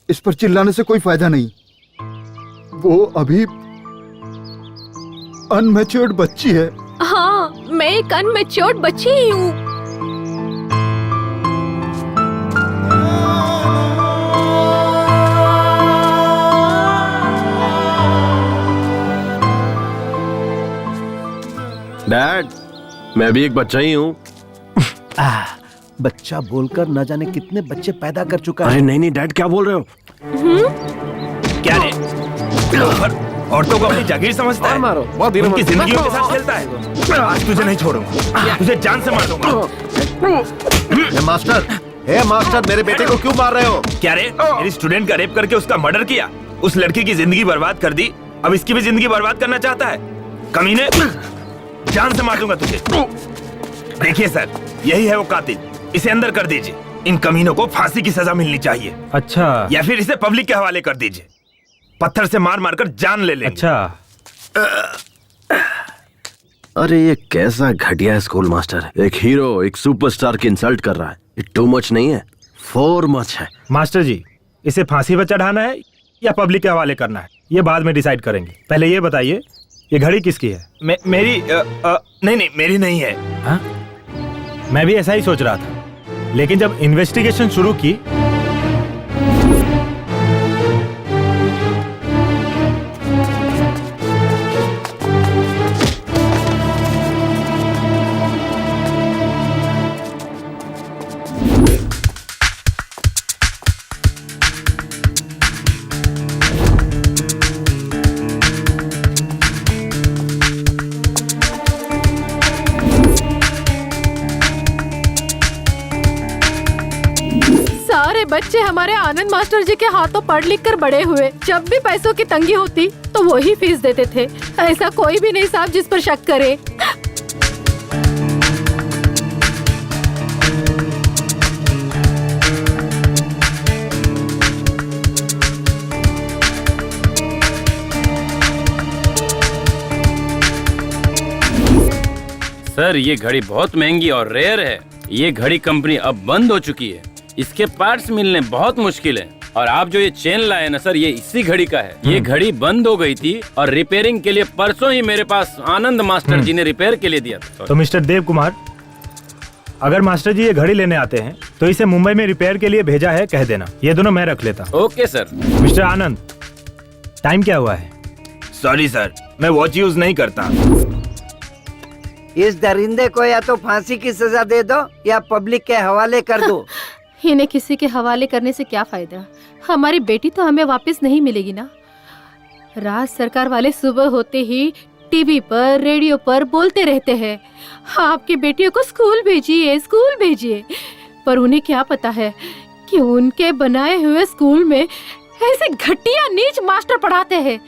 इस पर चिल्लाने से कोई फायदा नहीं। वो अभी अनमैच्योर्ड बच्ची है। हाँ, मैं एक अनमैच्योर्ड बच्ची ही हूँ। डैड, मैं भी एक बच्चा ही हूँ। बच्चा बोलकर न जाने कितने बच्चे पैदा कर चुका अरे है। नहीं डैड, क्या बोल रहे हो? क्या रे? औरतों को अपनी जागीर समझता है? मारो, बहुत धीरे उनकी मारो। जिंदगियों के साथ खेलता है। आज तुझे नहीं छोड़ूंगा, तुझे जान से मार दूंगा। मास्टर, मेरे बेटे को क्यों मार रहे हो? क्या रे? मेरी स्टूडेंट का रेप करके उसका मर्डर किया, उस लड़की की जिंदगी बर्बाद कर दी, अब इसकी भी जिंदगी बर्बाद करना चाहता है? कमीने, जान से मार दूंगा तुझे। देखिए सर, यही है वो कातिल, इसे अंदर कर दीजिए। इन कमीनों को फांसी की सजा मिलनी चाहिए। अच्छा, या फिर इसे पब्लिक के हवाले कर दीजिए, पत्थर से मार मार कर जान ले लेंगे। अच्छा, अरे ये कैसा घटिया स्कूल मास्टर है। एक हीरो एक सुपरस्टार की इंसल्ट कर रहा है। ये टू मच नहीं है, फोर मच है। मास्टर जी, इसे फांसी पर चढ़ाना है या पब्लिक के हवाले करना है, ये बाद में डिसाइड करेंगे। पहले ये बताइए, ये घड़ी किसकी है? मेरी नहीं, मेरी नहीं है। हाँ? मैं भी ऐसा ही सोच रहा था, लेकिन जब इन्वेस्टिगेशन शुरू की सारे बच्चे हमारे आनंद मास्टर जी के हाथों पढ़ लिख कर बड़े हुए। जब भी पैसों की तंगी होती तो वो ही फीस देते थे। ऐसा कोई भी नहीं साहब जिस पर शक करे। सर, ये घड़ी बहुत महंगी और रेयर है। ये घड़ी कंपनी अब बंद हो चुकी है, इसके पार्ट्स मिलने बहुत मुश्किल है। और आप जो ये चेन लाए ना सर, ये इसी घड़ी का है। ये घड़ी बंद हो गई थी और रिपेयरिंग के लिए परसों ही मेरे पास आनंद मास्टर जी ने रिपेयर के लिए दिया था। तो मिस्टर देव कुमार, अगर मास्टर जी ये घड़ी लेने आते हैं तो इसे मुंबई में रिपेयर के लिए भेजा है, कह देना। ये दोनों मैं रख लेता। Okay sir. मिस्टर आनंद, टाइम क्या हुआ है? सॉरी सर, मैं वॉच यूज नहीं करता। इस दरिंदे को या तो फांसी की सजा दे दो या पब्लिक के हवाले कर दो। इन्हें किसी के हवाले करने से क्या फायदा? हमारी बेटी तो हमें वापस नहीं मिलेगी ना। राज सरकार वाले सुबह होते ही टीवी पर, रेडियो पर बोलते रहते हैं, आपकी बेटियों को स्कूल भेजिए, स्कूल भेजिए। पर उन्हें क्या पता है कि उनके बनाए हुए स्कूल में ऐसे घटिया नीच मास्टर पढ़ाते हैं।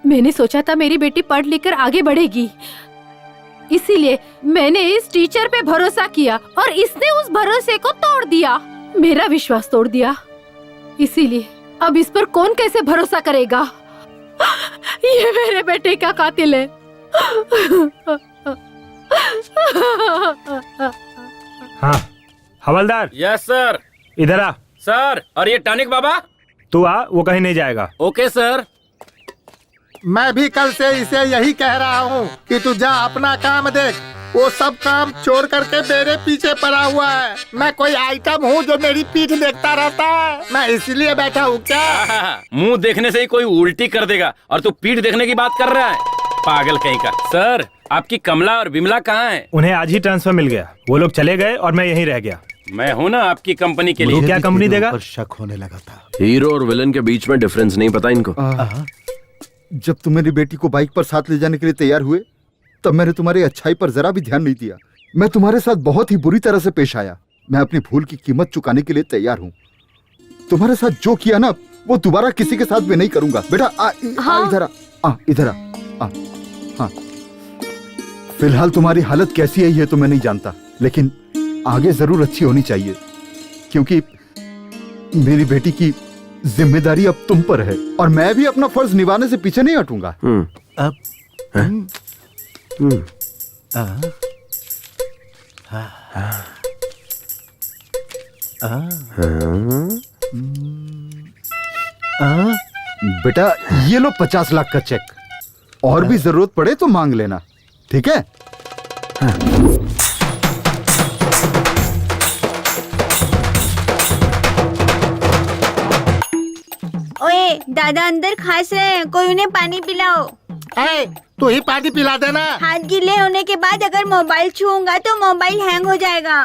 मैंने सोचा था मेरी बेटी पढ़ लिख कर आगे बढ़ेगी, इसीलिए मैंने इस टीचर पे भरोसा किया और इसने उस भरोसे को तोड़ दिया, मेरा विश्वास तोड़ दिया। इसीलिए अब इस पर कौन कैसे भरोसा करेगा? ये मेरे बेटे का कातिल है। हाँ हवलदार, यस सर। इधर आ। सर, और ये टॉनिक बाबा? तू आ, वो कहीं नहीं जाएगा। Okay sir. मैं भी कल से इसे यही कह रहा हूँ कि तू जा अपना काम देख, वो सब काम छोड़ करके मेरे पीछे पड़ा हुआ है। मैं कोई आइटम हूँ जो मेरी पीठ देखता रहता है? मैं इसलिए बैठा हूँ क्या? मुंह देखने से ही कोई उल्टी कर देगा और तू पीठ देखने की बात कर रहा है, पागल कहीं का। सर, आपकी कमला और बिमला कहाँ है? उन्हें आज ही ट्रांसफर मिल गया, वो लोग चले गए और मैं यहीं रह गया। मैं हूँ ना आपकी कंपनी के वो लिए। क्या कंपनी देगा? शक होने लगा था। हीरो और विलन के बीच में डिफरेंस नहीं पता इनको। जब तुम मेरी बेटी को बाइक पर साथ ले जाने के लिए तैयार हुए, तब मैंने तुम्हारी अच्छाई पर जरा भी ध्यान नहीं दिया। मैं तुम्हारे साथ बहुत ही बुरी तरह से पेश आया। मैं अपनी भूल की कीमत चुकाने के लिए तैयार हूँ। तुम्हारे साथ जो किया ना, वो दोबारा किसी के साथ भी नहीं करूंगा। बेटा इधर आ, इधर आ। हाँ, फिलहाल तुम्हारी हालत कैसी है ये तो मैं नहीं जानता, लेकिन आगे जरूर अच्छी होनी चाहिए, क्योंकि मेरी बेटी की जिम्मेदारी अब तुम पर है और मैं भी अपना फर्ज निभाने से पीछे नहीं हटूंगा। बेटा ये लो 50 लाख का चेक, और भी जरूरत पड़े तो मांग लेना, ठीक है? ओए दादा अंदर खास रहे हैं, कोई उन्हें पानी पिलाओ। तू ही पानी पिला देना। हाथ गीले होने के बाद अगर मोबाइल छूऊंगा तो मोबाइल हैंग हो जाएगा।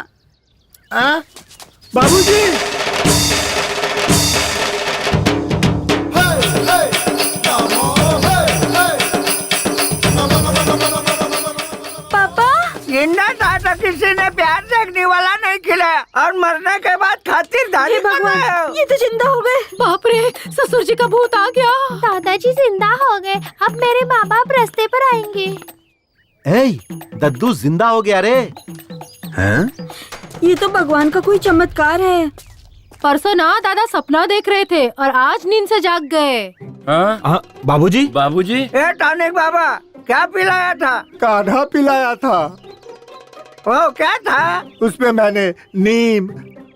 बाबूजी, पापा जिंदा था तो किसी ने प्यार देखने वाला नहीं खिलाया और मरने के बाद खातिरदारी करवाया। ये तो जिंदा हो गए। बाप रे, ससुर जी का भूत आ गया। दादाजी जिंदा हो गए, अब मेरे माँ बाप रास्ते पर आएंगे। दद्दू जिंदा हो गया रे। हैं? ये तो भगवान का कोई चमत्कार है। परसों ना दादा सपना देख रहे थे और आज नींद से जाग गए। हाँ? बाबूजी, बाबूजी, ए टॉनिक बाबा, क्या पिलाया था? काढ़ा पिलाया था। वो क्या था? उसमें मैंने नीम,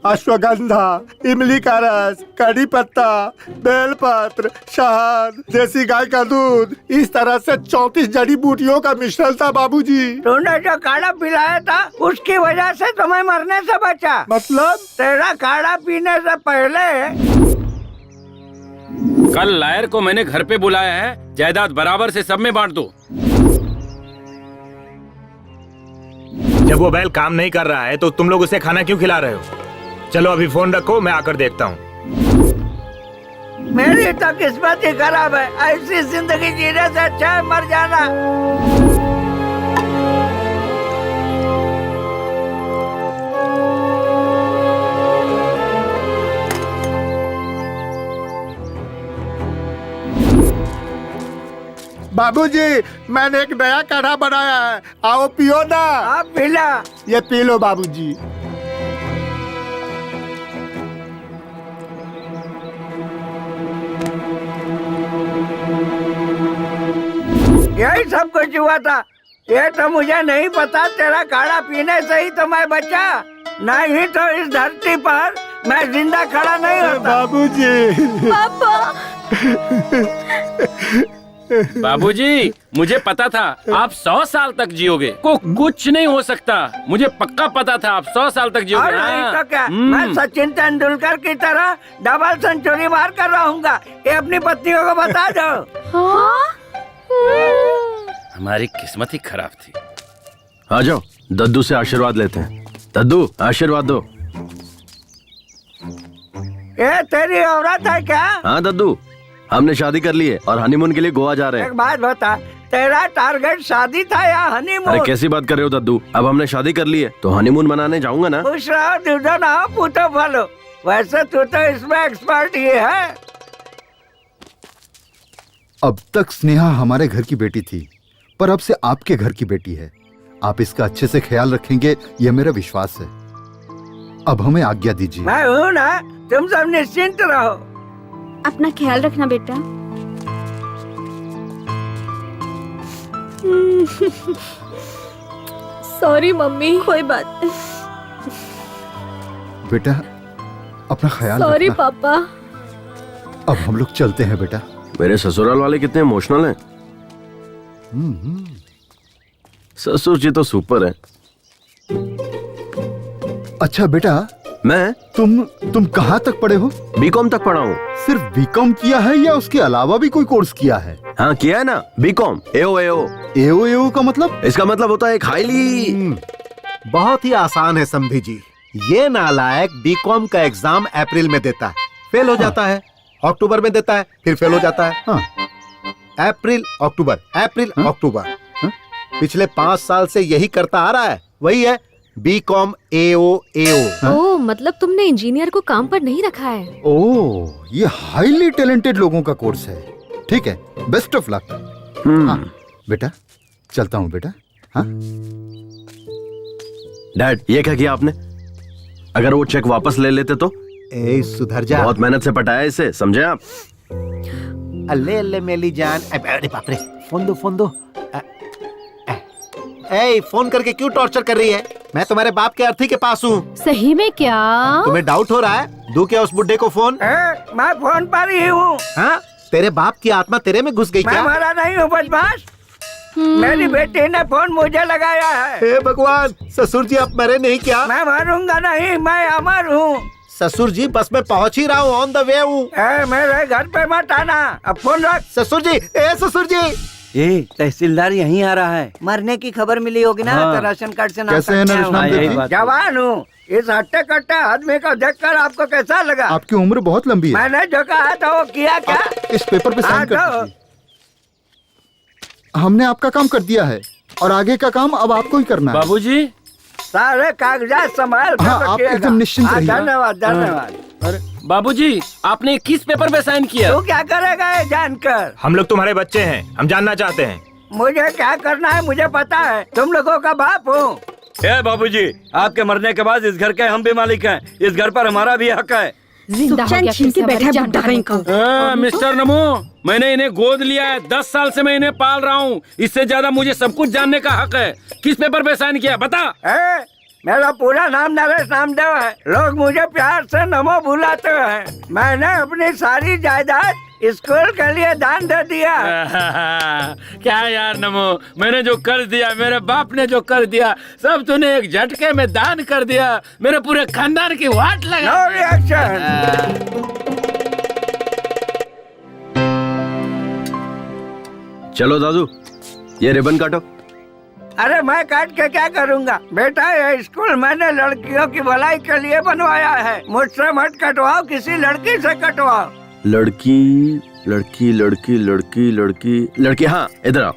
अश्वगंधा, इमली का रस, कड़ी पत्ता, बेलपत्र, शहद, देसी गाय का दूध, इस तरह से 34 जड़ी बूटियों का मिश्रण था बाबूजी। तूने जो काढ़ा पिलाया था उसकी वजह से तुम्हें मरने से बचा। मतलब? तेरा काढ़ा पीने से पहले कल लायर को मैंने घर पे बुलाया है, जायदाद बराबर से सब में बांट दो। जब वो बैल काम नहीं कर रहा है तो तुम लोग उसे खाना क्यों खिला रहे हो? चलो अभी फोन रखो, मैं आकर देखता हूँ। मेरी तो किस्मत ही खराब है, ऐसी जिंदगी जीने से अच्छा है मर जाना। बाबूजी, मैंने एक नया काढ़ा बनाया है, आओ पियो ना। आप पिला। ये पी लो बाबूजी। यही सब कुछ हुआ था। ये तो मुझे नहीं पता, तेरा काढ़ा पीने से ही तो मैं बचा, नहीं तो इस धरती पर मैं जिंदा खड़ा नहीं होता। बाबूजी। पापा। बाबूजी, मुझे पता था आप 100 साल तक जियोगे, को कुछ नहीं हो सकता। मुझे पक्का पता था आप 100 साल तक जियोगे। और नहीं तो क्या, मैं सचिन तेंदुलकर की तरह डबल सेंचुरी मार कर रहूंगा। ये अपनी पत्नियों को बता दो। हमारी किस्मत ही खराब थी। आ जाओ, दद्दू से आशीर्वाद लेते हैं। दद्दू, आशीर्वाद दो। ये तेरी औरत है क्या? हाँ दद्दू, हमने शादी कर ली है और हनीमून के लिए गोवा जा रहे हैं। एक बात बता, तेरा टारगेट शादी था या हनीमून? अरे कैसी बात कर रहे हो दद्दू, अब हमने शादी कर ली है तो हनीमून मनाने जाऊंगा ना। खुश रहो, दूधो ना हो, पूतो फलो। वैसे तू तो इसमें एक्सपर्ट ही है। अब तक स्नेहा हमारे घर की बेटी थी, पर अब से आपके घर की बेटी है। आप इसका अच्छे से ख्याल रखेंगे, यह मेरा विश्वास है। अब हमें आज्ञा दीजिए। मैं हूँ ना, तुम सब निश्चिंत रहो। अपना ख्याल रखना बेटा। Sorry mummy. कोई बात नहीं। बेटा अपना ख्याल सॉरी रखना। पापा। अब हम लोग चलते हैं बेटा। मेरे ससुराल वाले कितने इमोशनल हैं। ससुर जी तो सुपर है। अच्छा बेटा, मैं तुम कहाँ तक पढ़े हो? बीकॉम तक पढ़ा हूँ। सिर्फ बीकॉम किया है या उसके अलावा भी कोई कोर्स किया है? हाँ किया है ना, बीकॉम एओ। एओ का मतलब? इसका मतलब होता है एक हाईली। बहुत ही आसान है समधी जी। ये नालायक बीकॉम का एग्जाम अप्रैल में देता है, फेल हो जाता है। अक्टूबर में देता है, फिर फेल हो जाता है। अप्रैल अक्टूबर, अप्रैल अक्टूबर। पिछले 5 साल से यही करता आ रहा है। वही है बीकॉम एओ। ओ, मतलब तुमने इंजीनियर को काम पर नहीं रखा है। ओह, ये हाईली टैलेंटेड लोगों का कोर्स है। ठीक है, बेस्ट ऑफ लक। हाँ, बेटा चलता हूँ बेटा। हाँ डैड, ये क्या किया आपने? अगर वो चेक वापस ले लेते तो? ए सुधर जा। बहुत मेहनत से पटाया इसे, समझे आप? अल्ले अल्ले मेली जान। अरे बाप रे, फोन दो। ए, फोन करके क्यों टॉर्चर कर रही है? मैं तुम्हारे बाप के अर्थी के पास हूँ। सही में क्या? तुम्हें डाउट हो रहा है? दूं क्या उस बुड्ढे को फोन? मैं फोन पर ही हूँ। हाँ, तेरे बाप की आत्मा तेरे में घुस गई क्या? मैं मरा नहीं हूँ बदमाश। मेरी बेटी ने फोन मुझे लगाया है। हे भगवान, ससुर जी आप मरे नहीं क्या? मैं मरूंगा नहीं, मैं अमर हूँ। ससुर जी बस मैं पहुँच ही रहा हूँ, ऑन द वे हूँ। मेरे घर पे मत आना, अब फोन रख। ससुर जी, ससुर जी। ये तहसीलदार यहीं आ रहा है। मरने की खबर मिली होगी ना, तो राशन कार्ड से नाम कैसे है नरेश नामदेव जी? जवान हूँ। इस हट्टे कट्टे आदमी को देखकर आपको कैसा लगा? आपकी उम्र बहुत लंबी है। मैंने जो कहा था वो किया क्या? इस पेपर पे साइन कर दीजिए। हमने आपका काम कर दिया है और आगे का काम अब आपको ही करना है। बाबूजी, सारे कागजात संभाल कर हाँ, आप एकदम निश्चिंत रहिए। धन्यवाद धन्यवाद। अरे बाबूजी, आपने किस पेपर पे साइन किया? तू क्या करेगा ये जानकर? हम लोग तुम्हारे बच्चे हैं, हम जानना चाहते हैं। मुझे क्या करना है मुझे पता है। तुम लोगों का बाप हूँ। बाबूजी, आपके मरने के बाद इस घर के हम भी मालिक हैं। इस घर पर हमारा भी हक है। जिंदा हो गया छीन के कैसे बैठा है हमारी बुड्ढा जान कहीं का। मिस्टर नमो, मैंने इन्हें गोद लिया है। 10 साल से मैं इन्हें पाल रहा हूँ। इससे ज्यादा मुझे सब कुछ जानने का हक है। किस पेपर पे साइन किया बता? मेरा पूरा नाम नरेश नामदेव है। लोग मुझे प्यार से नमो बुलाते हैं। मैंने अपनी सारी जायदाद स्कूल के लिए दान दे दिया। क्या यार नमो, मैंने जो कर दिया, मेरे बाप ने जो कर दिया, सब तूने एक झटके में दान कर दिया। मेरे पूरे खानदान की वाट लगा। No reaction. चलो दादू, ये रिबन काटो। अरे मैं काट के क्या करूँगा बेटा? ये स्कूल मैंने लड़कियों की भलाई के लिए बनवाया है। मुझसे मत कटवाओ, किसी लड़की से कटवाओ। लड़की लड़की लड़की लड़की लड़की लड़की, हाँ इधर आओ।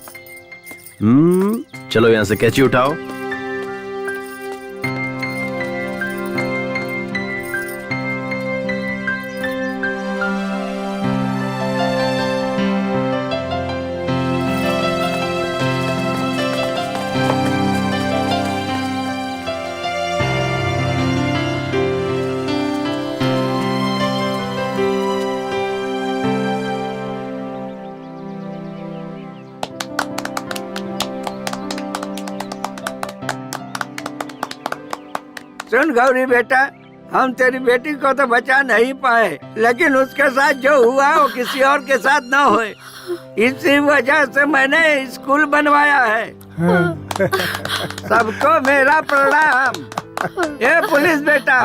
चलो यहाँ से कैंची उठाओ। सुन गौरी बेटा, हम तेरी बेटी को तो बचा नहीं पाए, लेकिन उसके साथ जो हुआ वो किसी और के साथ ना होए। इसी वजह से मैंने स्कूल बनवाया है। सबको मेरा प्रणाम। ये पुलिस बेटा,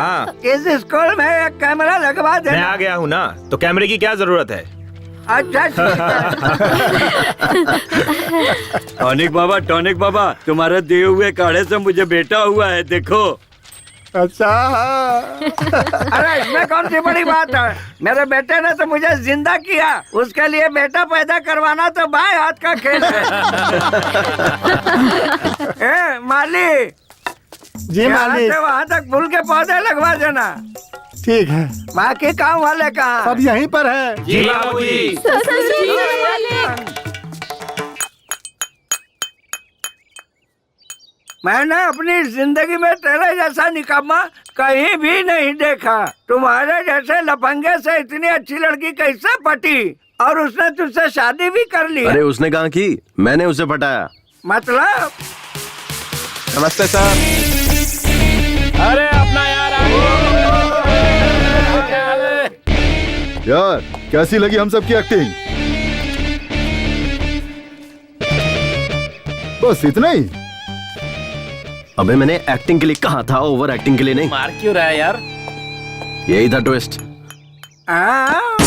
इस स्कूल में एक कैमरा लगवा दे। मैं आ गया हूँ ना, तो कैमरे की क्या जरूरत है? अच्छा टॉनिक बाबा, तुम्हारे दिए हुए काढ़े से मुझे बेटा हुआ है, देखो। अच्छा। अरे इसमें कौन सी बड़ी बात है? मेरे बेटे ने तो मुझे जिंदा किया। उसके लिए बेटा पैदा करवाना तो बाएं हाथ का खेल है। माली जी मालिक। वहाँ तक फूल के पौधे लगवा देना। ठीक है, बाकी काम वाले कहाँ? सब यहीं पर है। जी बाबूजी। मैंने अपनी जिंदगी में तेरे जैसा निकम्मा कहीं भी नहीं देखा। तुम्हारे जैसे लफंगे से इतनी अच्छी लड़की कैसे पटी और उसने तुझसे शादी भी कर ली? अरे उसने कहा की, मैंने उसे पटाया। मतलब? नमस्ते सर। अरे अपना यार यार कैसी लगी हम सबकी एक्टिंग? बस इतना ही? अबे मैंने एक्टिंग के लिए कहा था, ओवर एक्टिंग के लिए नहीं। मार क्यों रहा है यार? यही था ट्विस्ट। हाँ?